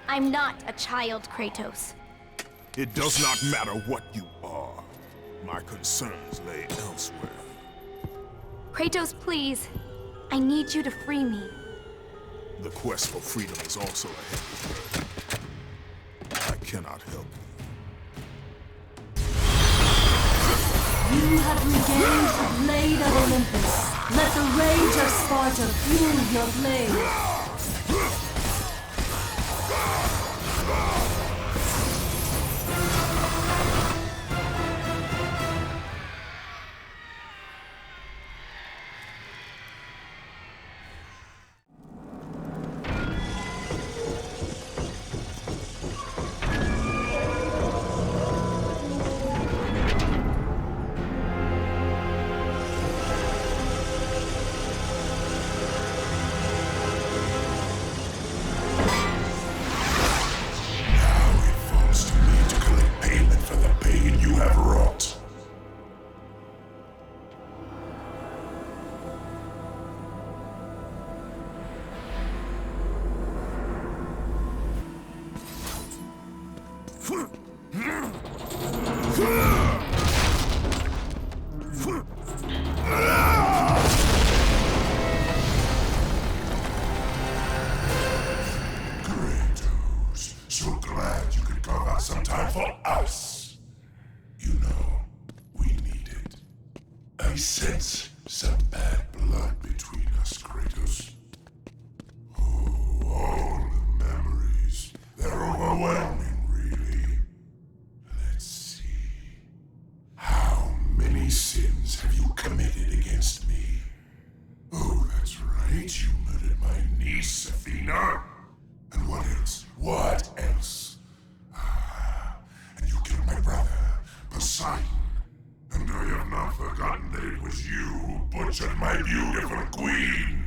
Speaker 20: I'm not a child, Kratos.
Speaker 1: It does not matter what you are. My concerns lay elsewhere.
Speaker 20: Kratos, please. I need you to free me.
Speaker 1: The quest for freedom is also a heavy burden. I cannot help you.
Speaker 19: You have regained the blade of Olympus. Let the rage of Sparta fuel your blade.
Speaker 21: I sense some bad blood between us, Kratos. Oh, all the memories. They're overwhelming, really. Let's see. How many sins have you committed against me? Oh, that's right. You murdered my niece, Athena. And what else? What else? And you killed my brother, Poseidon. And I have not forgotten that it was you who butchered my beautiful queen.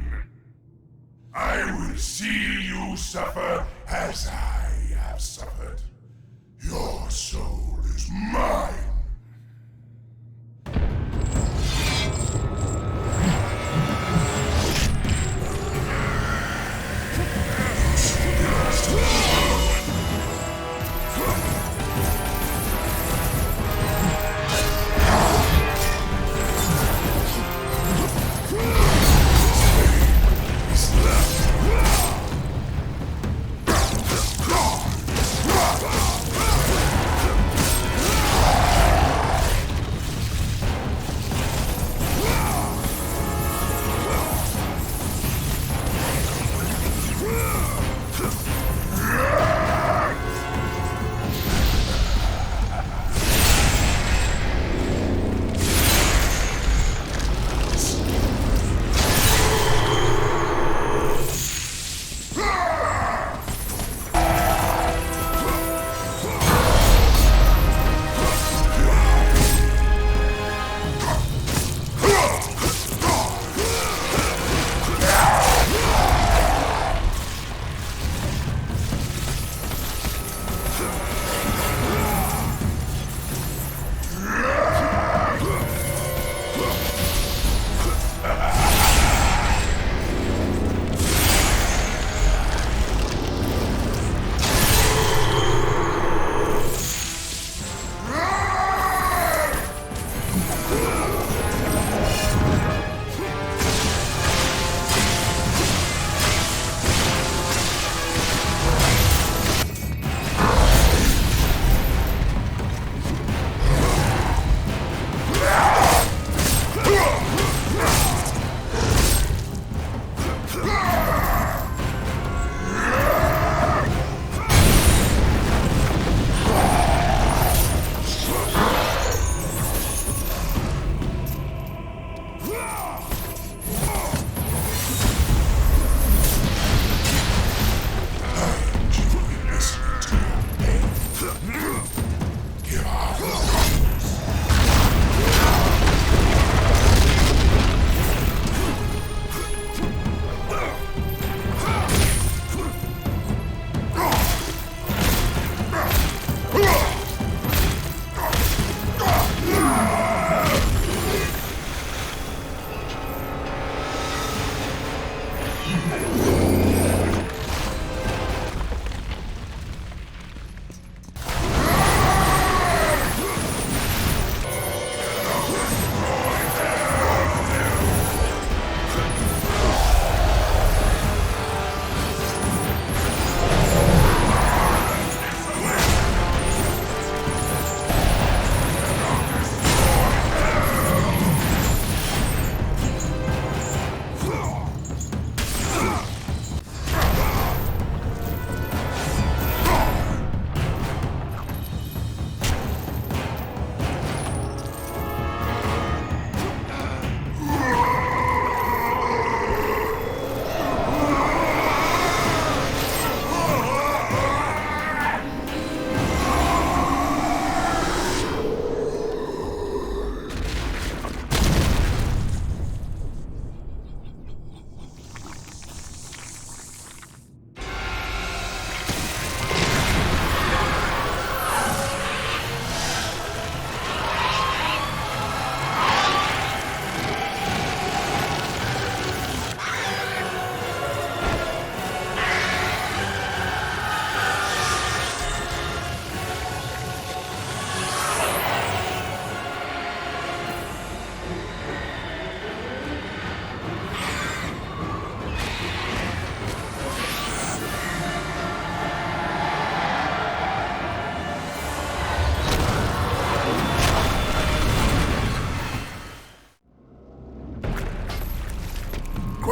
Speaker 21: I will see you suffer as I have suffered. Your soul is mine.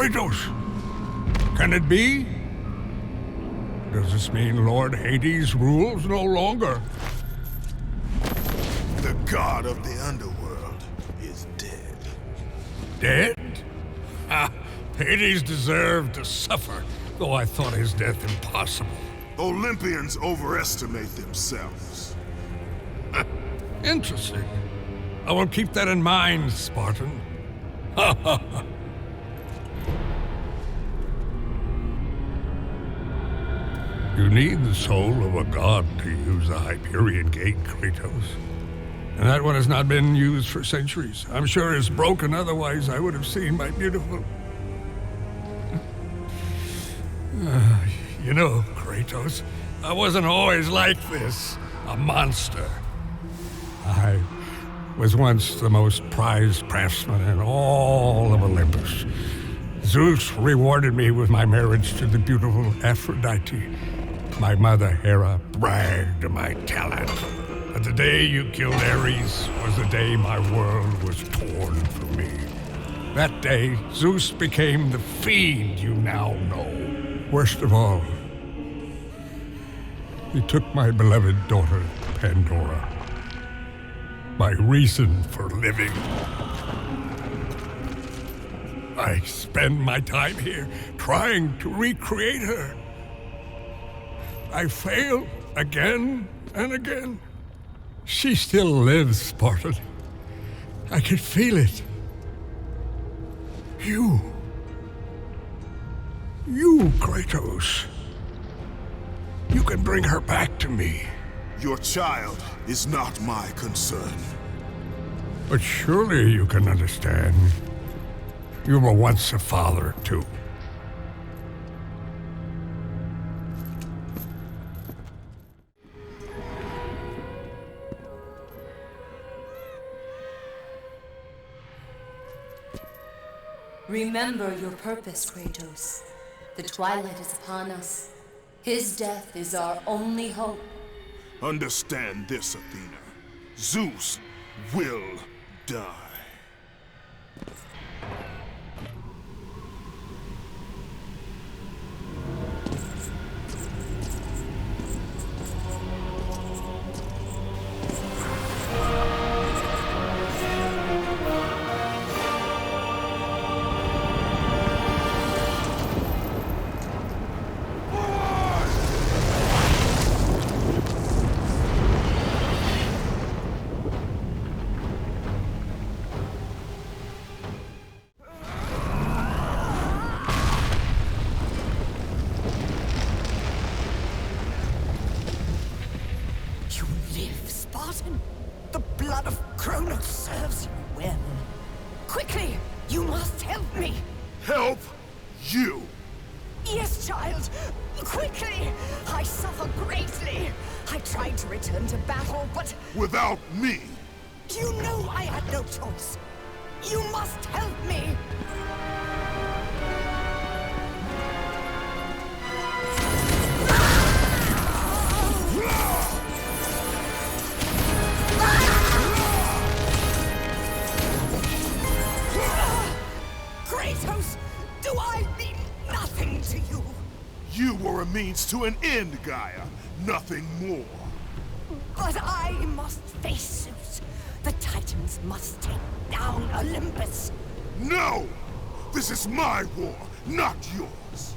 Speaker 18: Kratos! Can it be? Does this mean Lord Hades rules no longer?
Speaker 1: The god of the Underworld is dead.
Speaker 18: Dead? Ha! Hades deserved to suffer, though I thought his death impossible.
Speaker 1: Olympians overestimate themselves.
Speaker 18: Interesting. I will keep that in mind, Spartan. Ha ha ha. You need the soul of a god to use the Hyperion Gate, Kratos. And that one has not been used for centuries. I'm sure it's broken, otherwise I would have seen my beautiful... You know, Kratos, I wasn't always like this, a monster. I was once the most prized craftsman in all of Olympus. Zeus rewarded me with my marriage to the beautiful Aphrodite. My mother, Hera, bragged of my talent. But the day you killed Ares was the day my world was torn from me. That day, Zeus became the fiend you now know. Worst of all, he took my beloved daughter, Pandora. My reason for living. I spend my time here trying to recreate her. I fail again and again. She still lives, Spartan. I can feel it. You, Kratos. You can bring her back to me.
Speaker 1: Your child is not my concern.
Speaker 18: But surely you can understand. You were once a father, too.
Speaker 19: Remember your purpose, Kratos. The twilight is upon us. His death is our only hope.
Speaker 1: Understand this, Athena. Zeus will die.
Speaker 8: The blood of Cronos serves you well. Quickly, you must help me.
Speaker 1: Help you?
Speaker 8: Yes, child. Quickly! I suffer greatly. I tried to return to battle, but...
Speaker 1: Without me?
Speaker 8: You know I had no choice. You must help me. Kratos, do I mean nothing to you?
Speaker 1: You were a means to an end, Gaia. Nothing more.
Speaker 8: But I must face Zeus. The Titans must take down Olympus.
Speaker 1: No! This is my war, not yours.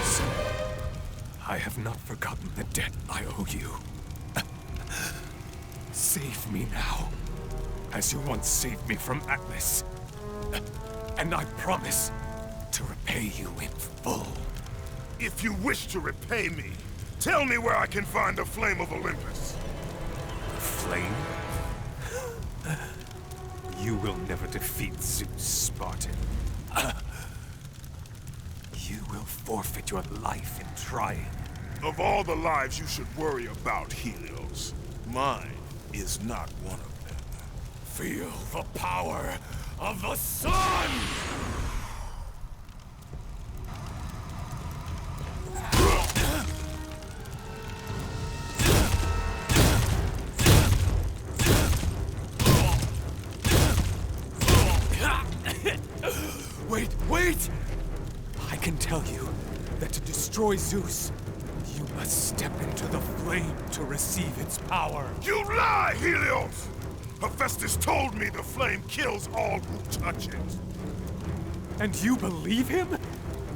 Speaker 16: Kratos! I have not forgotten the debt I owe you. Save me now, as you once saved me from Atlas. And I promise to repay you in full.
Speaker 1: If you wish to repay me, tell me where I can find the Flame of Olympus.
Speaker 16: The flame? You will never defeat Zeus, Spartan. You will forfeit your life in trying.
Speaker 1: Of all the lives you should worry about, Helios, mine is not one of them.
Speaker 16: Feel the power of the sun! Wait! I can tell you that to destroy Zeus, you must step into the flame to receive its power.
Speaker 1: You lie, Helios! Hephaestus told me the flame kills all who touch it.
Speaker 16: And you believe him?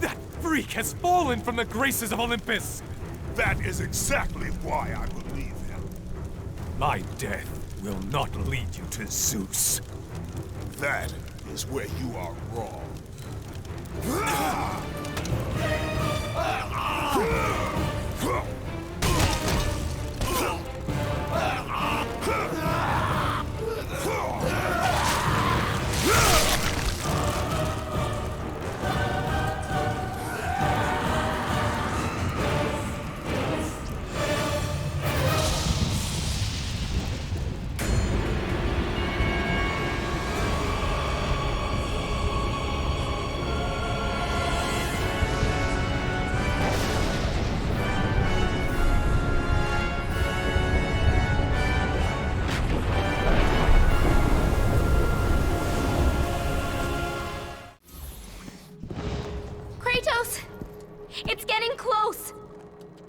Speaker 16: That freak has fallen from the graces of Olympus!
Speaker 1: That is exactly why I believe him.
Speaker 16: My death will not lead you to Zeus.
Speaker 1: That is where you are wrong.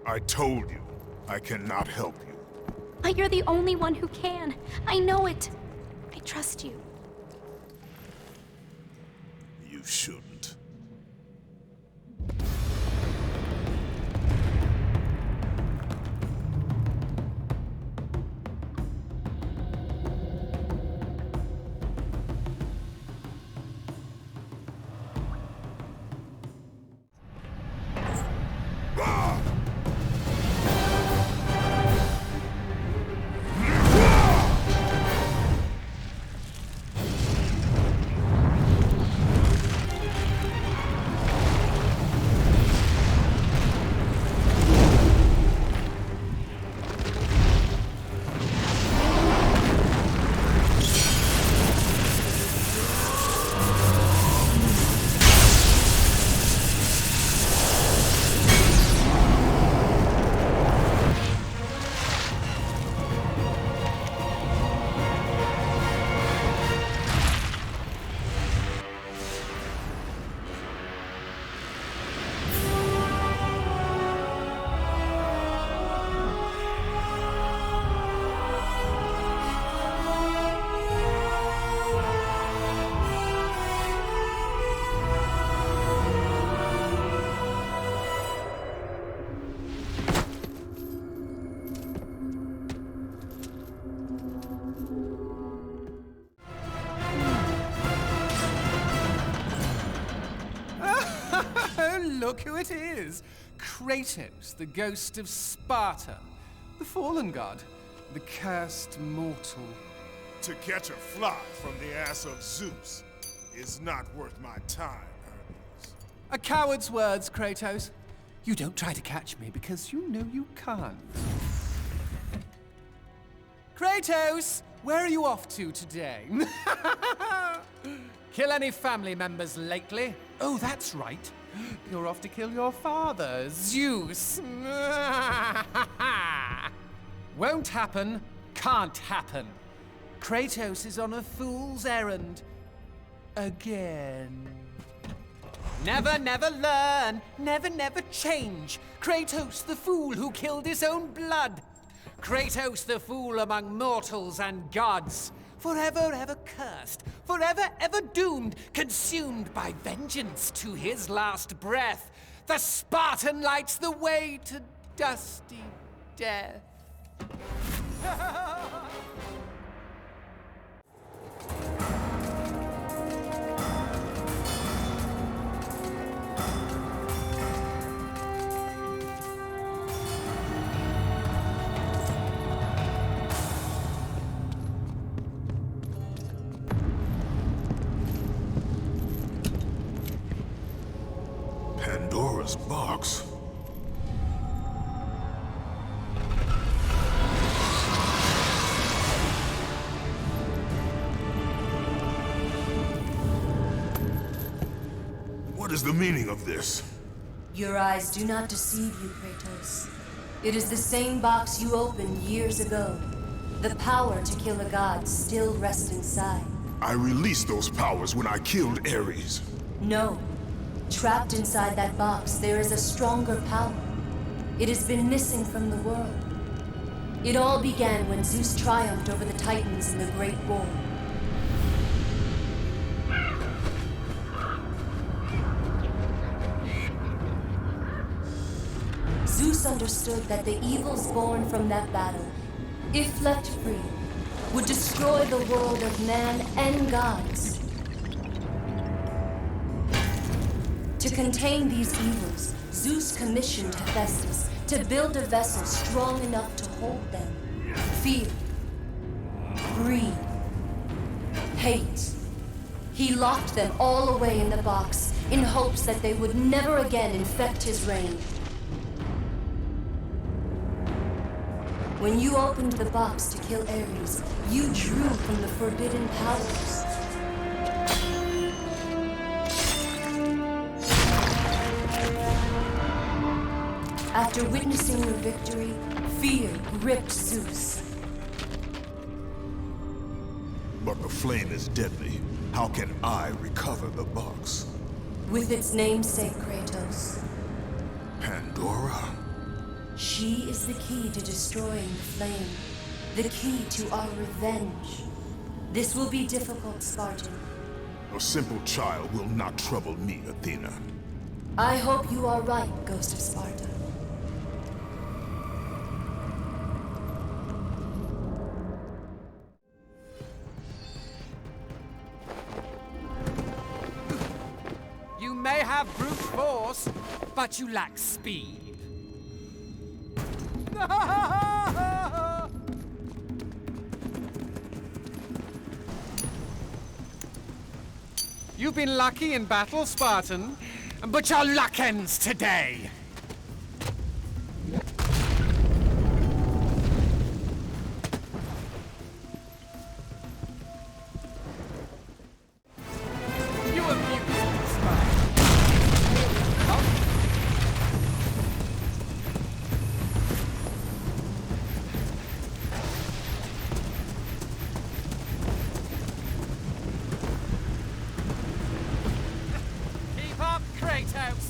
Speaker 1: I told you, I cannot help you.
Speaker 20: But you're the only one who can. I know it. I trust you.
Speaker 1: You shouldn't.
Speaker 10: Look who it is! Kratos, the ghost of Sparta. The fallen god. The cursed mortal.
Speaker 1: To catch a fly from the ass of Zeus is not worth my time, Hermes.
Speaker 10: A coward's words, Kratos. You don't try to catch me because you know you can't. Kratos! Where are you off to today? Kill any family members lately? Oh, that's right. You're off to kill your father, Zeus. Won't happen, can't happen. Kratos is on a fool's errand. Again. Never, never learn. Never, never change. Kratos, the fool who killed his own blood. Kratos, the fool among mortals and gods. Forever, ever cursed. Forever, ever doomed. Consumed by vengeance to his last breath. The Spartan lights the way to dusty death.
Speaker 21: Pandora's box. What is the meaning of this?
Speaker 7: Your eyes do not deceive you, Kratos. It is the same box you opened years ago. The power to kill a god still rests inside.
Speaker 21: I released those powers when I killed Ares.
Speaker 7: No. Trapped inside that box, there is a stronger power. It has been missing from the world. It all began when Zeus triumphed over the Titans in the Great War. Zeus understood that the evils born from that battle, if left free, would destroy the world of man and gods. To contain these evils, Zeus commissioned Hephaestus to build a vessel strong enough to hold them. Fear, greed, hate. He locked them all away in the box in hopes that they would never again infect his reign. When you opened the box to kill Ares, you drew from the forbidden powers. After witnessing your victory, fear gripped Zeus.
Speaker 21: But the flame is deadly. How can I recover the box?
Speaker 7: With its namesake, Kratos.
Speaker 21: Pandora?
Speaker 7: She is the key to destroying the flame. The key to our revenge. This will be difficult, Spartan.
Speaker 21: A simple child will not trouble me, Athena.
Speaker 7: I hope you are right, Ghost of Sparta.
Speaker 10: You may have brute force, but you lack speed. You've been lucky in battle, Spartan, but your luck ends today. You abused me, Spartan. Keep up, Kratos!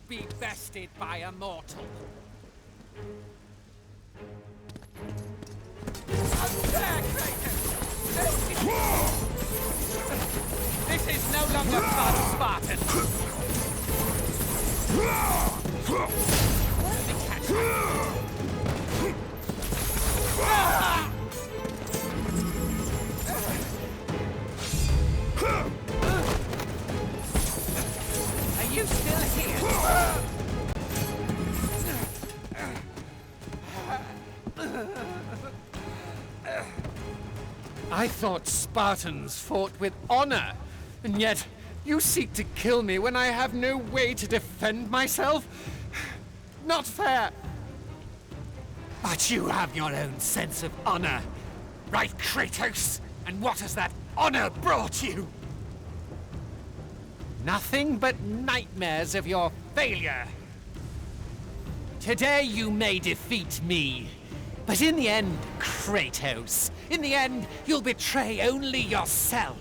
Speaker 10: Be bested by a mortal. There, Kraken! This is no longer fun, Spartan. Are you still here? I thought Spartans fought with honor, and yet you seek to kill me when I have no way to defend myself? Not fair. But you have your own sense of honor, right, Kratos? And what has that honor brought you? Nothing but nightmares of your failure. Today you may defeat me, but in the end, Kratos, in the end, you'll betray only yourself.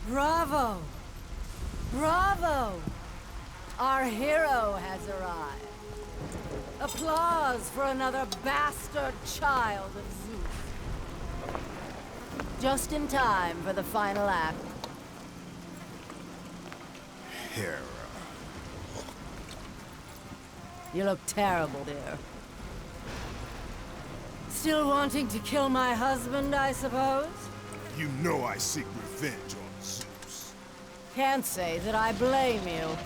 Speaker 5: Bravo! Bravo! Our hero has arrived. Applause for another bastard child of Zeus. Just in time for the final act.
Speaker 1: Hera.
Speaker 5: You look terrible, dear. Still wanting to kill my husband, I suppose?
Speaker 1: You know I seek revenge on Zeus.
Speaker 5: Can't say that I blame you.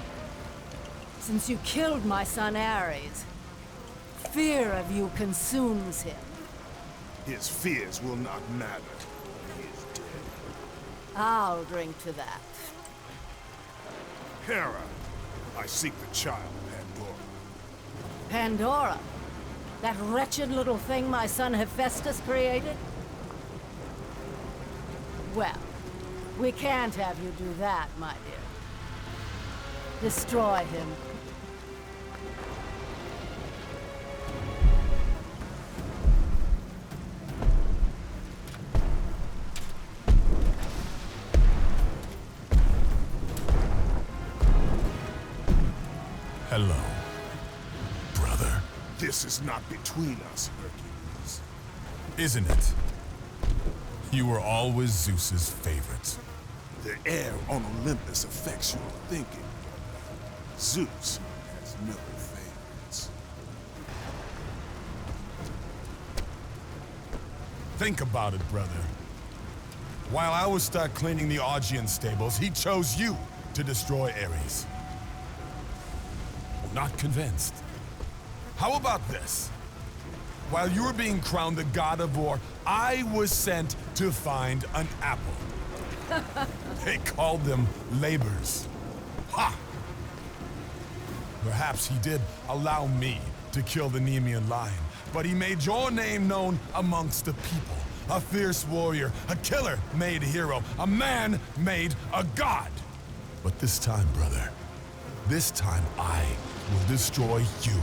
Speaker 5: Since you killed my son Ares, fear of you consumes him.
Speaker 1: His fears will not matter. He is dead.
Speaker 5: I'll drink to that.
Speaker 1: Hera, I seek the child, Pandora.
Speaker 5: Pandora? That wretched little thing my son Hephaestus created? Well, we can't have you do that, my dear. Destroy him.
Speaker 15: Hello, brother.
Speaker 1: This is not between us, Hercules.
Speaker 15: Isn't it? You were always Zeus's favorite.
Speaker 1: The air on Olympus affects your thinking. Zeus has no favorites.
Speaker 15: Think about it, brother. While I was stuck cleaning the Aegean stables, he chose you to destroy Ares. Not convinced. How about this? While you were being crowned the god of war, I was sent to find an apple. They called them labors. Ha! Perhaps he did allow me to kill the Nemean lion, but he made your name known amongst the people. A fierce warrior, a killer made hero, a man made a god. But this time, brother, this time I will destroy you.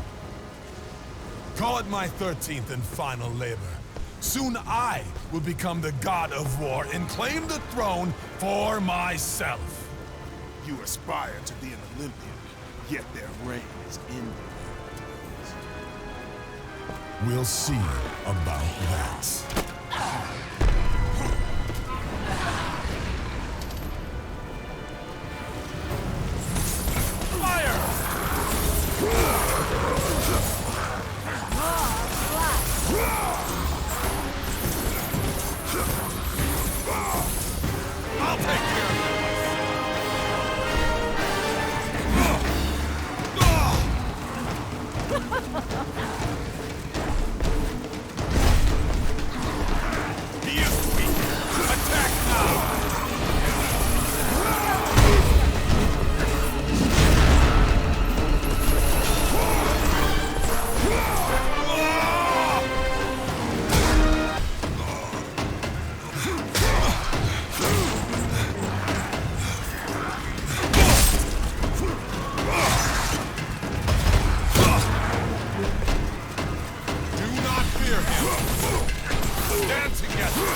Speaker 15: Call it my 13th and final labor. Soon I will become the god of war and claim the throne for myself.
Speaker 1: You aspire to be an Olympian, yet their reign is ended.
Speaker 15: We'll see about that.
Speaker 1: I'll take care of it.
Speaker 18: stand together!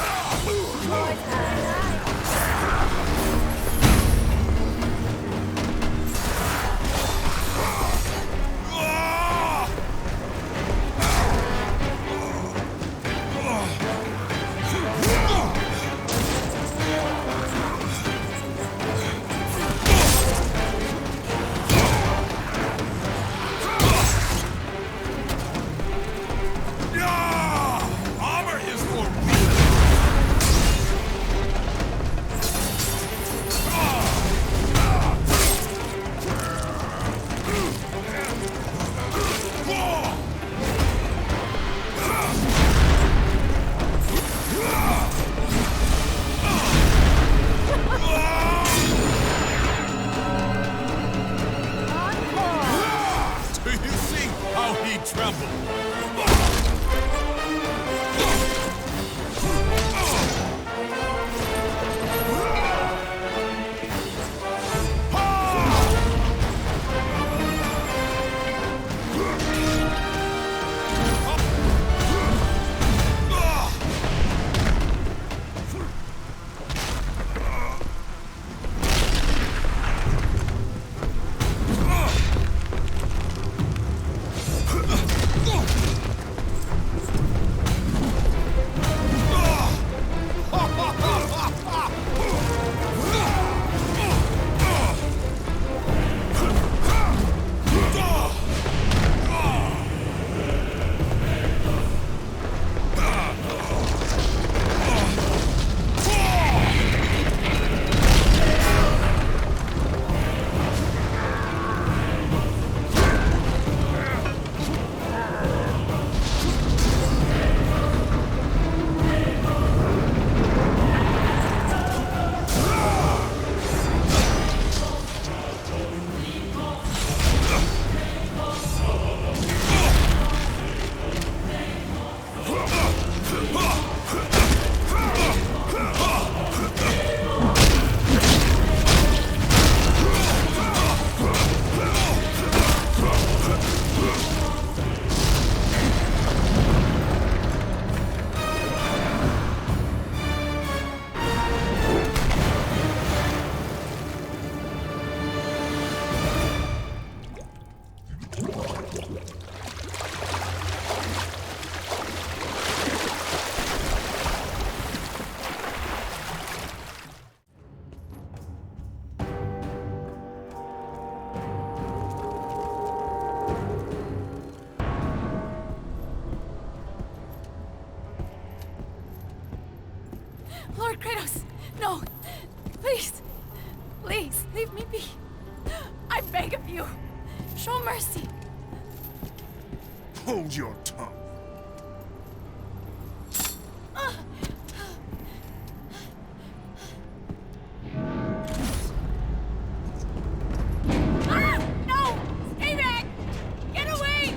Speaker 5: Lord Kratos, no! Please! Please, leave me be! I beg of you! Show mercy!
Speaker 1: Hold your tongue.
Speaker 5: No! Stay back! Get away!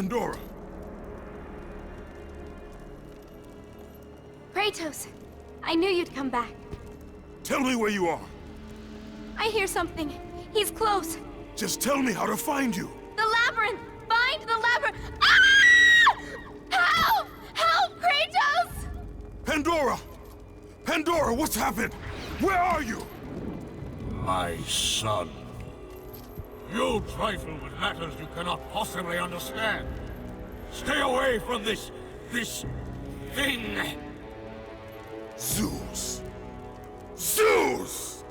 Speaker 1: Pandora!
Speaker 20: Kratos! I knew you'd come back.
Speaker 1: Tell me where you are.
Speaker 20: I hear something. He's close.
Speaker 1: Just tell me how to find you.
Speaker 20: The labyrinth! Find the labyrinth! Ah! Help! Help, Kratos!
Speaker 1: Pandora! Pandora, what's happened? Where are you?
Speaker 12: My son. You trifle with matters you cannot possibly understand. Stay away from this thing.
Speaker 1: Zeus! Zeus!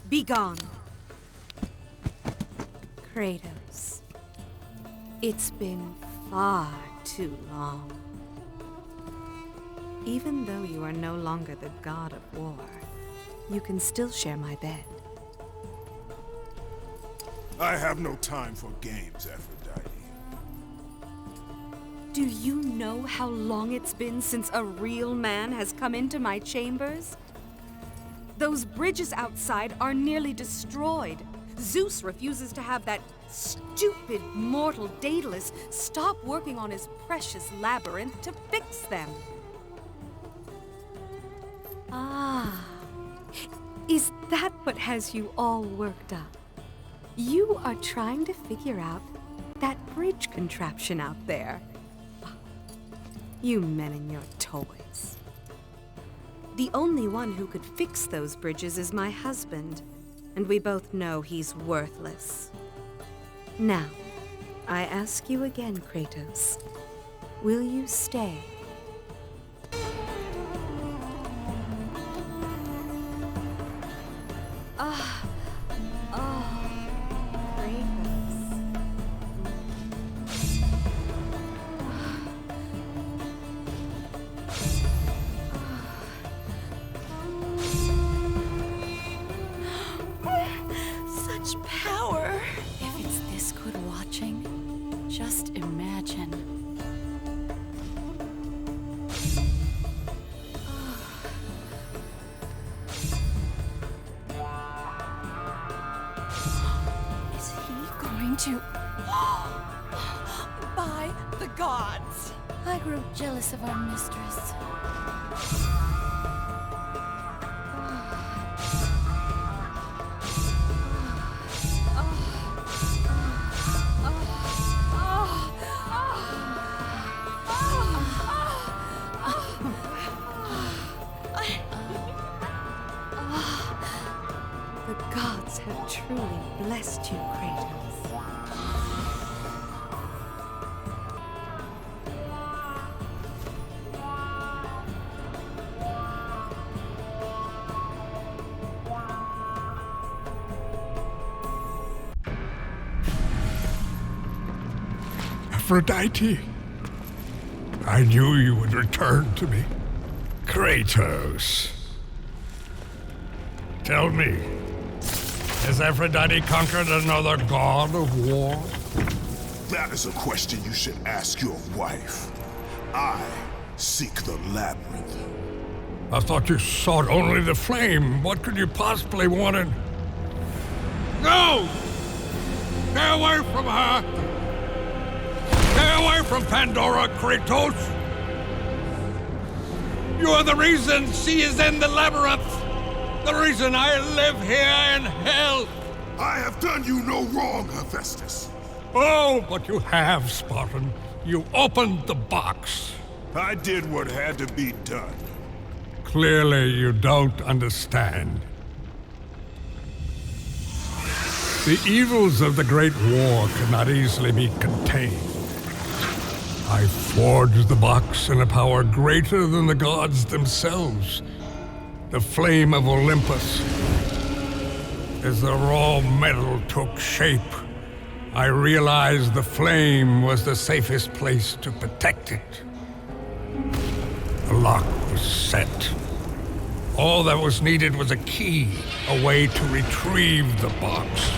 Speaker 6: Be gone. Kratos. It's been far too long. Even though you are no longer the god of war, you can still share my bed.
Speaker 1: I have no time for games, Aphrodite.
Speaker 6: Do you know how long it's been since a real man has come into my chambers? Those bridges outside are nearly destroyed. Zeus refuses to have that stupid mortal Daedalus stop working on his precious labyrinth to fix them. Ah, is that what has you all worked up? You are trying to figure out that bridge contraption out there. You men and your toys. The only one who could fix those bridges is my husband, and we both know he's worthless. Now, I ask you again, Kratos, will you stay?
Speaker 20: Such power! If it's this good watching, just imagine. Is he going to...
Speaker 8: By the gods!
Speaker 20: I grew jealous of our mistress.
Speaker 6: The gods have truly blessed you, Kratos.
Speaker 18: Aphrodite, I knew you would return to me. Kratos. Tell me, has Aphrodite conquered another god of war?
Speaker 1: That is a question you should ask your wife. I seek the labyrinth.
Speaker 18: I thought you sought only the flame. What could you possibly wanted? No! Stay away from her! Stay away from Pandora, Kratos! You are the reason she is in the labyrinth! The reason I live here in hell!
Speaker 1: I have done you no wrong, Hephaestus.
Speaker 18: Oh, but you have, Spartan. You opened the box.
Speaker 1: I did what had to be done.
Speaker 18: Clearly, you don't understand. The evils of the Great War cannot easily be contained. I forged the box in a power greater than the gods themselves. The Flame of Olympus. As the raw metal took shape, I realized the flame was the safest place to protect it. The lock was set. All that was needed was a key, a way to retrieve the box.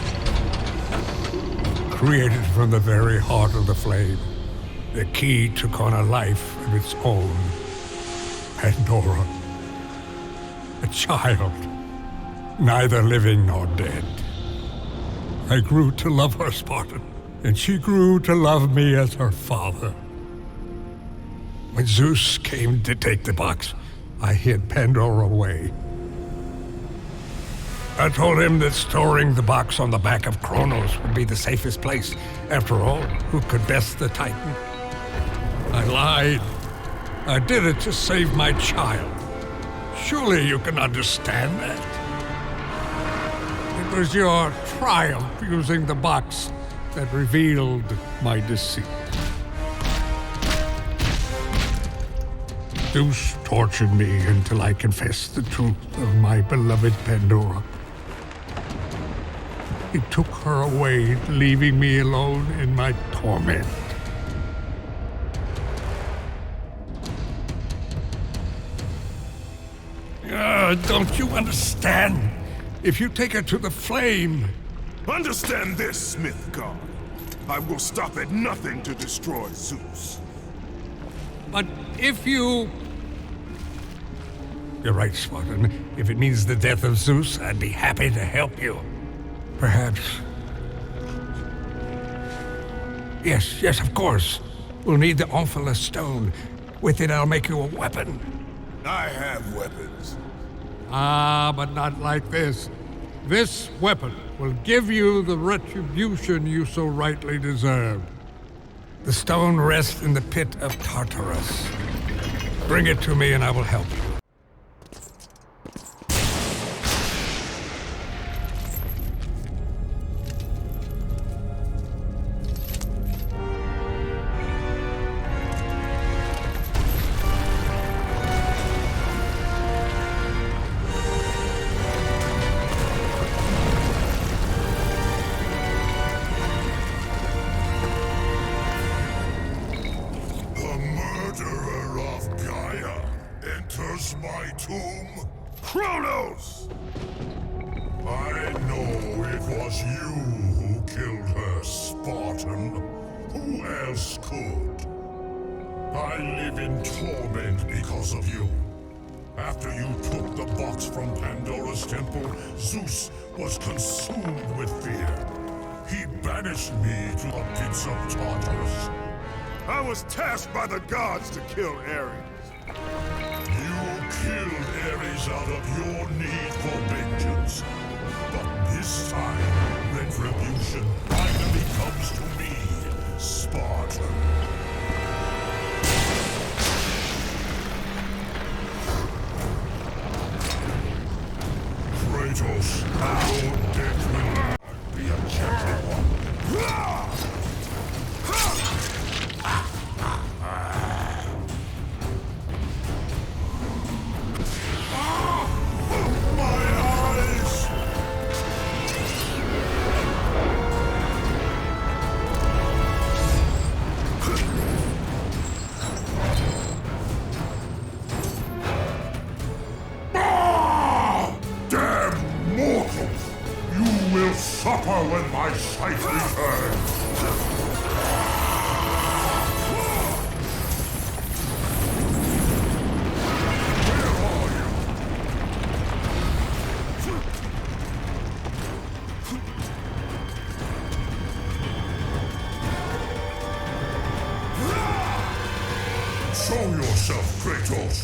Speaker 18: Created from the very heart of the flame, the key took on a life of its own. Pandora. A child, neither living nor dead. I grew to love her, Spartan, and she grew to love me as her father. When Zeus came to take the box, I hid Pandora away. I told him that storing the box on the back of Cronos would be the safest place. After all, who could best the Titan? I lied. I did it to save my child. Surely you can understand that. It was your triumph using the box that revealed my deceit. Zeus tortured me until I confessed the truth of my beloved Pandora. He took her away, leaving me alone in my torment. Don't you understand? If you take her to the flame...
Speaker 1: Understand this, Smith God. I will stop at nothing to destroy Zeus.
Speaker 18: But if you... You're right, Spartan. If it means the death of Zeus, I'd be happy to help you. Perhaps. Yes, of course. We'll need the Omphalos stone. With it, I'll make you a weapon.
Speaker 1: I have weapons.
Speaker 18: Ah, but not like this. This weapon will give you the retribution you so rightly deserve. The stone rests in the pit of Tartarus. Bring it to me and I will help you.
Speaker 21: My tomb? Cronos! I know it was you who killed her, Spartan. Who else could? I live in torment because of you. After you took the box from Pandora's temple, Zeus was consumed with fear. He banished me to the pits of Tartarus.
Speaker 1: I was tasked by the gods to kill Ares.
Speaker 21: Killed Ares out of your need for vengeance. But this time, retribution finally comes to me, Spartan. Kratos, your death will be a gentle one. Suffer when my sight returns! Show yourself, Kratos!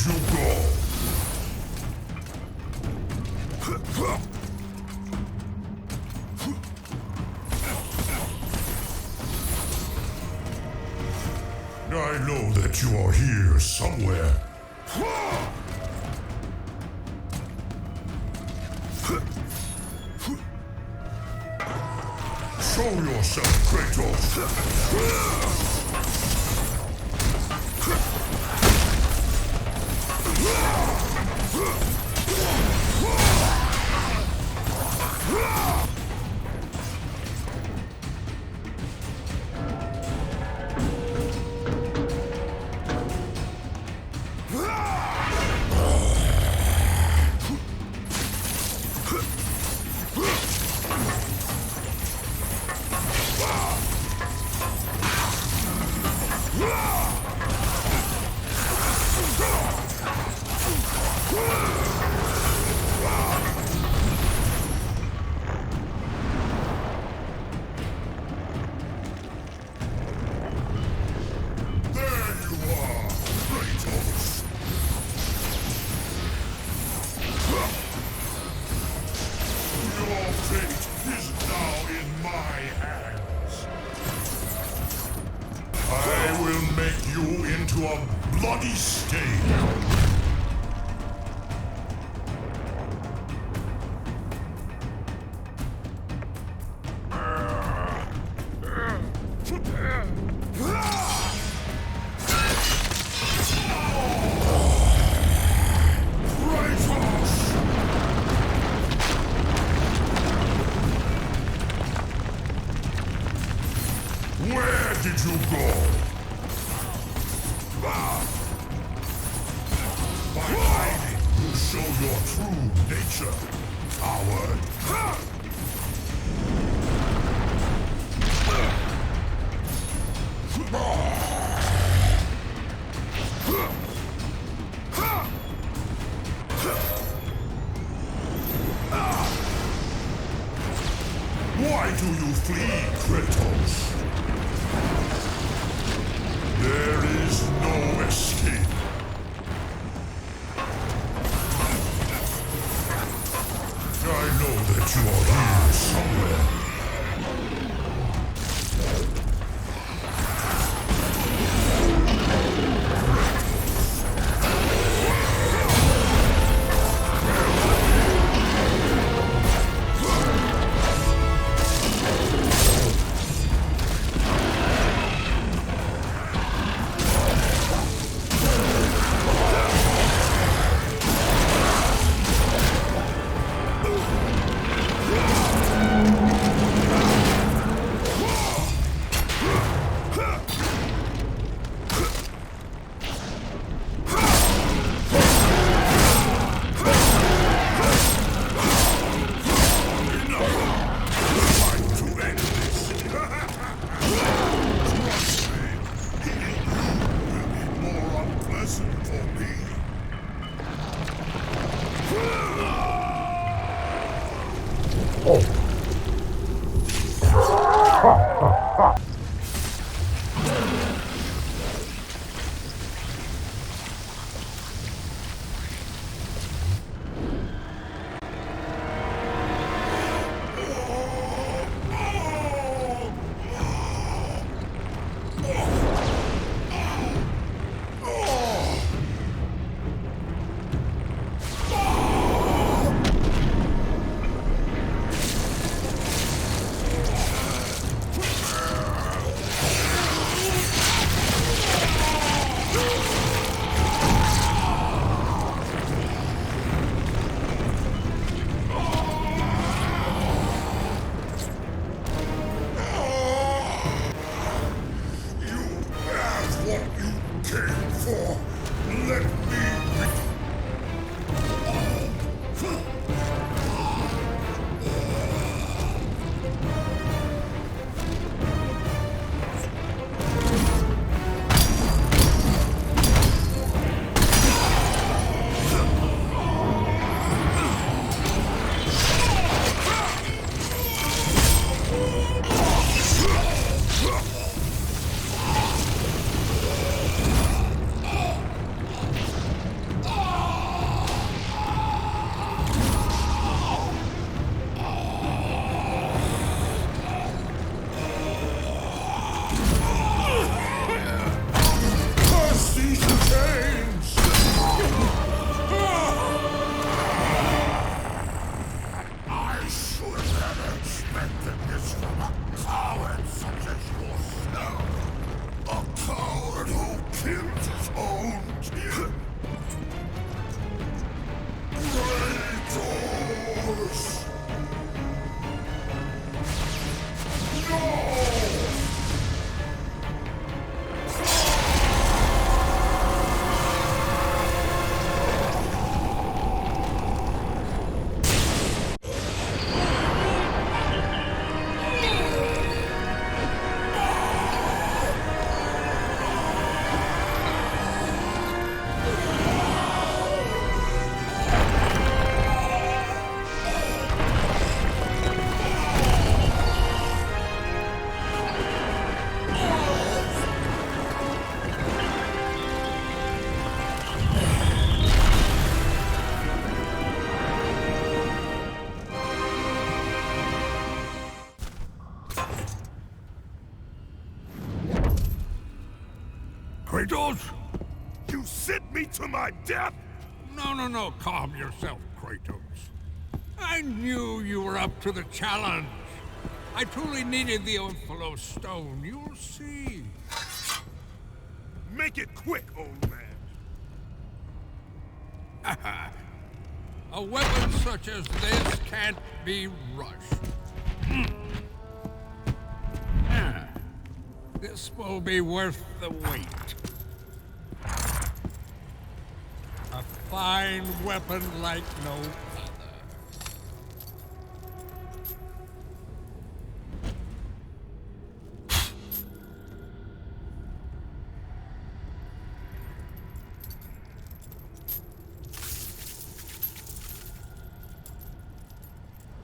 Speaker 21: you go? I know that you are here somewhere. Show yourself, Kratos! Bloody stain! Where did you go? By hiding, you show your true nature, coward. Why do you flee, Kratos? There is no escape. I know that you are here somewhere.
Speaker 18: Kratos!
Speaker 1: You sent me to my death?
Speaker 18: No, calm yourself, Kratos. I knew you were up to the challenge. I truly needed the Ophalo stone, you'll see.
Speaker 1: Make it quick, old man.
Speaker 18: A weapon such as this can't be rushed. This will be worth the wait. A fine weapon like no other.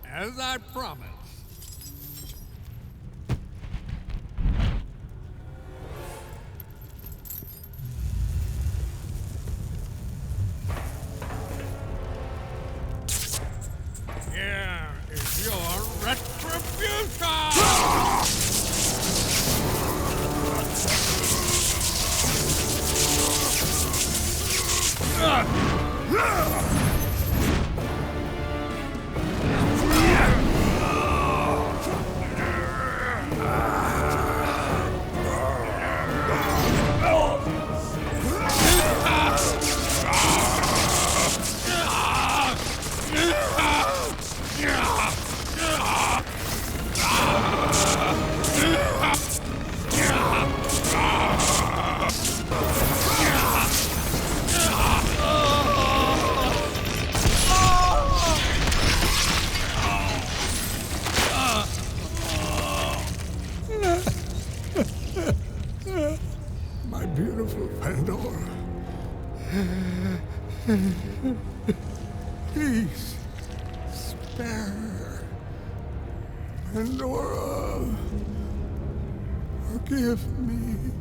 Speaker 18: As I promised. Here is your retribution! My beautiful Pandora. Please, spare her. Pandora, forgive me.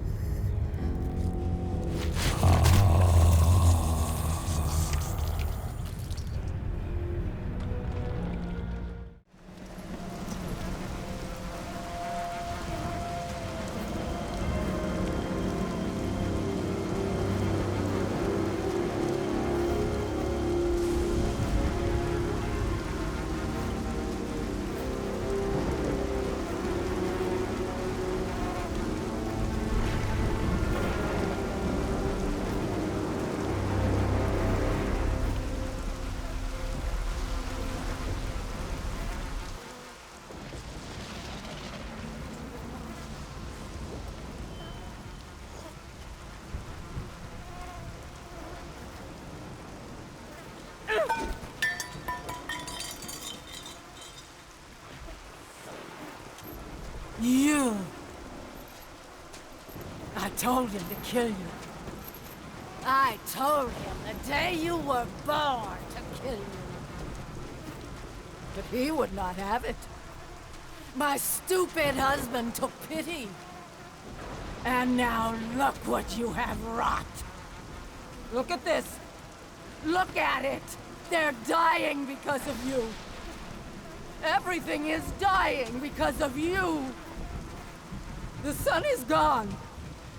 Speaker 5: You! I told him to kill you. I told him the day you were born to kill you. But he would not have it. My stupid husband took pity. And now look what you have wrought. Look at this. Look at it. They're dying because of you. Everything is dying because of you. The sun is gone.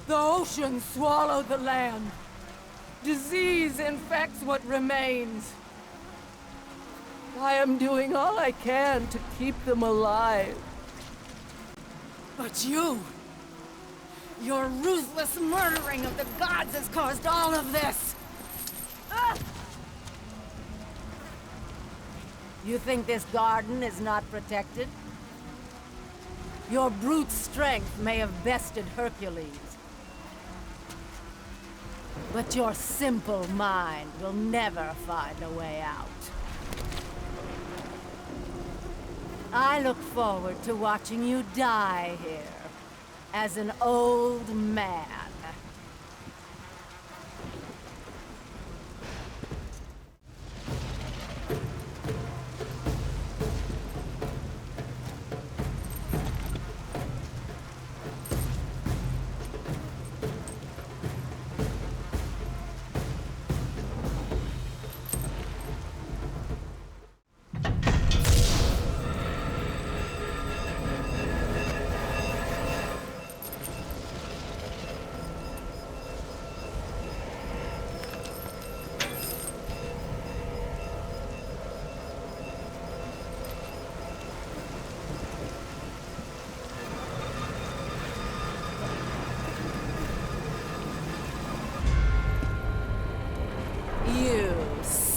Speaker 5: The oceans swallow the land. Disease infects what remains. I am doing all I can to keep them alive. But you, your ruthless murdering of the gods has caused all of this. Ah! You think this garden is not protected? Your brute strength may have bested Hercules. But your simple mind will never find a way out. I look forward to watching you die here, as an old man.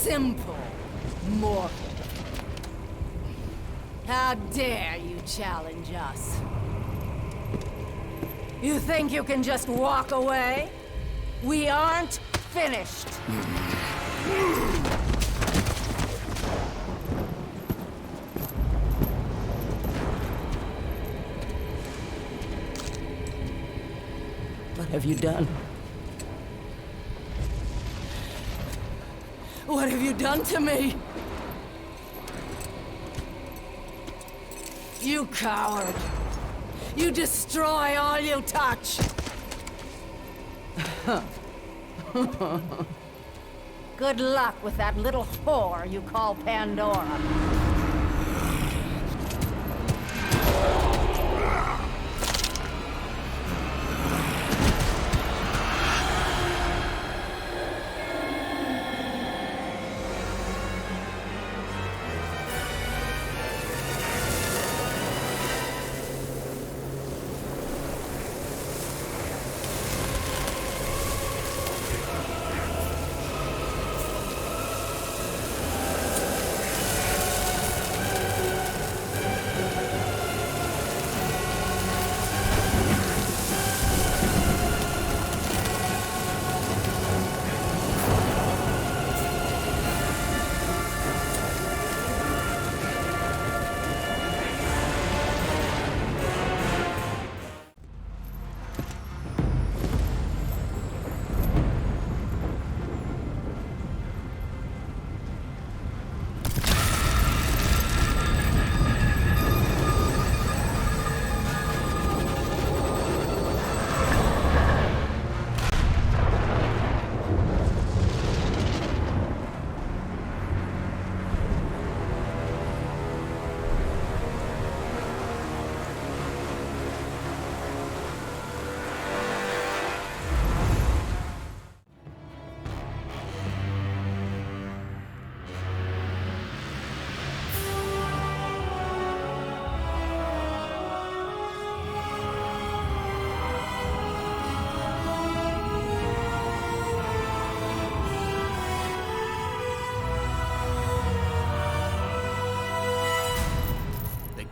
Speaker 5: simple mortal. How dare you challenge us? You think you can just walk away? We aren't finished.
Speaker 2: What have you done?
Speaker 5: What have you done to me? You coward! You destroy all you touch! Good luck with that little whore you call Pandora.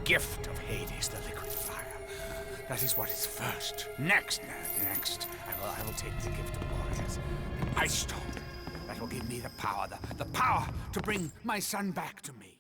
Speaker 16: Gift of Hades, the liquid fire. That is what is first. Next, I will take the gift of warriors. The ice stone. That will give me the power to bring my son back to me.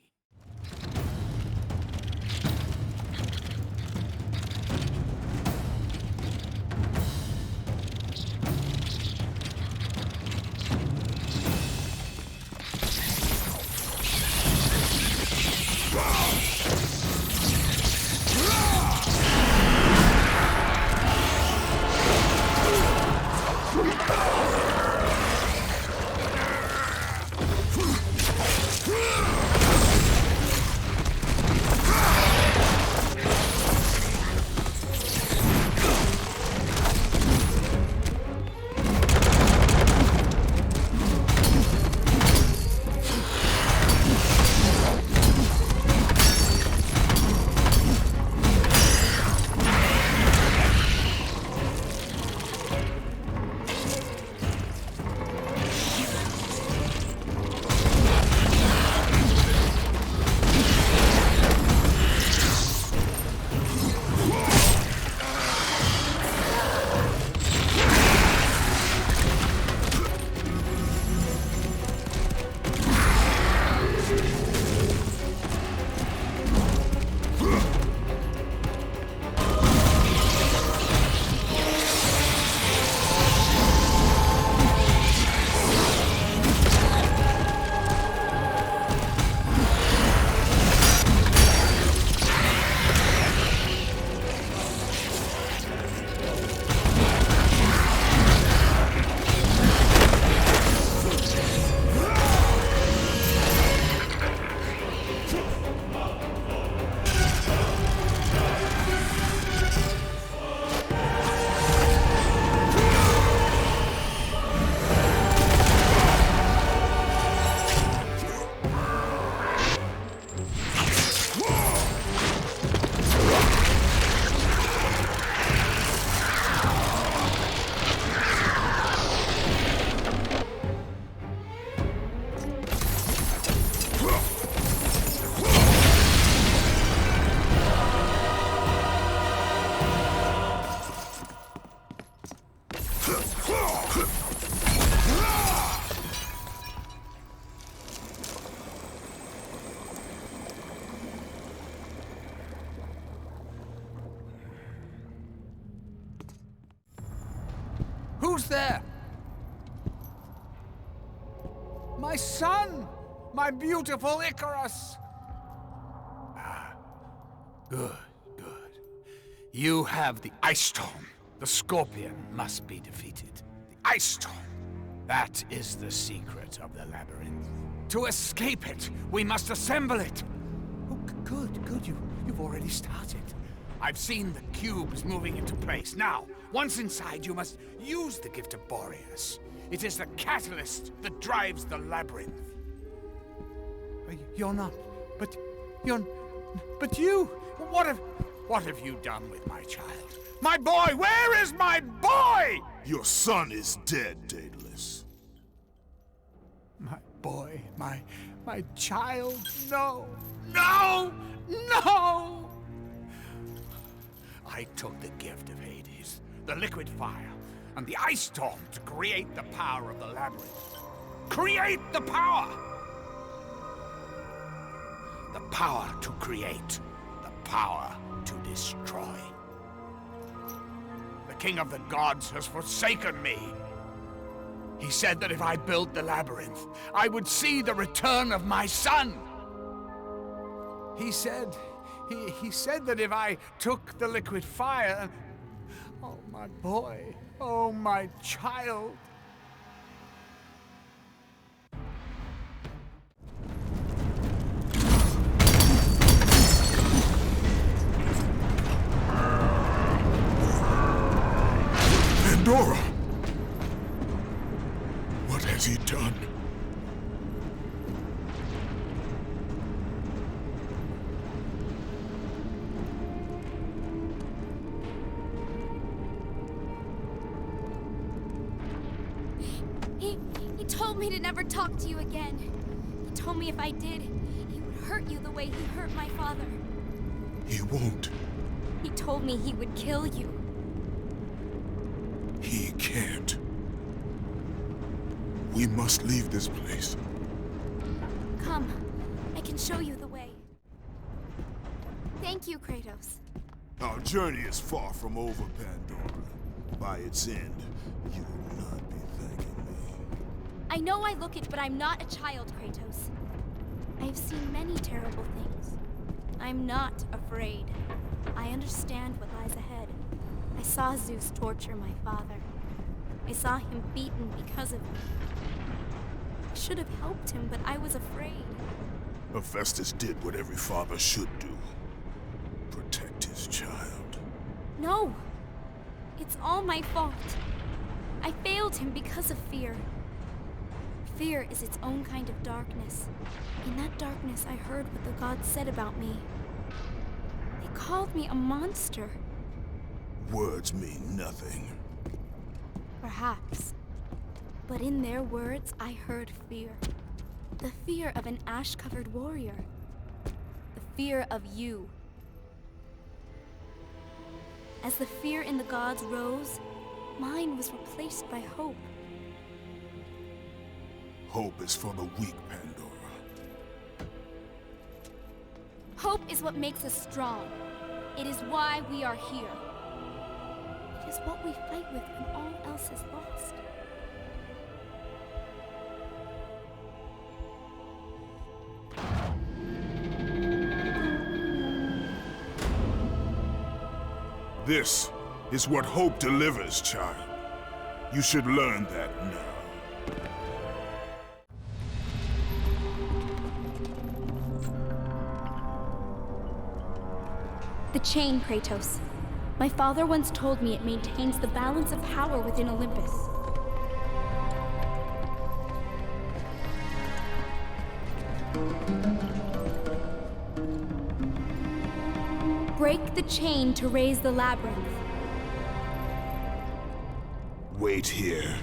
Speaker 10: Who's there? My son! My beautiful Icarus! Good, good. You have the Ice Storm. The Scorpion must be defeated. The Ice Storm. That is the secret of the labyrinth. To escape it, we must assemble it. Oh, good. You've already started. I've seen the cubes moving into place. Now, once inside, you must use the gift of Boreas. It is the catalyst that drives the labyrinth. You're not, but you, what have you done with my child? My boy, where is my boy?
Speaker 1: Your son is dead, Daedalus.
Speaker 10: My boy, my child, no. I took the gift of Hades, the liquid fire, and the ice storm to create the power of the labyrinth. Create the power! The power to create, the power to destroy. The king of the gods has forsaken me. He said that if I built the labyrinth, I would see the return of my son. He said that if I took the liquid fire, oh my boy, oh my child.
Speaker 1: Pandora! What has he done?
Speaker 20: He told me to never talk to you again. He told me if I did, he would hurt you the way he hurt my father.
Speaker 1: He won't.
Speaker 20: He told me he would kill you.
Speaker 1: He can't. We must leave this place.
Speaker 20: Come, I can show you the way. Thank you, Kratos.
Speaker 1: Our journey is far from over, Pandora. By its end, you will not be thanking me.
Speaker 20: I know I look it, but I'm not a child, Kratos. I've seen many terrible things. I'm not afraid. I understand what lies ahead. I saw Zeus torture my father. I saw him beaten because of me. I should have helped him, but I was afraid.
Speaker 1: Hephaestus did what every father should do. Protect his child.
Speaker 20: No! It's all my fault. I failed him because of fear. Fear is its own kind of darkness. In that darkness, I heard what the gods said about me. They called me a monster.
Speaker 1: Words mean nothing.
Speaker 20: Perhaps. But in their words, I heard fear. The fear of an ash-covered warrior. The fear of you. As the fear in the gods rose, mine was replaced by hope.
Speaker 1: Hope is for the weak, Pandora.
Speaker 20: Hope is what makes us strong. It is why we are here. It is what we fight with when all else is lost.
Speaker 1: This is what hope delivers, child. You should learn that now.
Speaker 20: The chain, Kratos. My father once told me it maintains the balance of power within Olympus. Break the chain to raise the labyrinth.
Speaker 1: Wait here.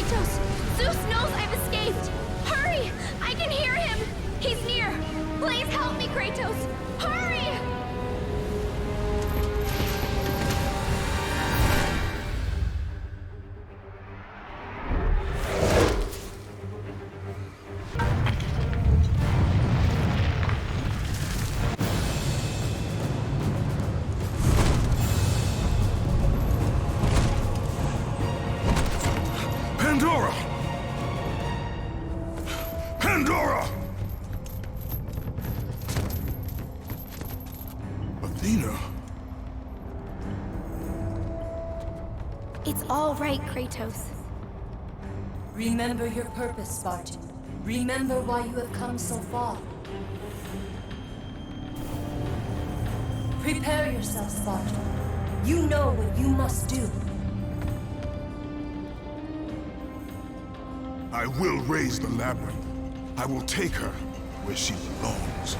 Speaker 20: Kratos! Zeus knows I've escaped! Hurry! I can hear him! He's near! Please help me, Kratos! Hurry!
Speaker 1: Pandora! Pandora! Athena?
Speaker 20: It's all right, Kratos.
Speaker 7: Remember your purpose, Spartan. Remember why you have come so far. Prepare yourself, Spartan. You know what you must do.
Speaker 1: I will raise the labyrinth. I will take her where she belongs.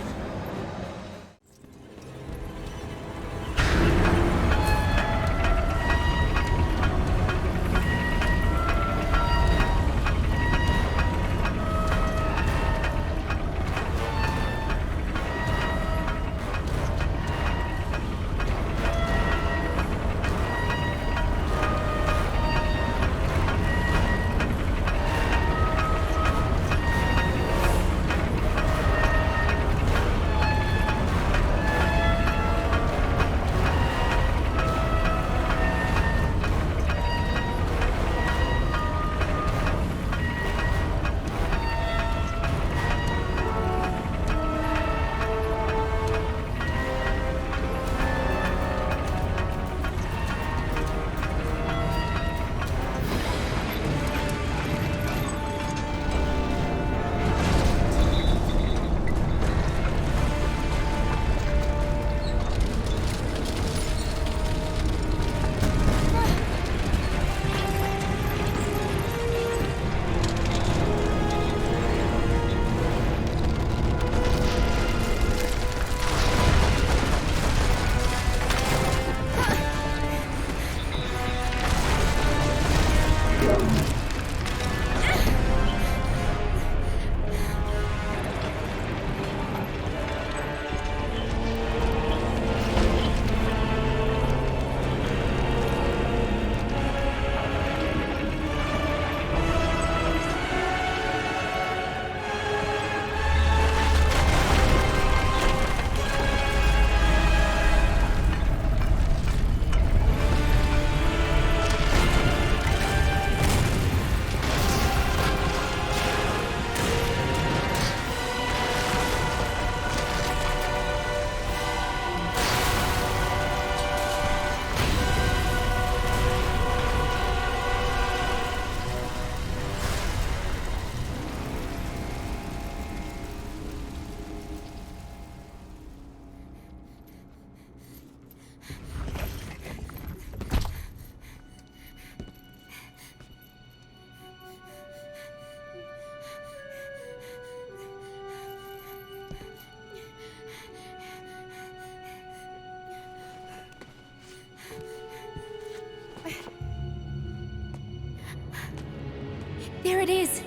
Speaker 20: There it is!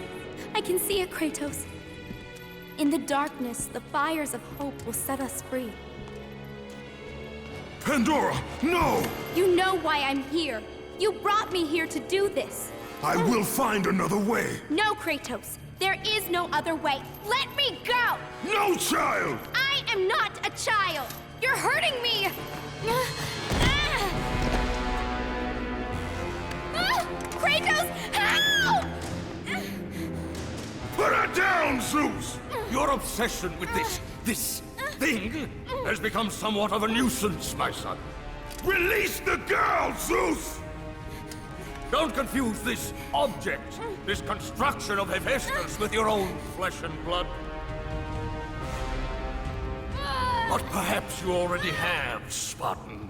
Speaker 20: I can see it, Kratos. In the darkness, the fires of hope will set us free.
Speaker 1: Pandora, no!
Speaker 20: You know why I'm here. You brought me here to do this.
Speaker 1: I will find another way.
Speaker 20: No, Kratos. There is no other way. Let me go!
Speaker 1: No, child!
Speaker 20: I am not a child! You're hurting me! Kratos, help!
Speaker 1: Put her down, Zeus!
Speaker 12: Your obsession with this thing has become somewhat of a nuisance, my son.
Speaker 1: Release the girl, Zeus!
Speaker 12: Don't confuse this object, this construction of Hephaestus with your own flesh and blood. But perhaps you already have, Spartan.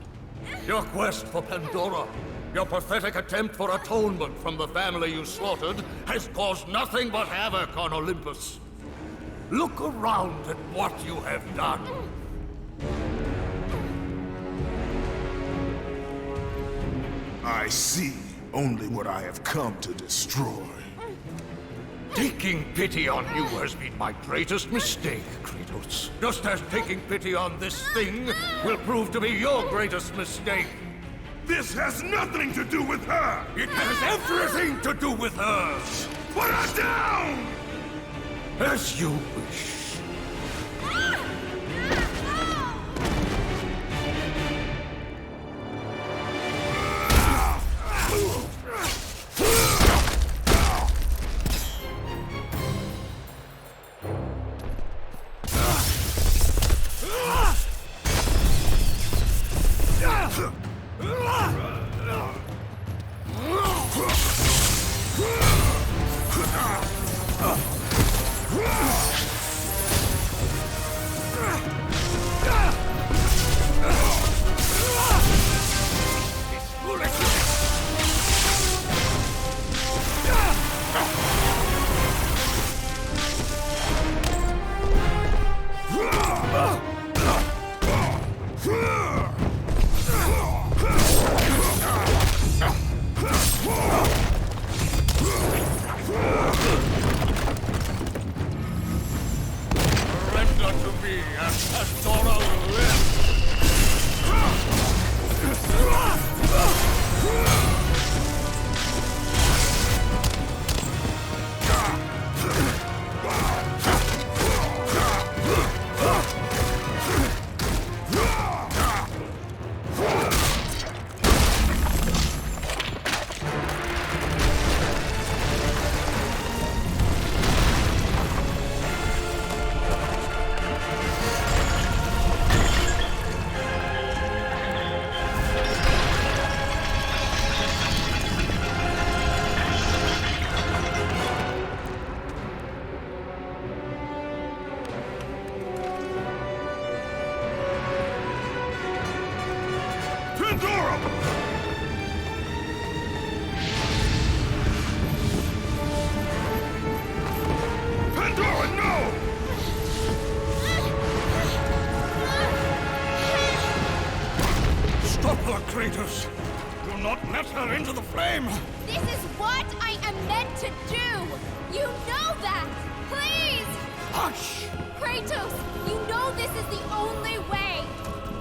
Speaker 12: Your quest for Pandora, your pathetic attempt for atonement from the family you slaughtered, has caused nothing but havoc on Olympus. Look around at what you have done.
Speaker 1: I see. only what I have come to destroy.
Speaker 12: Taking pity on you has been my greatest mistake, Kratos. Just as taking pity on this thing will prove to be your greatest mistake.
Speaker 1: This has nothing to do with her!
Speaker 12: It has everything to do with her!
Speaker 1: Put her down!
Speaker 12: As you wish.
Speaker 1: Pandora! Pandora, no!
Speaker 12: Stop her, Kratos! Do not let her into the flame!
Speaker 20: This is what I am meant to do! You know that! Please!
Speaker 12: Hush!
Speaker 20: Kratos, you know this is the only way!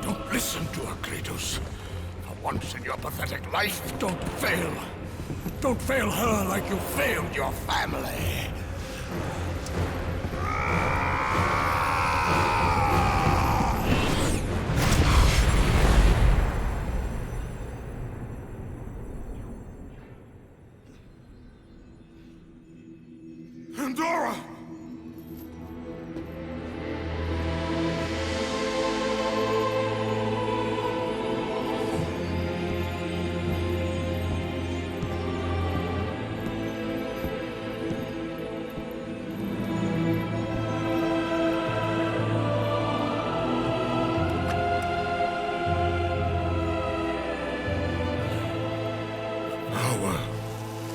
Speaker 12: Don't listen to her, Kratos. For once in your pathetic life, don't fail. Don't fail her like you failed your family.
Speaker 1: Pandora! Power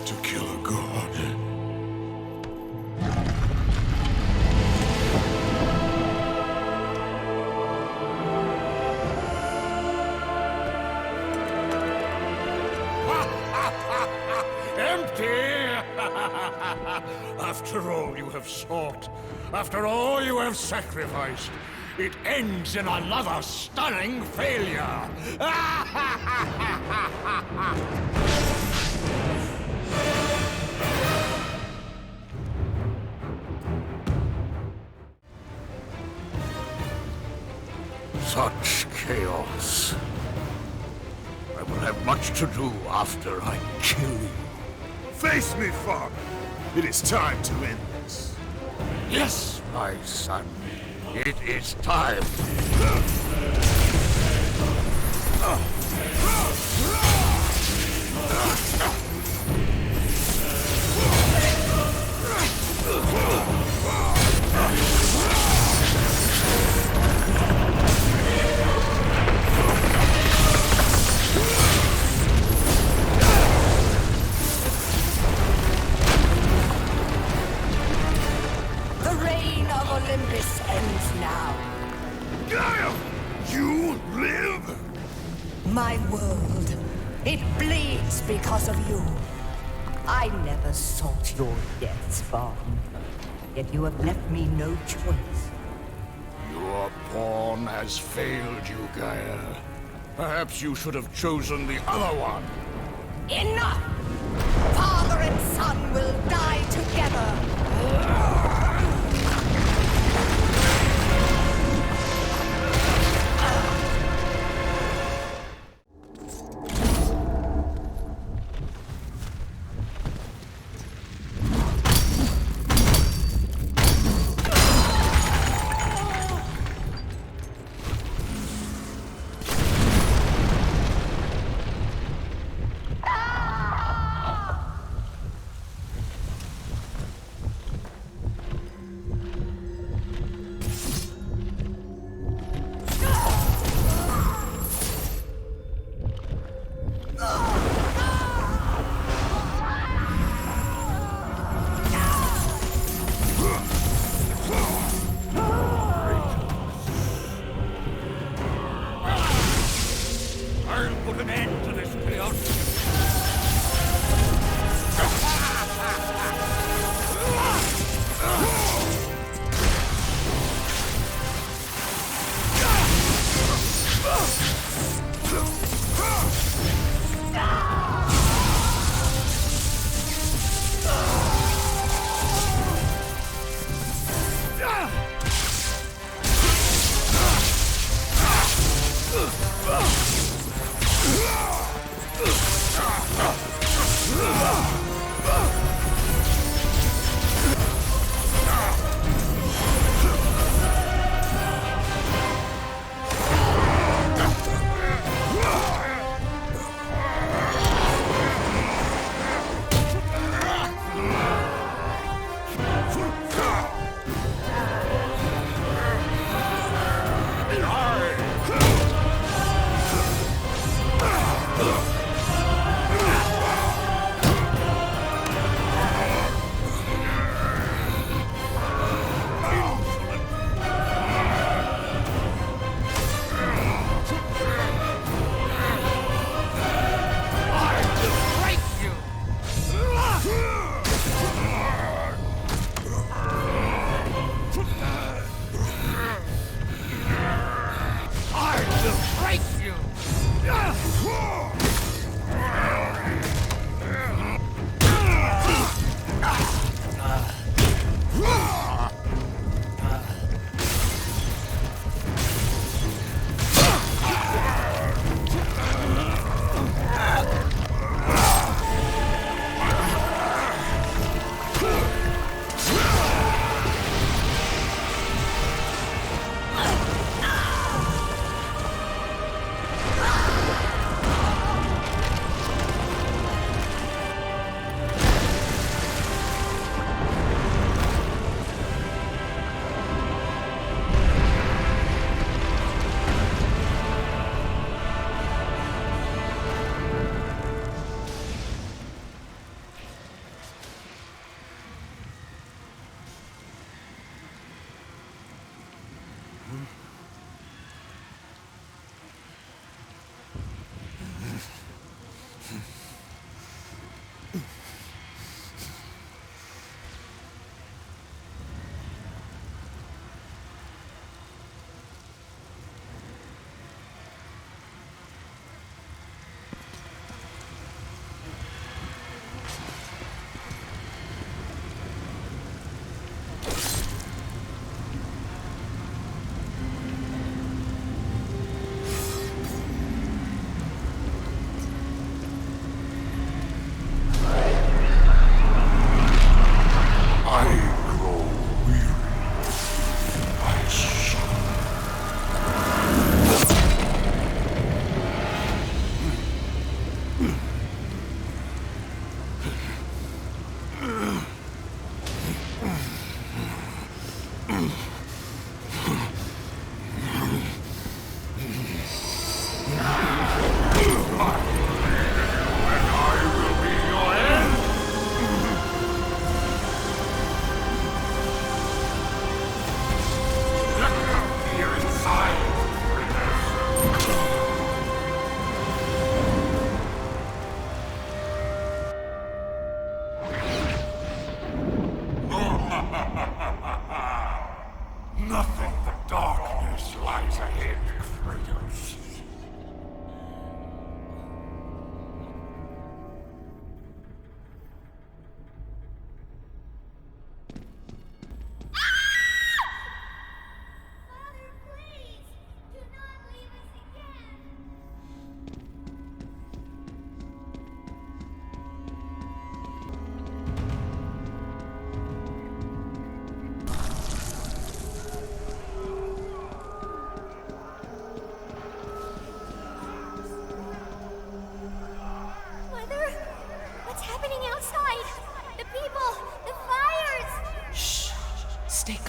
Speaker 1: to kill a god.
Speaker 12: After all you have sought, after all you have sacrificed, it ends in another stunning failure! Such chaos. I will have much to do after I kill you.
Speaker 1: Face me, father! It is time to end this.
Speaker 12: Yes, my son. It is time.
Speaker 8: Olympus ends now.
Speaker 1: Gaia! You live?
Speaker 8: My world, it bleeds ends because of you. I never sought your death, Spartan. Yet you have left me no choice.
Speaker 13: Your pawn has failed you, Gaia. Perhaps you should have chosen the other one.
Speaker 8: Enough! Father and son will die together.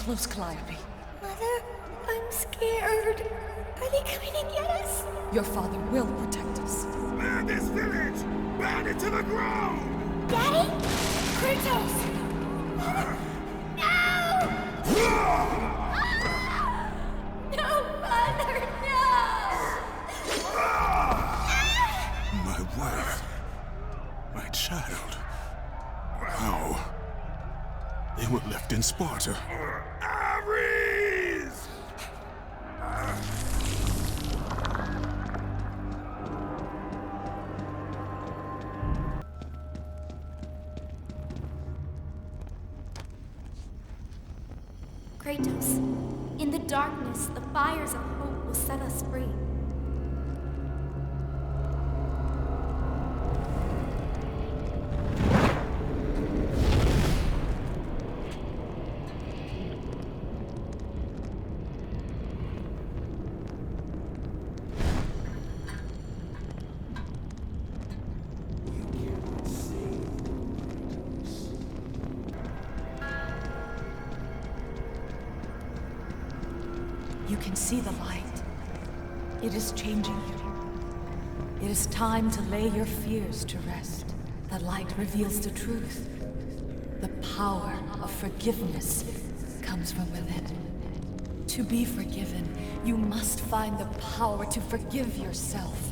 Speaker 5: close, Calliope.
Speaker 6: Mother, I'm scared. Are they coming to get us?
Speaker 5: Your father will protect us.
Speaker 1: Clear this village! Burn it to the ground!
Speaker 6: Daddy? Kratos! No! No, Father, no!
Speaker 21: My wife. My child. How? They were left in Sparta.
Speaker 1: Ares!
Speaker 20: Kratos, in the darkness, the fires of hope will set us free.
Speaker 5: You can see the light. It is changing you. It is time to lay your fears to rest. The light reveals the truth. The power of forgiveness comes from within. To be forgiven, you must find the power to forgive yourself.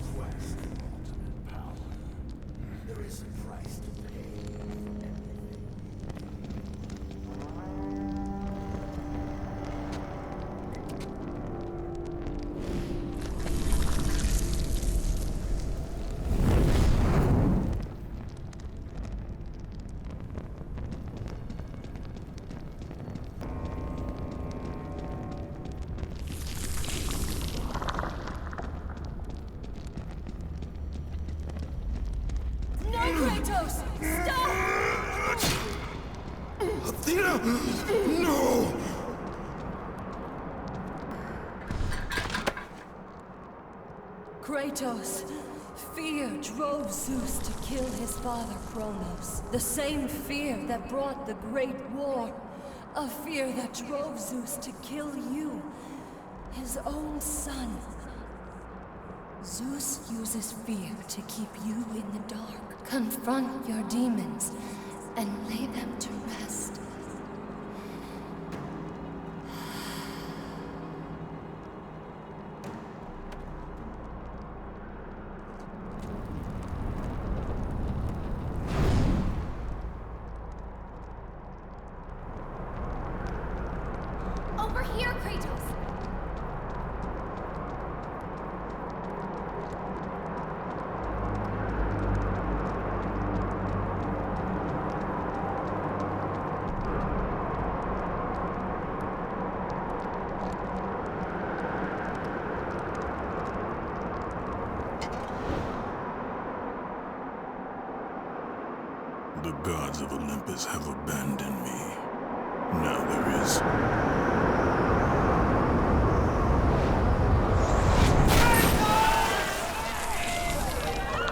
Speaker 8: Kratos! Stop!
Speaker 21: Athena! No!
Speaker 7: Kratos, fear drove Zeus to kill his father Cronos. The same fear that brought the Great War. A fear that drove Zeus to kill you, his own son. Zeus uses fear to keep you in the dark. Confront your demons and lay them to rest.
Speaker 20: Over here, Kratos!
Speaker 21: The gods of Olympus have abandoned me. Now there is...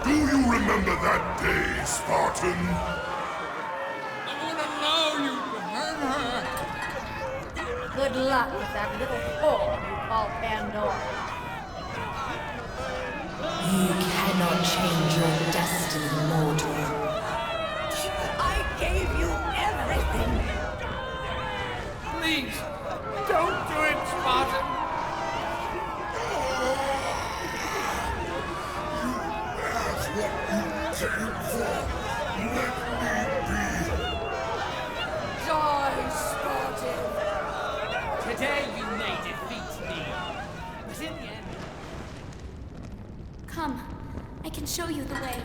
Speaker 21: Do you remember that day, Spartan?
Speaker 18: I wouldn't allow you to hurt her.
Speaker 5: Good luck with that little whore you call Pandora.
Speaker 7: You cannot change your destiny, mortal.
Speaker 8: I gave you everything!
Speaker 18: Please, don't do it, Spartan.
Speaker 5: Die, Spartan!
Speaker 10: Today you may defeat me, but in the end...
Speaker 20: Come, I can show you the way.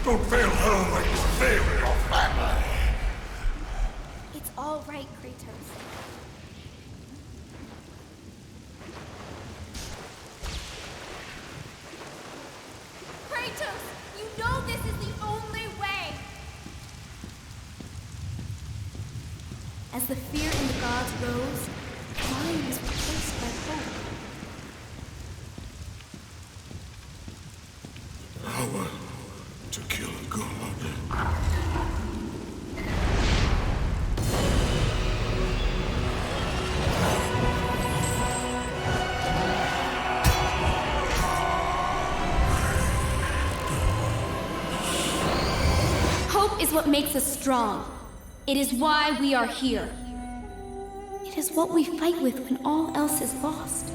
Speaker 21: Fulfill her like you failed your family.
Speaker 20: It's all right, Kratos. Kratos, you know this is the only way! As the fear in the gods rose, mine was replaced by hope.
Speaker 21: Power to kill a god.
Speaker 20: Hope is what makes us strong. It is why we are here. It is what we fight with when all else is lost.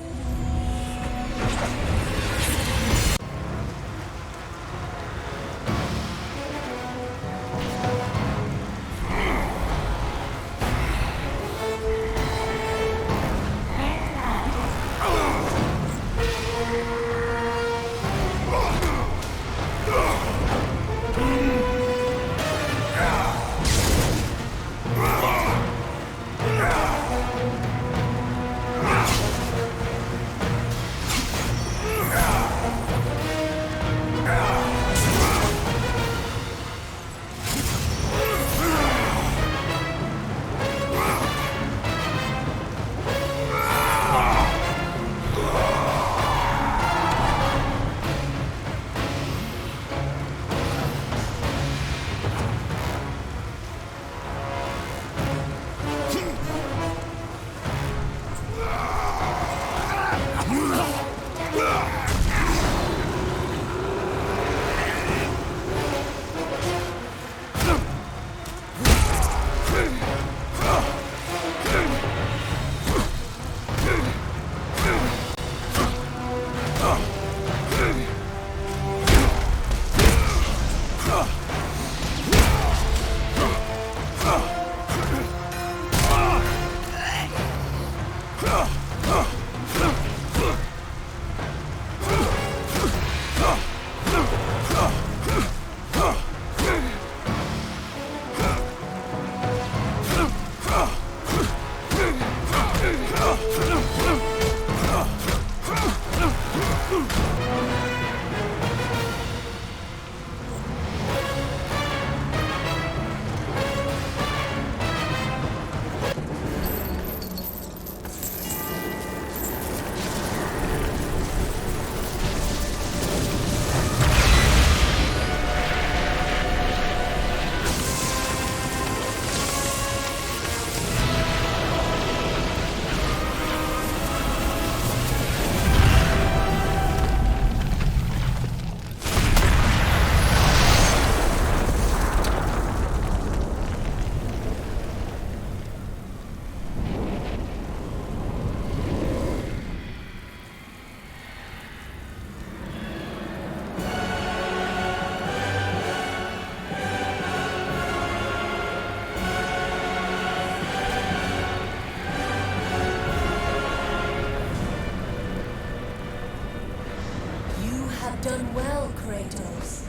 Speaker 7: Done well, Kratos.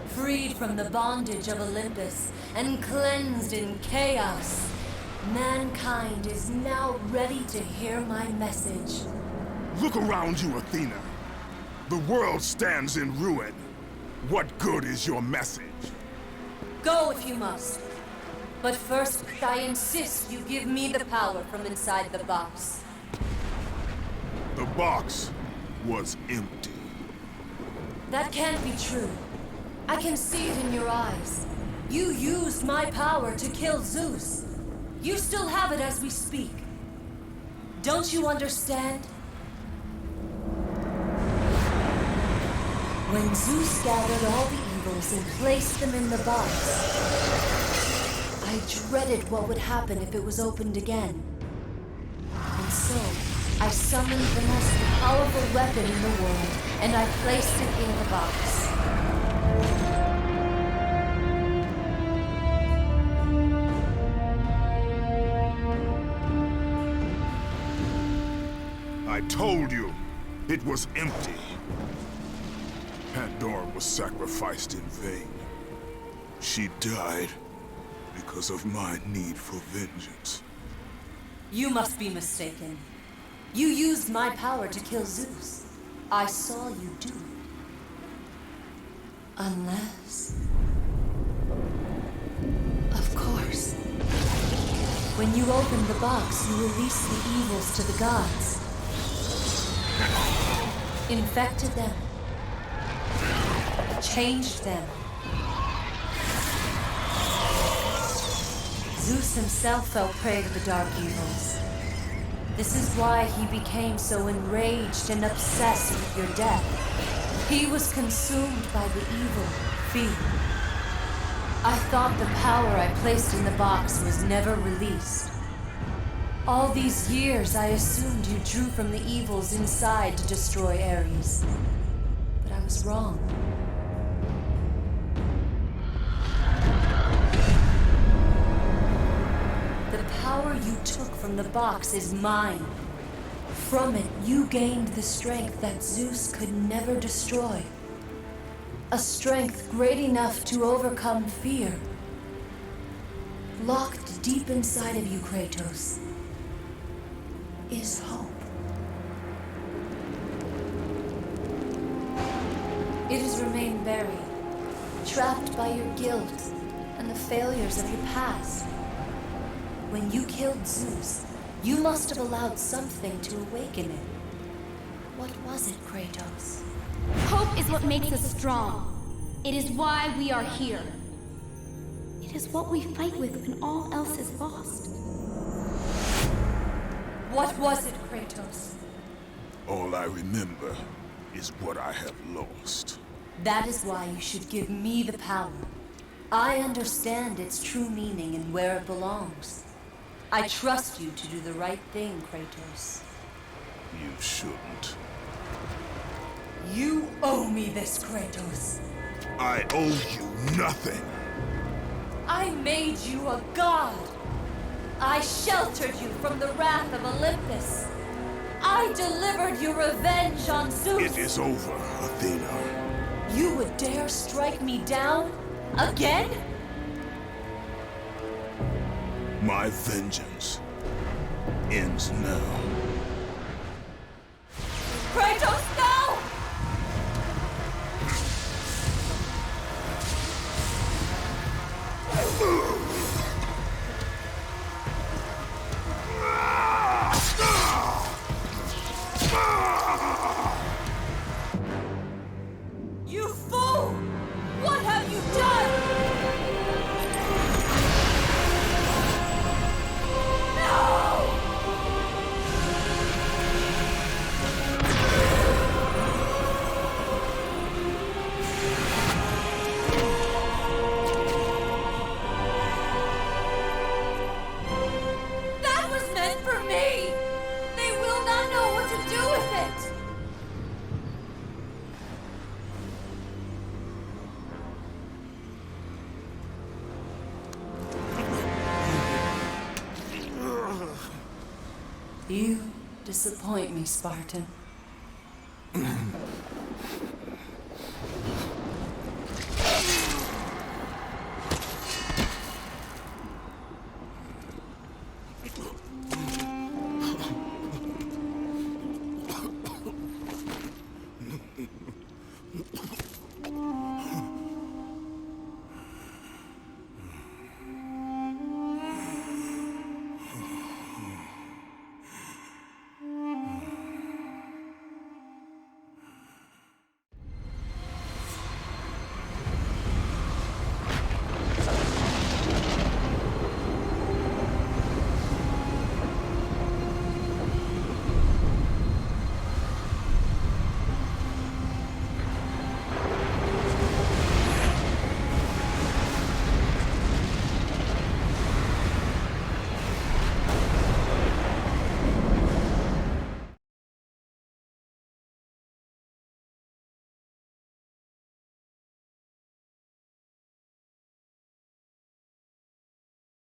Speaker 7: Freed from the bondage of Olympus and cleansed in chaos, mankind is now ready to hear my message.
Speaker 1: Look around you, Athena. The world stands in ruin. What good is your message?
Speaker 7: Go if you must. But first, I insist you give me the power from inside the box.
Speaker 1: The box was empty.
Speaker 7: That can't be true. I can see it in your eyes. You used my power to kill Zeus. You still have it as we speak. Don't you understand? When Zeus gathered all the evils and placed them in the box, I dreaded what would happen if it was opened again. And so, I summoned the most powerful weapon in the world, and I placed it in the box.
Speaker 1: I told you, it was empty. Pandora was was sacrificed in vain. She died because of my need for vengeance.
Speaker 7: You must be mistaken. You used my power to kill Zeus. I saw you do it. Unless... Of course. When you opened the box, you released the evils to the gods. Infected them. Changed them. Zeus himself fell prey to the dark evils. This is why he became so enraged and obsessed with your death. He was consumed by the evil, fear. I thought the power I placed in the box was never released. All these years, I assumed you drew from the evils inside to destroy Ares. But I was wrong. The power you took from the box is mine. From it, you gained the strength that Zeus could never destroy. A strength great enough to overcome fear. Locked deep inside of you, Kratos, is hope. It has remained buried, trapped by your guilt and the failures of your past. When you killed Zeus, you must have allowed something to awaken it. What was it, Kratos?
Speaker 20: Hope is what makes us strong. It is why we are here. It is what we fight with when all else is lost.
Speaker 7: What was it, Kratos?
Speaker 1: All I remember is what I have lost.
Speaker 7: That is why you should give me the power. I understand its true meaning and where it belongs. I trust you to do the right thing, Kratos.
Speaker 1: You shouldn't.
Speaker 7: You owe me this, Kratos.
Speaker 1: I owe you nothing.
Speaker 7: I made you a god. I sheltered you from the wrath of Olympus. I delivered your revenge on Zeus.
Speaker 1: It is over, Athena.
Speaker 7: You would dare strike me down? Again?
Speaker 1: My vengeance ends now.
Speaker 7: Kratos, no! You fool! What have you done? That was meant for me! They will not know what to do with it! You disappoint me, Spartan.